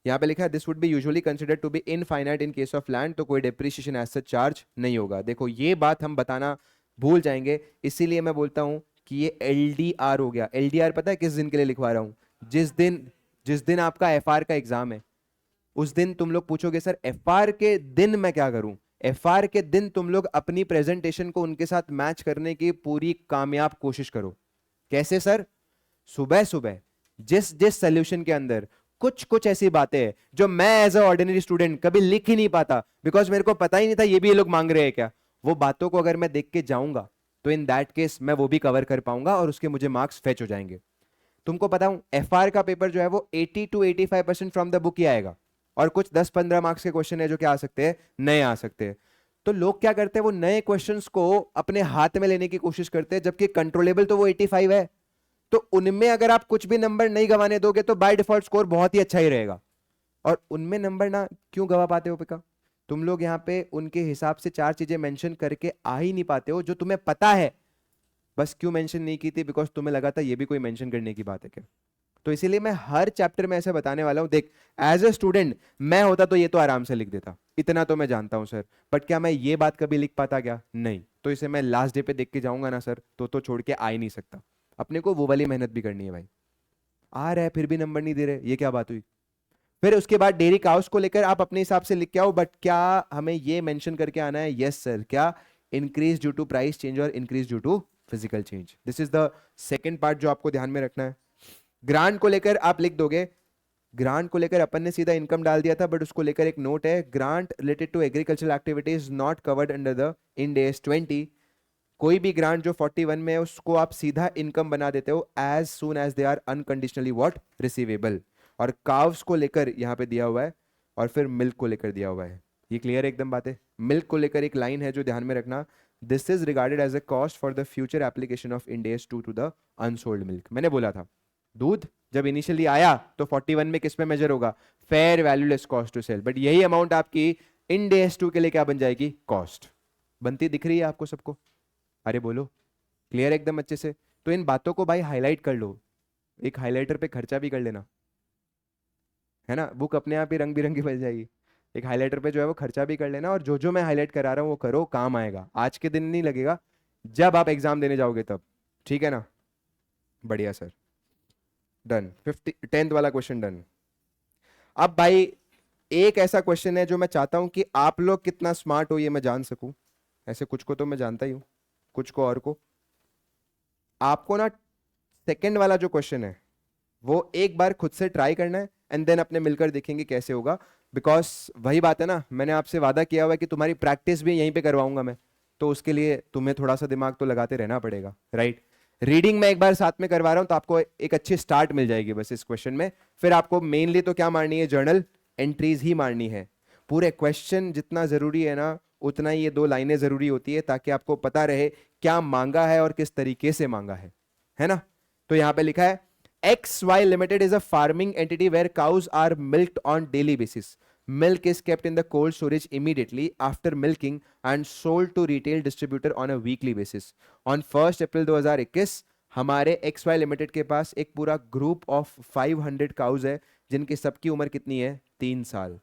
यहाँ पे लिखा है this would be usually considered to be infinite in case of land, तो कोई डेप्रिसिएशन एज सच चार्ज नहीं होगा। देखो ये बात हम बताना भूल जाएंगे, इसीलिए मैं बोलता हूं कि ये LDR हो गया। LDR पता है किस दिन के लिए लिखवा रहा हूं, जिस दिन आपका FR का एग्जाम है, उस दिन तुम लोग पूछोगे सर FR के दिन मैं क्या करूं। FR के दिन तुम लोग अपनी प्रेजेंटेशन को उनके साथ मैच करने की पूरी कामयाब कोशिश करो। कैसे सर, सुबह सुबह जिस जिस सोल्यूशन के अंदर कुछ कुछ ऐसी बातें हैं जो मैं एज अ ऑर्डिनरी स्टूडेंट कभी लिख ही नहीं पाता, बिकॉज मेरे को पता ही नहीं था ये भी ये लोग मांग रहे हैं क्या, वो बातों को अगर मैं देख के जाऊंगा तो इन दैट केस मैं वो भी कवर कर पाऊंगा और उसके मुझे मार्क्स फेच हो जाएंगे। तुमको पता हूं FR का पेपर जो है वो 80 to 85% फ्रॉम द बुक ही आएगा, और कुछ 10-15 मार्क्स के क्वेश्चन है जो क्या आ सकते हैं, नए आ सकते हैं। तो लोग क्या करते हैं, वो नए क्वेश्चंस को अपने हाथ में लेने की कोशिश करते हैं, जबकि कंट्रोलेबल तो वो 85 है। तो उनमें अगर आप कुछ भी नंबर नहीं गंवाने दोगे तो बाय डिफॉल्ट स्कोर बहुत ही अच्छा ही रहेगा। और उनमें नंबर ना क्यों गवा पाते हो पिका, तुम लोग यहाँ पे उनके हिसाब से 4 चीजें मेंशन करके आ ही नहीं पाते हो जो तुम्हें पता है। बस क्यों मेंशन नहीं की थी, बिकॉज तुम्हें लगा था ये भी कोई मेंशन करने की बात है क्या। तो इसीलिए मैं हर चैप्टर में ऐसे बताने वाला हूं। देख एज ए स्टूडेंट मैं होता तो ये तो आराम से लिख देता, इतना तो मैं जानता हूं सर, बट क्या मैं ये बात कभी लिख पाता क्या, नहीं। तो इसे मैं लास्ट डे पे देख के जाऊंगा ना सर, तो छोड़ के आ ही नहीं सकता। अपने को वो वाली मेहनत भी करनी है भाई। आ रहा है फिर भी नंबर नहीं दे रहे, ये क्या बात हुई। फिर उसके बाद डेयरी काउस को लेकर आप अपने हिसाब से लिख के आओ, बट क्या हमें ये मेंशन करके आना है, यस सर, क्या increase due to price change और increase due to physical change. This is the second part जो आपको ध्यान में रखना है। ग्रांट को लेकर आप लिख दोगे, ग्रांट को लेकर अपन ने सीधा इनकम डाल दिया था, बट उसको लेकर एक नोट है, grant related to agricultural activities not covered under the Ind AS 20। कोई भी ग्रांट जो 41 में है उसको आप सीधा इनकम बना देते हो as soon as they are unconditionally what receivable. और काव्स को लेकर यहां पे दिया हुआ है, और फिर मिल्क को लेकर दिया हुआ है। ये क्लियर है एकदम बातें? मिल्क को लेकर एक लाइन है जो ध्यान में रखना, this is regarded as a cost for the future application of Ind AS 2 to the unsold milk. मैंने बोला था दूध जब इनिशियली आया तो 41 में किस में मेजर होगा, fair value less cost to sell, but यही अमाउंट आपकी इंड AS 2 के लिए क्या बन जाएगी, कॉस्ट। बनती दिख रही है आपको सबको? अरे बोलो, क्लियर एकदम अच्छे से? तो इन बातों को भाई हाईलाइट कर लो, एक हाइलाइटर पे खर्चा भी कर लेना, है ना, बुक अपने आप ही रंग बिरंगी बन जाएगी। एक हाइलाइटर पे जो है वो खर्चा भी कर लेना, और जो जो मैं हाईलाइट करा रहा हूँ वो करो, काम आएगा। आज के दिन नहीं लगेगा, जब आप एग्जाम देने जाओगे तब। ठीक है ना? बढ़िया सर, डन। 10th वाला क्वेश्चन डन। अब भाई एक ऐसा क्वेश्चन है जो मैं चाहता हूं कि आप लोग कितना स्मार्ट हो ये मैं जान सकूं। ऐसे कुछ को तो मैं जानता ही हूं, कुछ को और को। आपको ना सेकंड वाला जो क्वेश्चन है वो एक बार खुद से ट्राई करना है, एंड देन अपने मिलकर देखेंगे कैसे होगा। बिकॉज वही बात है ना, मैंने आपसे वादा किया हुआ है कि तुम्हारी प्रैक्टिस भी यहीं पे करवाऊंगा मैं, तो उसके लिए तुम्हें थोड़ा सा दिमाग तो लगाते रहना पड़ेगा, राइट? रीडिंग में एक बार साथ में करवा रहा हूं तो आपको एक अच्छी स्टार्ट मिल जाएगी बस इस क्वेश्चन में। फिर आपको मेनली तो क्या मारनी है, जर्नल एंट्रीज ही मारनी है। पूरे क्वेश्चन जितना जरूरी है ना, उतना ही ये दो लाइनें जरूरी होती है, ताकि आपको पता रहे क्या मांगा है और किस तरीके से मांगा है ना? तो यहां पे लिखा है XY Limited is a farming entity where cows are milked on daily basis. Milk is kept in the cold storage immediately after milking and sold to retail distributor on a weekly basis. On 1st April 2021 हमारे XY Limited के पास एक पूरा group of 500 cause है, जिनकी सबकी उम्र कितनी है, 3 साल।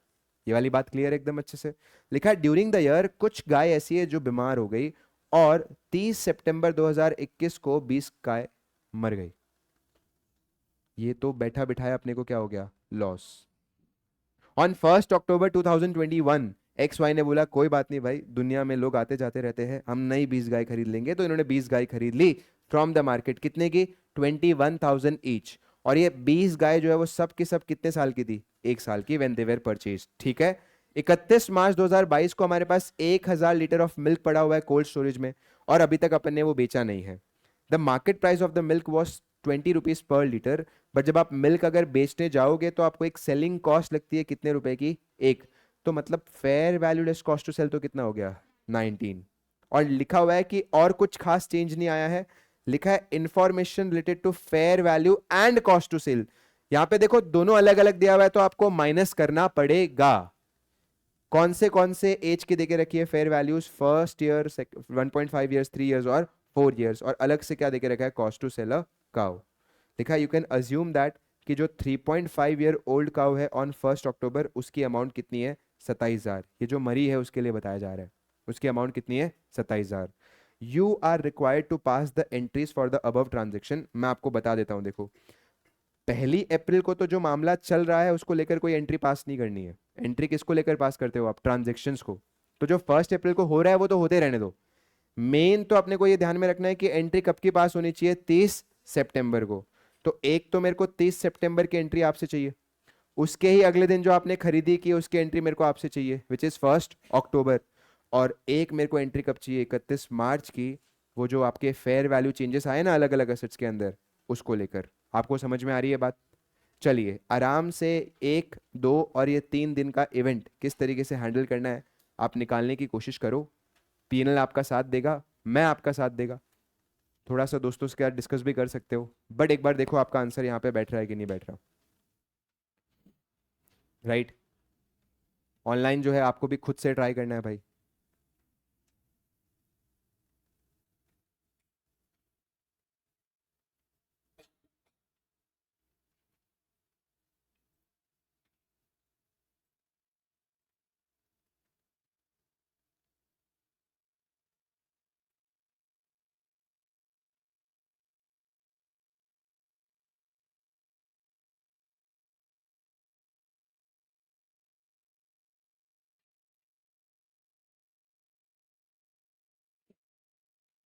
ये वाली बात क्लियर एकदम अच्छे से? लिखा है ड्यूरिंग द ईयर कुछ गाय ऐसी है जो बीमार हो गई, और 30 सितंबर 2021 को 20 गाय मर गई। ये तो बैठा बिठाया अपने को क्या हो गया, लॉस। ऑन 1 अक्टूबर 2021 XY ने बोला कोई बात नहीं भाई, दुनिया में लोग आते जाते रहते हैं, हम नई 20 गाय खरीद लेंगे। तो इन्होंने 20 गाय खरीद ली फ्रॉम द मार्केट। कितने की, 21,000 ईच। और ये 20 गाय जो है वो सब की सब कितने साल की थी, 1 साल की, व्हेन दे वर परचेज। ठीक है, 31 मार्च 2022 को हमारे पास 1000 लीटर ऑफ मिल्क पड़ा हुआ है कोल्ड स्टोरेज में, और अभी तक अपन ने वो बेचा नहीं है। The market price of the milk was 20 rupees per litre. But जब आप मिल्क अगर बेचने जाओगे तो आपको एक सेलिंग कॉस्ट लगती है कितने रुपए की, एक। तो मतलब fair value less cost to sell तो कितना हो गया, 19। और लिखा हुआ है कि और कुछ खास चेंज नहीं आया है, लिखा है information related to fair value and cost to sell. यहां पे देखो दोनों अलग अलग दिया हुआ है, तो आपको माइनस करना पड़ेगा। कौन से एज के देके रखी है fair values, first year, 1.5 years, 3 years और 4 ईयर्स। और अलग से क्या देके रखा है, cost to sell a cow. लिखा यू कैन अज्यूम दैट कि जो 3.5 ईयर ओल्ड काउ है ऑन 1 अक्टूबर, उसकी अमाउंट कितनी है, 27,000। ये जो मरी है उसके लिए बताया जा रहा है, उसकी अमाउंट कितनी है, 27,000। You are required to pass the entries for the above transaction. मैं आपको बता देता हूं, देखो 1 अप्रैल को तो जो मामला चल रहा है उसको लेकर कोई एंट्री पास नहीं करनी है। एंट्री किसको लेकर पास करते हो आप, ट्रांजेक्शन्स को। तो जो 1 अप्रैल को हो रहा है वो तो होते रहने दो। मेन तो अपने को ये ध्यान में रखना है कि एंट्री कब की पास होनी चाहिए, 30 सितंबर को। तो एक तो मेरे को 30 सितंबर की एंट्री आपसे चाहिए, उसके ही अगले दिन जो आपने खरीदी की उसकी एंट्री मेरे को आपसे चाहिए, विच इज 1 अक्टूबर। और एक मेरे को एंट्री कब चाहिए, 31 मार्च की, वो जो आपके फेयर वैल्यू चेंजेस आए ना अलग अलग असेट्स के अंदर, उसको लेकर। आपको समझ में आ रही है बात? चलिए आराम से 1, 2 और ये 3 दिन का इवेंट किस तरीके से हैंडल करना है आप निकालने की कोशिश करो। पीएनएल आपका साथ देगा, मैं आपका साथ देगा, थोड़ा सा दोस्तों के साथ डिस्कस भी कर सकते हो। बट एक बार देखो आपका आंसर यहाँ पे बैठ रहा है कि नहीं बैठ रहा, राइट? ऑनलाइन जो है आपको भी खुद से ट्राई करना है भाई।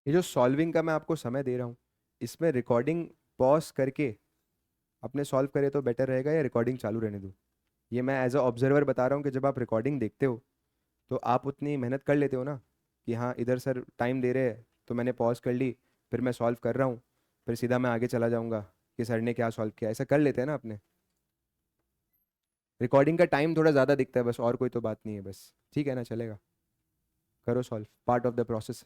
ये जो सॉल्विंग का मैं आपको समय दे रहा हूँ, इसमें रिकॉर्डिंग पॉज करके अपने सॉल्व करे तो बेटर रहेगा, या रिकॉर्डिंग चालू रहने दूँ? ये मैं एज अ ऑब्जर्वर बता रहा हूँ कि जब आप रिकॉर्डिंग देखते हो तो आप उतनी मेहनत कर लेते हो ना, कि हाँ इधर सर टाइम दे रहे हैं तो मैंने पॉज कर ली, फिर मैं सॉल्व कर रहा हूँ, फिर सीधा मैं आगे चला जाऊंगा कि सर ने क्या सॉल्व किया, ऐसा कर लेते हैं ना अपने। रिकॉर्डिंग का टाइम थोड़ा ज़्यादा दिखता है बस, और कोई तो बात नहीं है बस, ठीक है ना, चलेगा? करो solve, part of the process.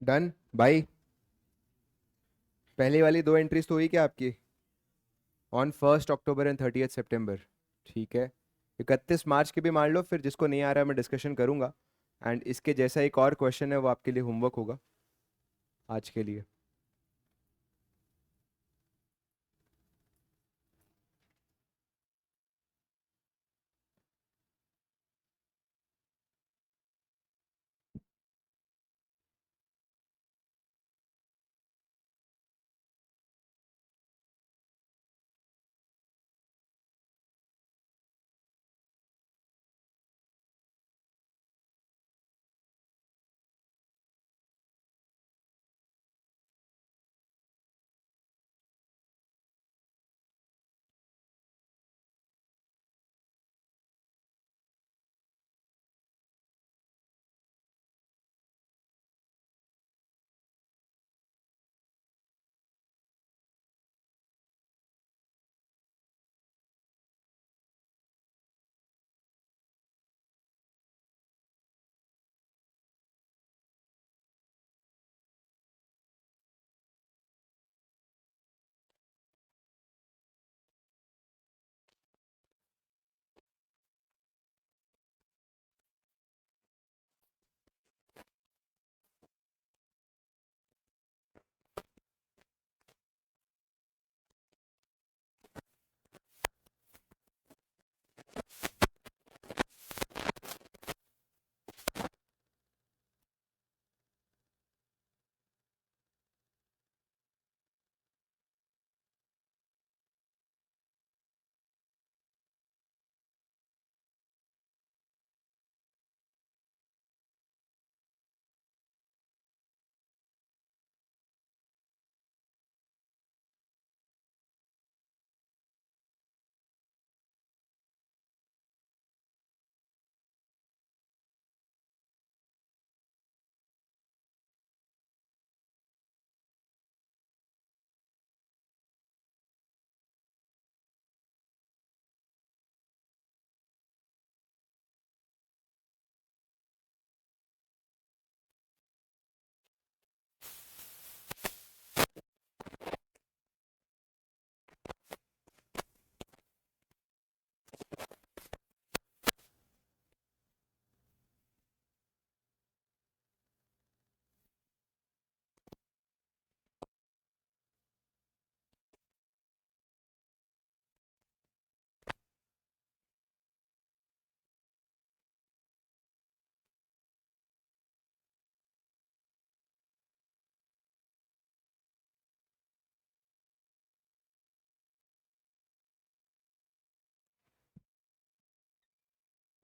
Done भाई। पहली वाली दो एंट्रीज तो हुई क्या आपकी? ऑन 1 अक्टूबर एंड 30 सितंबर। ठीक है, 31 मार्च की भी मार लो, फिर जिसको नहीं आ रहा है मैं डिस्कशन करूंगा। एंड इसके जैसा एक और क्वेश्चन है, वो आपके लिए होमवर्क होगा आज के लिए।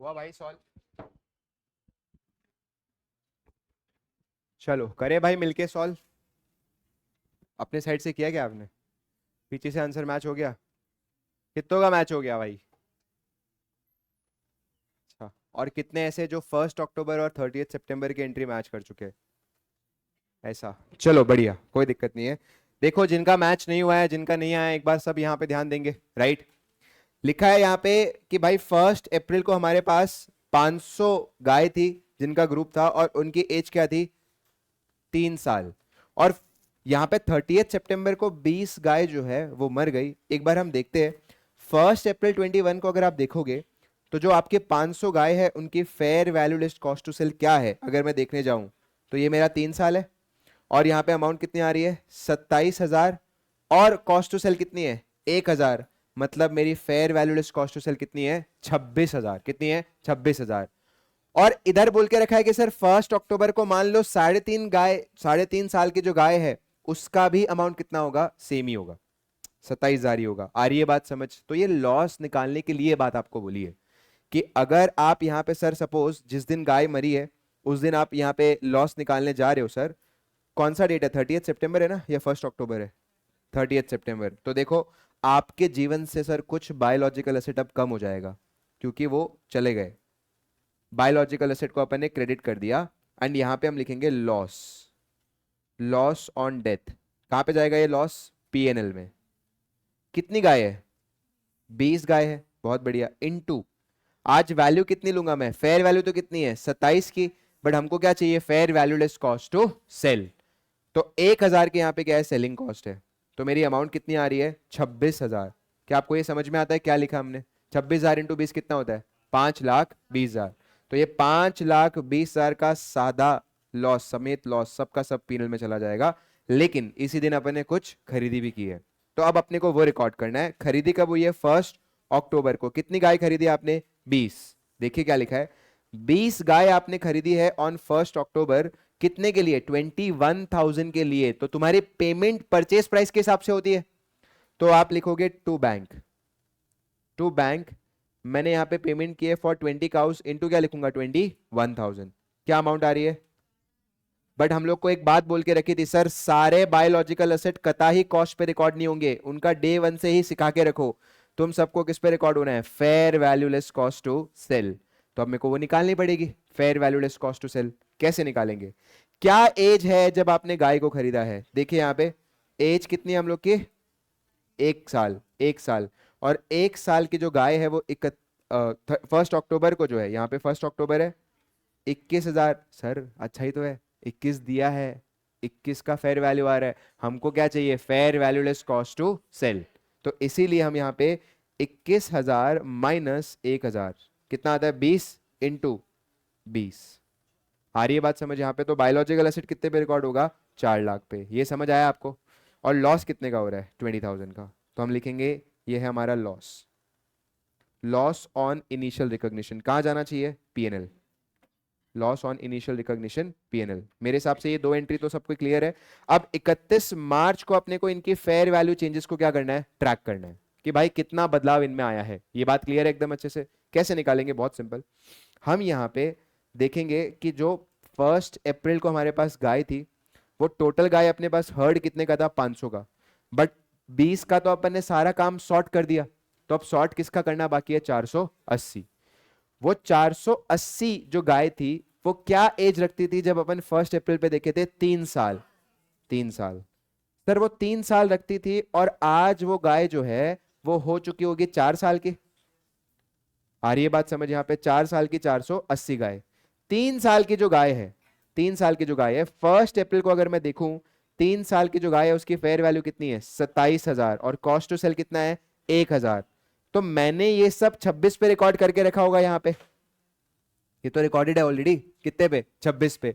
हुआ भाई सॉल्व? चलो करे भाई मिलके सॉल्व। अपने साइड से किया क्या आपने? पीछे से आंसर मैच हो गया? कितनों का मैच हो गया भाई? अच्छा, और कितने ऐसे जो 1 अक्टूबर और 30 सितंबर की एंट्री मैच कर चुके हैं? ऐसा, चलो बढ़िया, कोई दिक्कत नहीं है। देखो जिनका मैच नहीं हुआ है, जिनका नहीं आया, एक बार सब यहाँ पे ध्यान देंगे, राइट? लिखा है यहाँ पे कि भाई 1 अप्रैल को हमारे पास 500 गाय थी जिनका ग्रुप था, और उनकी एज क्या थी? 3 साल। और यहाँ पे 30 सितंबर को 20 गाय जो है वो मर गई। एक बार हम देखते हैं 1 अप्रैल 2021 को, अगर आप देखोगे तो जो आपके 500 गाय है उनकी fair value list cost to sell क्या है, अगर मैं देखने जाऊं तो ये मेरा 3 साल है, और यहाँ पे अमाउंट कितनी आ रही है? 27,000, और कॉस्ट टू सेल कितनी है? 1,000। मतलब मेरी fair value list cost to sell कितनी है? 26,000। कितनी है? 26,000। और इधर बोल के रखा है कि सर 1 अक्टूबर को मान लो 3.5 साल की जो गाय है उसका भी अमाउंट कितना होगा? सेम ही होगा, 27,000 ही होगा। आ रही है बात समझ? तो ये लॉस निकालने के लिए बात आपको बोली है कि अगर आप यहाँ पे सर सपोज जिस दिन गाय मरी है उस दिन आप यहाँ पे लॉस निकालने जा रहे हो, सर कौन सा डेट है? 30 सितंबर है ना, या 1 अक्टूबर है? 30 सितंबर। तो देखो आपके जीवन से सर कुछ बायोलॉजिकल एसेट अब कम हो जाएगा क्योंकि वो चले गए। बायोलॉजिकल एसेट को अपन ने क्रेडिट कर दिया, एंड यहां पे हम लिखेंगे लॉस, लॉस ऑन डेथ। कहां पे जाएगा ये लॉस? पीएनएल में। कितनी गाय है? 20 गाय है, बहुत बढ़िया। इनटू आज वैल्यू कितनी लूंगा मैं? फेयर वैल्यू तो कितनी है? 27 की, बट हमको क्या चाहिए? Fair value less cost to sell. तो 1,000 के यहाँ पे क्या है? सेलिंग कॉस्ट है। तो मेरी अमाउंट कितनी आ रही है? 26,000। क्या आपको ये समझ में आता है क्या लिखा हमने? 26,000 इंटू 20 कितना होता है? 5,20,000। तो ये 5,20,000 का सादा लॉस समेत लॉस सबका सब पीनल में चला जाएगा। लेकिन इसी दिन अपन ने कुछ खरीदी भी की है, तो अब अपने को वो रिकॉर्ड करना है। खरीदी कब हुई है? 1 अक्टूबर को। कितनी गाय खरीदी आपने? 20। देखिए क्या लिखा है, 20 गाय आपने खरीदी है ऑन 1 अक्टूबर। कितने के लिए? 21,000 के लिए। तो तुम्हारी पेमेंट परचेस प्राइस के हिसाब से होती है, तो आप लिखोगे टू बैंक। टू बैंक मैंने यहां पे पेमेंट की है फॉर 20 काउस, इनटू क्या लिखूंगा? 21,000। क्या अमाउंट आ रही है? बट हम लोग को एक बात बोल के रखी थी सर, सारे बायोलॉजिकल एसेट कतई कॉस्ट पे रिकॉर्ड नहीं होंगे, उनका डे 1 से ही सिखा के रखो। तुम सबको किस पे रिकॉर्ड होना है? Fair value less cost to sell. तो अब मेरे को वो निकालनी पड़ेगी, fair value less cost to sell. कैसे निकालेंगे? क्या एज है जब आपने गाय को खरीदा है? देखिए यहाँ पे एज कितनी है हम लोग की? 1 साल। 1 साल। और 1 साल की जो गाय है वो 1 अक्टूबर को जो है, यहाँ पे 1 अक्टूबर है, 21,000। सर अच्छा ही तो है, 21 दिया है, 21 का फेयर वैल्यू आ रहा है। हमको क्या चाहिए? Fair value less cost to sell. तो इसीलिए हम यहाँ पे 21,000 माइनस 1,000 कितना आता है? 20 इंटू 20। आ रही है बात समझ? यहाँ पे तो बायोलॉजिकल एसेट कितने पे रिकॉर्ड होगा? 4 लाख पे। ये समझ आया आपको? और लॉस कितने का हो रहा है? 20,000 का। तो हम लिखेंगे ये है हमारा loss, loss on initial recognition. कहाँ जाना चाहिए? PNL. Loss on initial recognition PNL. मेरे हिसाब से ये दो एंट्री तो सबको क्लियर है। अब 31 मार्च को अपने को इनकी फेयर वैल्यू चेंजेस को क्या करना है? ट्रैक करना है कि भाई कितना बदलाव इनमें आया है। ये बात क्लियर है एकदम अच्छे से? कैसे निकालेंगे? बहुत सिंपल। हम यहाँ पे देखेंगे कि जो 1 अप्रैल को हमारे पास गाय थी, वो टोटल गाय अपने पास हर्ड कितने का था? 500 का। बट 20 का तो अपन ने सारा काम सॉर्ट कर दिया, तो अब सॉर्ट किसका करना बाकी है? 480। वो 480 जो गाय थी वो क्या एज रखती थी जब अपन 1 अप्रैल पे देखे थे? 3 साल। 3 साल। सर वो 3 साल रखती थी, और आज वो गाय जो है वो हो चुकी होगी 4 साल की। आ रही है बात समझ? यहाँ पे 4 साल की 480 गाय। 3 साल की जो गाय है, 3 साल की जो गाय है 1 अप्रैल को अगर मैं देखूं, 3 साल की जो गाय है उसकी फेयर वैल्यू कितनी है? 27,000, और कॉस्ट टू सेल कितना है? 1,000। तो मैंने ये सब 26 पे रिकॉर्ड करके रखा होगा यहाँ पे। ये तो रिकॉर्डेड है ऑलरेडी। कितने पे? 26 पे।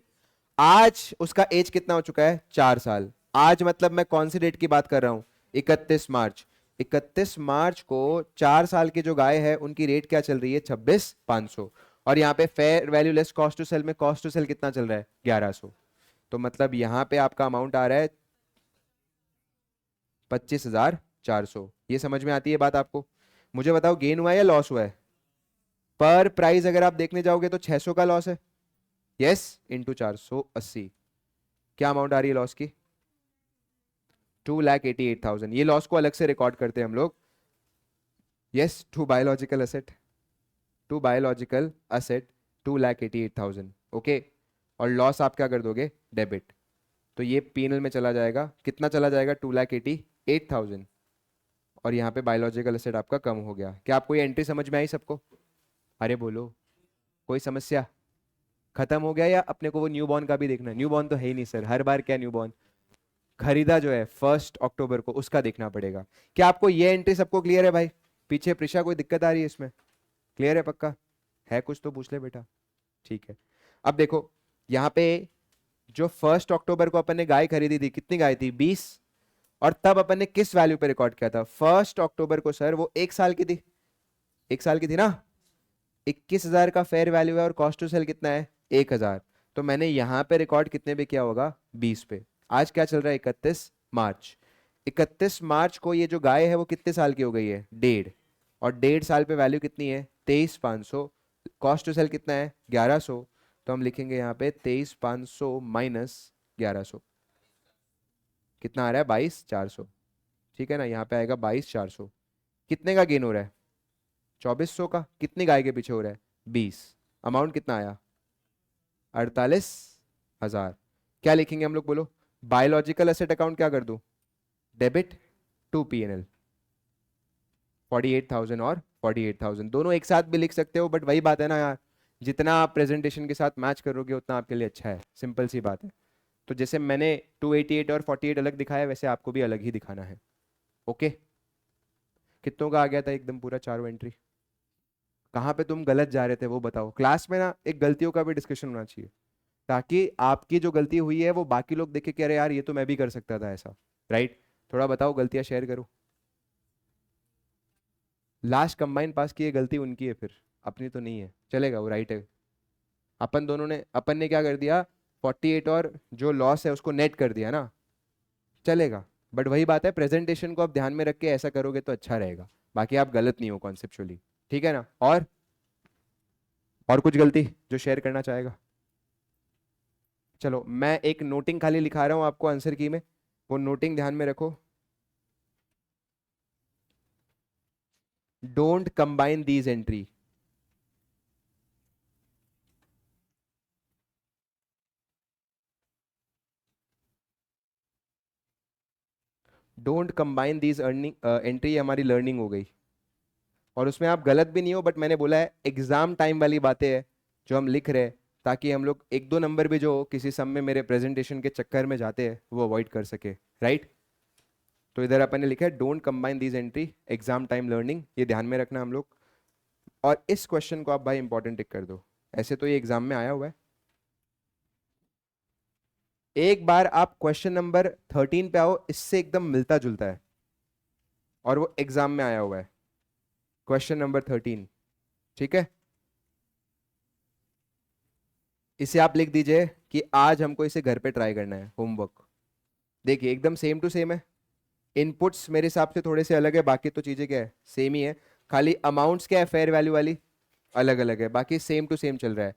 आज उसका एज कितना हो चुका है? 4 साल। आज मतलब मैं कौन सी डेट की बात कर रहा हूं? 31 मार्च। 31 मार्च को 4 साल की जो गाय है उनकी रेट क्या चल रही है? 26,500। और यहाँ पे fair value less cost to sell में कॉस्ट टू सेल कितना चल रहा है? 1100। तो मतलब यहाँ पे आपका अमाउंट आ रहा है 25,400। ये समझ में आती है बात आपको? मुझे बताओ गेन हुआ है या लॉस हुआ है? पर प्राइस अगर आप देखने जाओगे तो 600 का लॉस है, यस, इंटू 480, क्या अमाउंट आ रही है लॉस की? 2,88,000। ये लॉस को अलग से रिकॉर्ड करते हैं हम लोग, yes, to biological asset, to biological asset 2,88,000, okay. और लॉस आप क्या कर दोगे? डेबिट। तो ये पीएनएल में चला जाएगा, कितना चला जाएगा? 2,88,000। और यहाँ पे बायोलॉजिकल एसेट आपका कम हो गया। क्या आपको ये एंट्री समझ में आई सबको? अरे बोलो, कोई समस्या? खत्म हो गया या अपने को वो न्यू बॉर्न का भी देखना है? न्यू बॉर्न तो है ही नहीं सर, हर बार क्या न्यू बॉर्न? खरीदा जो है 1 अक्टूबर को, उसका देखना पड़ेगा। क्या आपको ये एंट्री सबको क्लियर है भाई? पीछे प्रिशा कोई दिक्कत आ रही है इसमें? क्लियर है पक्का? है कुछ तो पूछ ले बेटा। ठीक है, अब देखो यहाँ पे जो 1 अक्टूबर को अपन ने गाय खरीदी थी, कितनी गाय थी? 20। और तब अपन ने किस वैल्यू पे रिकॉर्ड किया था 1 अक्टूबर को? सर वो 1 साल की थी, 1 साल की थी ना। 21,000 का फेयर वैल्यू है और कॉस्ट टू सेल कितना है? 1,000। तो मैंने यहां पे रिकॉर्ड कितने पे किया होगा? 20 पे। आज क्या चल रहा है? 31 मार्च। 31 मार्च को ये जो गाय है वो कितने साल की हो गई है? 1.5। और 1.5 साल पे वैल्यू कितनी है? 23,500। कॉस्ट टू सेल कितना है? 1100। तो हम लिखेंगे यहाँ पे 23,500 माइनस 1100, कितना आ रहा है? 22,400। ठीक है ना, यहाँ पे आएगा 22,400। कितने का गेन हो रहा है? 2,400 का। कितनी गाय के पीछे हो रहा है? 20। अमाउंट कितना आया? 48,000। क्या लिखेंगे हम लोग? बोलो। बायोलॉजिकल एसेट अकाउंट क्या कर दूं? Debit to PNL. 48,000 और 48,000 दोनों एक साथ भी लिख सकते हो, बट वही बात है ना यार, जितना आप प्रेजेंटेशन के साथ मैच करोगे उतना आपके लिए अच्छा है। सिंपल सी बात है। तो जैसे मैंने 288 और 48 अलग दिखाया, वैसे आपको भी अलग ही दिखाना है। ओके, कितनों का आ गया था एकदम पूरा चारों एंट्री? कहाँ पे तुम गलत जा रहे थे वो बताओ। क्लास में ना एक गलतियों का भी डिस्कशन होना चाहिए, ताकि आपकी जो गलती हुई है वो बाकी लोग देखे कि अरे यार ये तो मैं भी कर सकता था ऐसा, राइट? थोड़ा बताओ, गलतियां शेयर करो। लास्ट कंबाइन पास की ये गलती उनकी है, फिर अपनी तो नहीं है, चलेगा, वो राइट है। अपन ने क्या कर दिया? 48 और जो लॉस है उसको नेट कर दिया ना, चलेगा। बट वही बात है, प्रेजेंटेशन को आप ध्यान में रख के ऐसा करोगे तो अच्छा रहेगा, बाकी आप गलत नहीं हो कॉन्सेप्चुअली। ठीक है ना? और कुछ गलती जो शेयर करना चाहेगा? चलो मैं एक नोटिंग खाली लिखा रहा हूं आपको आंसर की में, वो नोटिंग ध्यान में रखो। Don't combine these entry. Don't combine these earning entry, हमारी लर्निंग हो गई। और उसमें आप गलत भी नहीं हो, बट मैंने बोला है एग्जाम टाइम वाली बातें हैं जो हम लिख रहे हैं, ताकि हम लोग 1-2 नंबर भी जो किसी सम में मेरे प्रेजेंटेशन के चक्कर में जाते हैं वो अवॉइड कर सके, राइट? तो इधर अपन ने लिखा है don't combine these entry, exam time learning, ये ध्यान में रखना हम लोग। और इस क्वेश्चन को आप भाई इंपॉर्टेंट टिक कर दो, ऐसे तो ये एग्जाम में आया हुआ है। एक बार आप क्वेश्चन नंबर 13 पे आओ, इससे एकदम मिलता जुलता है और वो एग्जाम में आया हुआ है, क्वेश्चन नंबर 13। ठीक है, इसे आप लिख दीजिए कि आज हमको इसे घर पे ट्राई करना है, होमवर्क। देखिए एकदम सेम टू सेम है, इनपुट्स मेरे हिसाब से थोड़े से अलग है, बाकी तो चीजें क्या है, सेम ही है। खाली अमाउंट्स क्या है, फेयर वैल्यू वाली अलग अलग है, बाकी सेम टू सेम चल रहा है।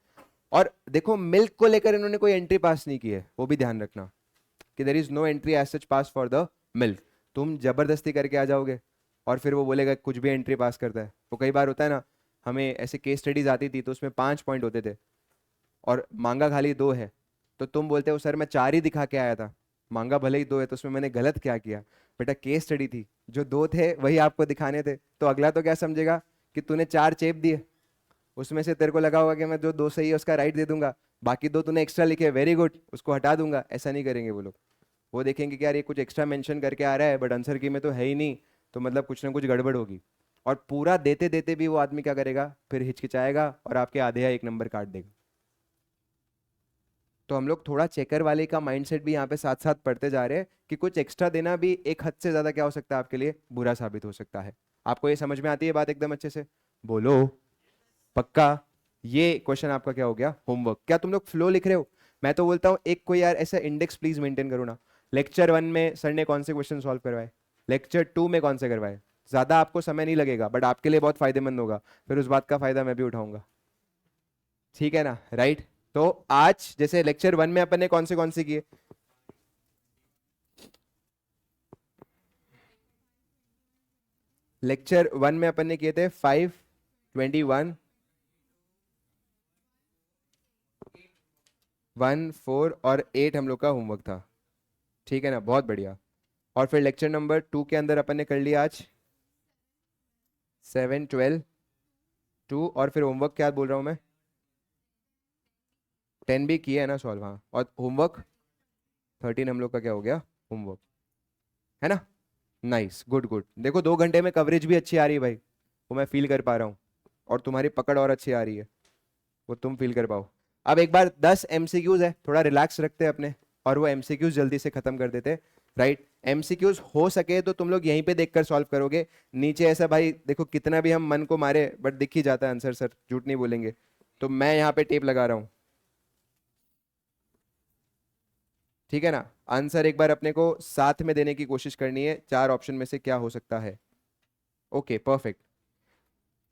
और देखो मिल्क को लेकर इन्होंने कोई एंट्री पास नहीं की है, वो भी ध्यान रखना कि there is no entry as such pass for the milk. तुम जबरदस्ती करके आ जाओगे और फिर वो बोलेगा कुछ भी एंट्री पास करता है। वो कई बार होता है ना, हमें ऐसे केस स्टडीज आती थी तो उसमें 5 पॉइंट होते थे और मांगा खाली 2 है, तो तुम बोलते हो सर मैं 4 ही दिखा के आया था, मांगा भले ही 2 है, तो उसमें मैंने गलत क्या किया? बेटा केस स्टडी थी, जो 2 थे वही आपको दिखाने थे, तो अगला तो क्या समझेगा कि तूने 4 चेप दिए, उसमें से तेरे को लगा होगा कि मैं जो 2 सही है उसका राइट दे दूंगा, बाकी 2 तूने एक्स्ट्रा लिखे, वेरी गुड, उसको हटा दूंगा। ऐसा नहीं करेंगे वो लोग, वो देखेंगे कि यार ये कुछ एक्स्ट्रा मेंशन करके आ रहा है बट आंसर की में तो है ही नहीं, तो मतलब कुछ ना कुछ गड़बड़ होगी। और पूरा देते देते भी वो आदमी क्या करेगा, फिर हिचकिचाएगा और आपके आधे या 1 नंबर काट देगा। तो हम लोग थोड़ा चेकर वाले का माइंडसेट भी यहाँ पे साथ साथ पढ़ते जा रहे हैं कि कुछ एक्स्ट्रा देना भी एक हद से ज्यादा क्या हो सकता है, आपके लिए बुरा साबित हो सकता है। आपको ये समझ में आती है बात एकदम अच्छे से? बोलो पक्का? ये क्वेश्चन आपका क्या हो गया, होमवर्क। क्या तुम लोग फ्लो लिख रहे हो? मैं तो बोलता हूँ एक कोई यार ऐसा इंडेक्स प्लीज मेंटेन करो ना। लेक्चर 1 में सर ने कौन से क्वेश्चन सॉल्व करवाए, लेक्चर 2 में कौन से करवाए, ज्यादा आपको समय नहीं लगेगा बट आपके लिए बहुत फायदेमंद होगा, फिर उस बात का फायदा मैं भी उठाऊंगा। ठीक है ना, राइट। तो आज जैसे लेक्चर 1 में अपन ने कौन से किए? लेक्चर 1 में अपन ने किए थे 5, 21, 1, 4 और 8 हम लोग का होमवर्क था। ठीक है ना, बहुत बढ़िया। और फिर लेक्चर नंबर 2 के अंदर अपन ने कर लिया आज 7, 12, 2 और फिर होमवर्क क्या बोल रहा हूं मैं, 10 भी किया है ना सॉल्व, हाँ। और होमवर्क 13 हम लोग का क्या हो गया, होमवर्क, है ना। Nice, good good. देखो 2 घंटे में कवरेज भी अच्छी आ रही है भाई, वो मैं फील कर पा रहा हूँ। और तुम्हारी पकड़ और अच्छी आ रही है, वो तुम फील कर पाओ। अब एक बार 10 एमसीक्यूज है, थोड़ा रिलैक्स रखते हैं अपने, और वो एमसीक्यूज जल्दी से खत्म कर देते, राइट। एमसीक्यूज हो सके तो तुम लोग यहीं पे देखकर सॉल्व करोगे, नीचे ऐसा भाई देखो कितना भी हम मन को मारे बट दिख ही जाता है आंसर, सर झूठ नहीं बोलेंगे। तो मैं यहाँ पे टेप लगा रहा हूँ, ठीक है ना। आंसर एक बार अपने को साथ में देने की कोशिश करनी है, 4 ऑप्शन में से क्या हो सकता है। Okay perfect.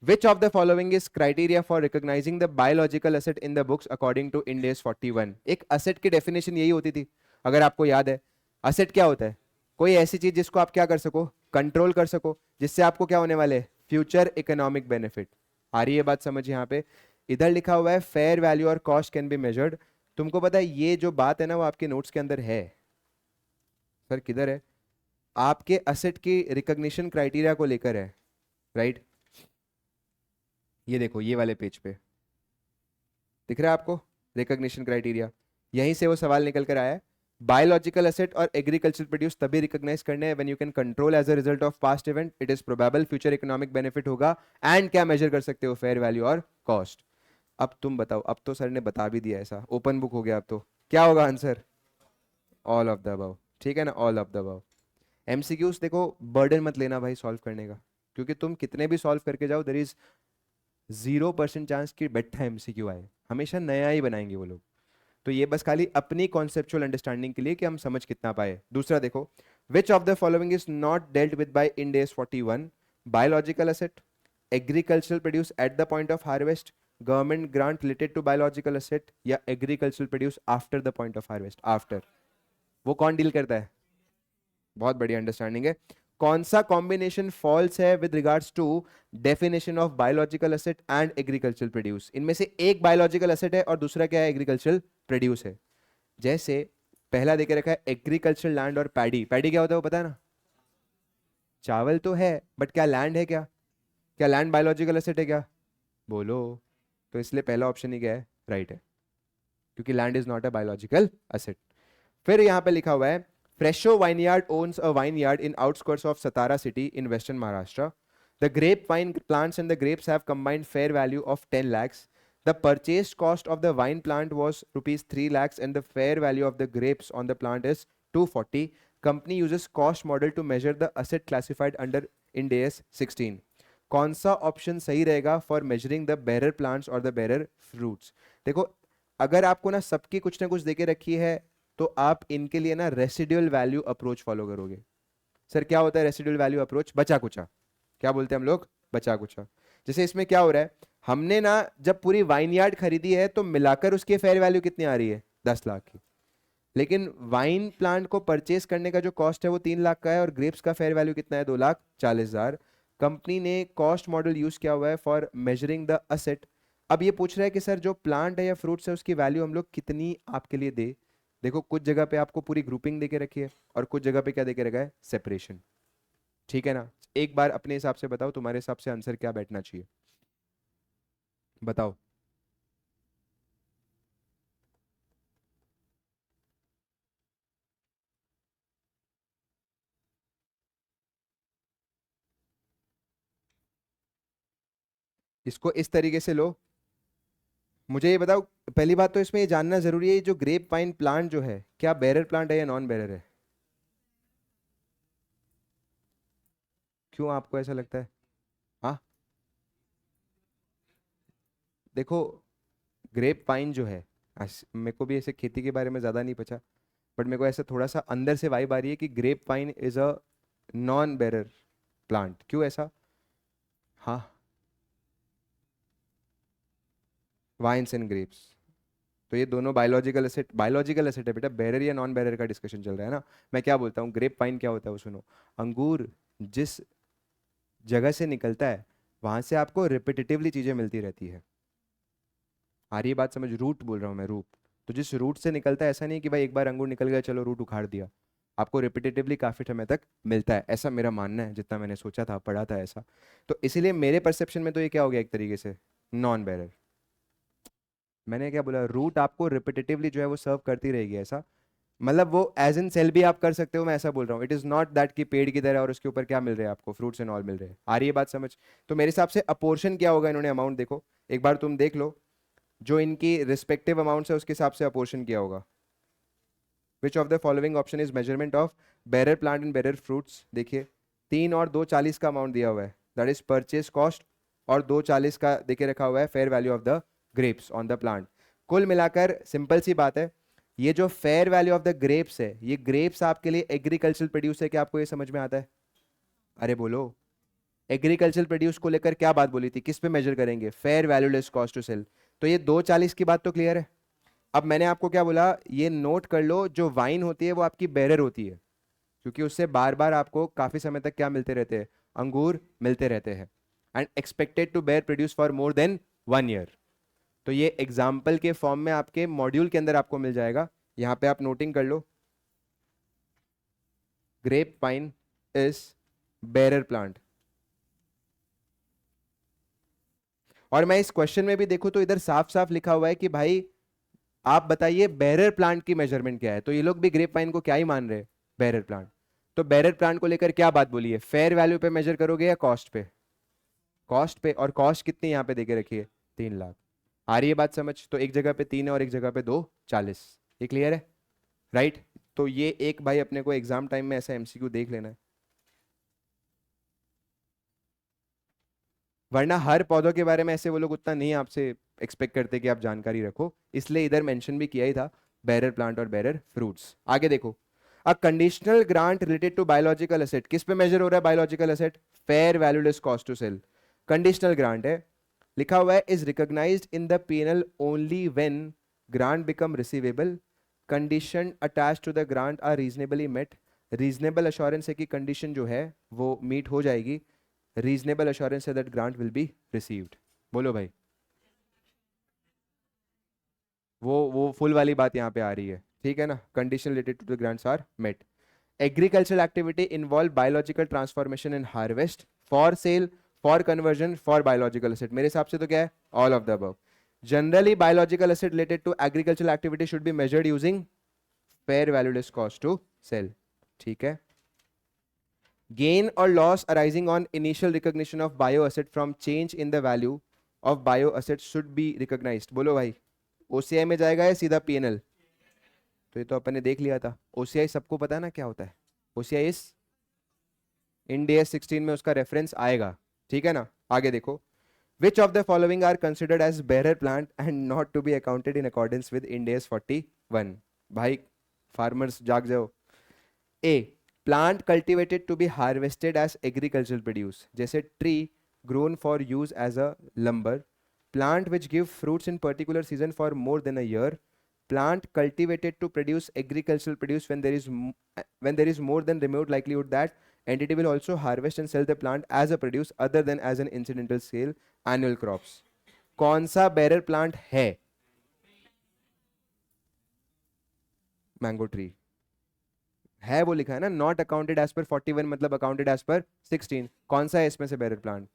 Which of the following is criteria for recognizing the biological asset in the books according to Ind AS 41? एक asset की definition यही होती थी, अगर आपको याद है। asset क्या होता है? कोई ऐसी चीज जिसको आप क्या कर सको, कंट्रोल कर सको, जिससे आपको क्या होने वाले, फ्यूचर इकोनॉमिक बेनिफिट। आ रही है बात समझ यहाँ पे? इधर लिखा हुआ है फेयर वैल्यू और कॉस्ट कैन बी मेजर्ड। तुमको पता है ये जो बात है ना वो आपके नोट्स के अंदर है। सर किधर है? आपके असेट की रिकॉग्निशन क्राइटेरिया को लेकर है, राइट। ये देखो ये वाले पेज पे दिख रहा है आपको रिकॉग्निशन क्राइटेरिया, यहीं से वो सवाल निकल कर आया है। बायोलॉजिकल एसेट और एग्रीकल्चर प्रोड्यूस तभी रिकॉग्नाइज करने हैं when you can control as a result of past event, it is probable future economic benefit होगा, एंड क्या मेजर कर सकते हो, फेयर वैल्यू और कॉस्ट। अब तुम बताओ, अब तो सर ने बता भी दिया, ऐसा ओपन बुक हो गया, अब तो क्या होगा answer, all of the above. ठीक है ना, all of the above. MCQs देखो बर्डन मत लेना भाई सॉल्व करने का, क्योंकि तुम कितने भी सॉल्व करके जाओ देर इज 0% चांस कि बैठा एमसीक्यू आए, हमेशा नया ही बनाएंगे वो लोग। तो ये बस खाली अपनी कॉन्सेप्चुअल अंडरस्टैंडिंग के लिए कि हम समझ कितना पाए। दूसरा देखो, which of the following is not dealt with by Ind AS 41? Biological asset, agricultural produce at the point of harvest, government grant related to biological asset, या agricultural produce after the point of harvest, after. वो कौन deal करता है? बहुत बढ़िया understanding है। कौन सा कॉम्बिनेशन फॉल्स है with regards to definition of biological asset and agricultural produce? इनमें से एक बायोलॉजिकल एसेट है और दूसरा क्या है, एग्रीकल्चरल प्रोड्यूस है। जैसे पहला देके रखा है एग्रीकल्चरल लैंड और पैडी। पैडी क्या होता है वो पता है ना, चावल तो है बट क्या लैंड है क्या? क्या लैंड बायोलॉजिकल एसेट है क्या? बोलो। तो इसलिए पहला ऑप्शन ही क्या है, राइट है, क्योंकि land is not a biological asset. फिर यहाँ पे लिखा हुआ है Fresho vineyard owns a vineyard in outskirts of Satara city in western Maharashtra. The grapevine plants and the grapes have combined fair value of 10 lakhs. The purchase cost of the wine plant was rupees 3 lakhs and the fair value of the grapes on the plant is 240. Company uses cost model to measure the asset classified under Ind AS 16. कौन सा option सही रहेगा for measuring the bearer plants और the bearer fruits? देखो अगर आपको ना सबकी कुछ ना कुछ देके रखी है तो आप इनके लिए ना रेसिडुअल वैल्यू अप्रोच फॉलो करोगे। सर क्या होता है रेसिडुअल वैल्यू अप्रोच? बचा कुचा, क्या बोलते हैं हम लोग, बचा कुचा। जैसे इसमें क्या हो रहा है, हमने ना जब पूरी वाइन यार्ड खरीदी है तो मिलाकर उसकी फेयर वैल्यू कितनी आ रही है, 10 लाख की। लेकिन वाइन प्लांट को परचेस करने का जो कॉस्ट है वो 3 लाख का है और ग्रेप्स का फेयर वैल्यू कितना है, 2,40,000। कंपनी ने कॉस्ट मॉडल यूज किया हुआ है फॉर मेजरिंग द असेट। अब ये पूछ रहा है कि सर जो प्लांट है या फ्रूट्स है उसकी वैल्यू हम लोग कितनी आपके लिए दे। देखो कुछ जगह पे आपको पूरी ग्रुपिंग देके रखी है और कुछ जगह पे क्या देके रखा है, सेपरेशन। ठीक है ना, एक बार अपने हिसाब से बताओ तुम्हारे हिसाब से आंसर क्या बैठना चाहिए, बताओ। इसको इस तरीके से लो, मुझे ये बताओ। पहली बात तो इसमें ये जानना जरूरी है जो ग्रेप वाइन प्लांट जो है क्या बेरर प्लांट है या नॉन बेरर है? क्यों आपको ऐसा लगता है? हाँ देखो ग्रेप वाइन जो है, मेरे को भी ऐसे खेती के बारे में ज़्यादा नहीं पता, बट मेरे को ऐसा थोड़ा सा अंदर से वाइब आ रही है कि grep wine is a non bearer plant. क्यों ऐसा? हाँ, वाइन्स एंड ग्रेप्स, तो ये दोनों बायोलॉजिकल एसिड है बेटा। बैरर या नॉन बैरर का डिस्कशन चल रहा है ना। मैं क्या बोलता हूँ, ग्रेप वाइन क्या होता है वो सुनो। अंगूर जिस जगह से निकलता है वहां से आपको रिपीटेटिवली चीजें मिलती रहती है। आ रही है बात समझ? रूट बोल रहा हूँ मैं, रूट। तो जिस रूट से निकलता है, ऐसा नहीं कि भाई एक बार अंगूर निकल गया चलो रूट उखाड़ दिया, आपको रिपीटेटिवली काफी समय तक मिलता है, ऐसा मेरा मानना है, जितना मैंने सोचा था पढ़ा था ऐसा। तो इसीलिए मेरे परसेप्शन में तो ये क्या हो गया एक तरीके से, नॉन बैरर। मैंने क्या बोला, रूट आपको रिपीटेटिवली जो है वो सर्व करती रहेगी ऐसा, मतलब वो एज इन सेल भी आप कर सकते हो, मैं ऐसा बोल रहा हूँ। इट इज नॉट दैट कि पेड़ की तरह और उसके ऊपर क्या मिल रहा है आपको, फ्रूट्स एंड ऑल मिल रहे हैं। आ रही है बात समझ? तो मेरे हिसाब से अपोर्शन क्या होगा, इन्होंने अमाउंट देखो एक बार तुम देख लो, जो इनकी रिस्पेक्टिव अमाउंट्स है उसके हिसाब से अपोर्शन किया होगा। विच of the following option is measurement of bearer plant and bearer fruits? देखिए 3 और 240 का अमाउंट दिया हुआ है, दैट इज परचेज कॉस्ट, और 240 का देखे रखा हुआ है fair value of the grapes on the plant. कुल मिलाकर सिंपल सी बात है, ये जो fair value of the grapes है, ये ग्रेप्स आपके लिए एग्रीकल्चरल प्रोड्यूस है, क्या आपको ये समझ में आता है? अरे बोलो। एग्रीकल्चरल प्रोड्यूस को लेकर क्या बात बोली थी, किस पे मेजर करेंगे? Fair value less cost to sell. तो ये 240 की बात तो क्लियर है। अब मैंने आपको क्या बोला, ये नोट कर लो, जो वाइन होती है वो आपकी बैरर होती है, क्योंकि उससे बार बार आपको काफी समय तक क्या मिलते रहते हैं, अंगूर मिलते रहते हैं, and expected to bear produce for more than 1 year. तो ये एग्जाम्पल के फॉर्म में आपके मॉड्यूल के अंदर आपको मिल जाएगा, यहां पे आप नोटिंग कर लो, grape wine is bearer plant. और मैं इस क्वेश्चन में भी देखूं तो इधर साफ साफ लिखा हुआ है कि भाई आप बताइए बैरर प्लांट की मेजरमेंट क्या है। तो ये लोग भी ग्रेप वाइन को क्या ही मान रहे हैं, बैरर प्लांट। तो बैरर प्लांट को लेकर क्या बात बोली है, फेयर वैल्यू पे मेजर करोगे या कॉस्ट पे? कॉस्ट पे। और कॉस्ट कितनी यहाँ पे देके रखी है, 3 लाख। आ रही है बात समझ? तो एक जगह पे 3 है और एक जगह पे 240। ये क्लियर है? राइट। तो ये एक भाई अपने को एग्जाम टाइम में ऐसा एमसीक्यू देख लेना है, वरना हर पौधों के बारे में ऐसे वो लोग उतना नहीं आपसे एक्सपेक्ट करते कि आप जानकारी रखो, इसलिए इधर मेंशन भी किया ही था, बैरर प्लांट और बैरर फ्रूट्स। आगे देखो, a conditional grant related to biological asset, किस पे मेजर हो रहा है biological asset? Fair value less cost to sell. Conditional grant है, लिखा हुआ है is recognized in the PNL only when grant become receivable, condition attach to the grant are reasonably met. Reasonable assurance है कि condition जो है वो meet हो जाएगी, रीजनेबल अश्योरेंस है that grant will be received. बोलो भाई, वो फुल वाली बात यहाँ पे आ रही है, ठीक है ना? Condition related to the grants are met. Agricultural activity involve biological transformation and harvest, for sale, for conversion, for biological asset. मेरे हिसाब से तो क्या है, all of the above. Generally biological asset related to agricultural activity should be measured using fair value less cost to sell, ठीक है। Gain or loss arising on initial recognition of bioasset from change in the value of bioasset should be recognized। बोलो भाई, OCI में जाएगा या सीधा PNL? तो ये तो अपन ने देख लिया था, ओसीआई सबको पता है ना क्या होता है। ओसीआई इस इंड AS 16 में उसका रेफरेंस आएगा, ठीक है ना। आगे देखो, which of the following are considered as bearer plant and not to be accounted in accordance with Ind AS 41? भाई फार्मर्स जाग जाओ। A, plant cultivated to be harvested as agricultural produce, जैसे tree grown for use as a lumber, plant which give fruits in particular season for more than a year, plant cultivated to produce agricultural produce when there is more than remote likelihood that entity will also harvest and sell the plant as a produce other than as an incidental sale annual crops। कौन सा bearer plant है? Mango tree है, वो लिखा है ना, not accounted as per 41 मतलब accounted as per 16। कौन सा है इसमें से बेरर प्लांट?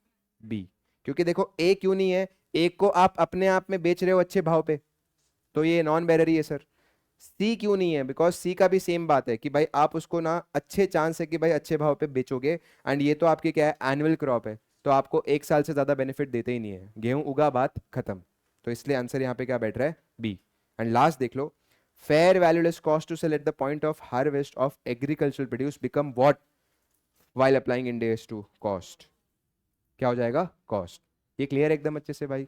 बी। क्योंकि देखो ए क्यों नहीं है, एक को आप अपने आप में बेच रहे हो अच्छे भाव पे, तो ये नॉन बेरर ही है सर। सी क्यों नहीं है? बिकॉज सी का भी सेम बात है कि भाई आप उसको ना अच्छे चांस है कि भाई अच्छे भाव पे बेचोगे, एंड ये तो आपकी क्या है, एनुअल क्रॉप है, तो आपको 1 साल से ज्यादा बेनिफिट देते ही नहीं है, गेहूं उगा बात खत्म। तो इसलिए आंसर यहाँ पे क्या बैठ रहा है, बी। एंड लास्ट देख लो, fair value less cost to sell at the point of harvest of agricultural produce become what while applying Ind AS two cost? क्या हो जाएगा, कॉस्ट। ये क्लियर है एकदम अच्छे से भाई,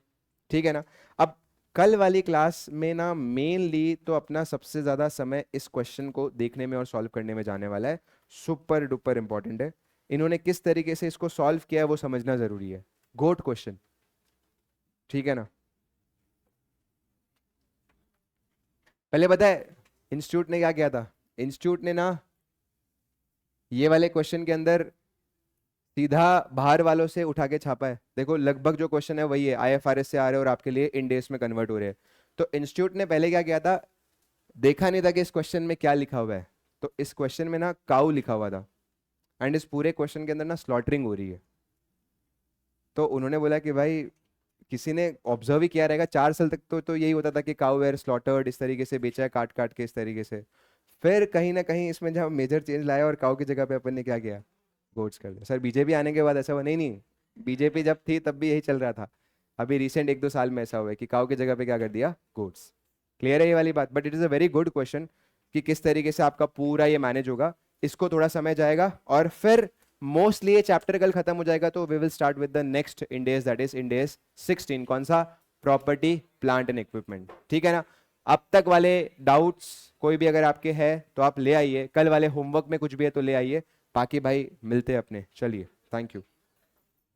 ठीक है ना। अब कल वाली क्लास में ना मेनली तो अपना सबसे ज्यादा समय इस क्वेश्चन को देखने में और सॉल्व करने में जाने वाला है, सुपर डुपर इंपॉर्टेंट है। इन्होंने किस तरीके से इसको सॉल्व किया है वो समझना जरूरी है। गोट क्वेश्चन, ठीक है ना। पहले पता है इंस्टीट्यूट ने क्या किया था? इंस्टीट्यूट ने ना ये वाले क्वेश्चन के अंदर सीधा बाहर वालों से उठा के छापा है। देखो लगभग जो क्वेश्चन है वही है, आईएफआरएस से आ रहे हैं और आपके लिए इंडेस में कन्वर्ट हो रहे हैं। तो इंस्टीट्यूट ने पहले क्या किया था, देखा नहीं था कि इस क्वेश्चन में क्या लिखा हुआ है, तो इस क्वेश्चन में ना काउ लिखा हुआ था एंड इस पूरे क्वेश्चन के अंदर ना स्लॉटरिंग हो रही है। तो उन्होंने बोला कि भाई किसी ने ऑब्जर्व ही किया रहेगा, 4 साल तक तो यही होता था कि काउ वेयर स्लॉटर्ड, इस तरीके से बेचा है काट काट के इस तरीके से। फिर कहीं ना कहीं इसमें जब मेजर चेंज लाया और काउ की जगह पे अपन ने क्या किया, गोट्स कर दिया। सर बीजेपी आने के बाद ऐसा हुआ? नहीं नहीं, बीजेपी जब थी तब भी यही चल रहा था। अभी रिसेंट 1-2 साल में ऐसा हुआ है कि काउ की जगह पे क्या कर दिया, गोट्स। क्लियर है ये वाली बात? But it is a very good question कि किस तरीके से आपका पूरा ये मैनेज होगा। इसको थोड़ा समय जाएगा और फिर मोस्टली ये चैप्टर कल खत्म हो जाएगा, तो we will start with the next Ind AS, that is Ind AS 16। कौन सा? प्रॉपर्टी प्लांट एंड इक्विपमेंट, ठीक है ना। अब तक वाले डाउट्स कोई भी अगर आपके हैं तो आप ले आइए, कल वाले होमवर्क में कुछ भी है तो ले आइए, बाकी भाई मिलते हैं अपने। चलिए, थैंक यू।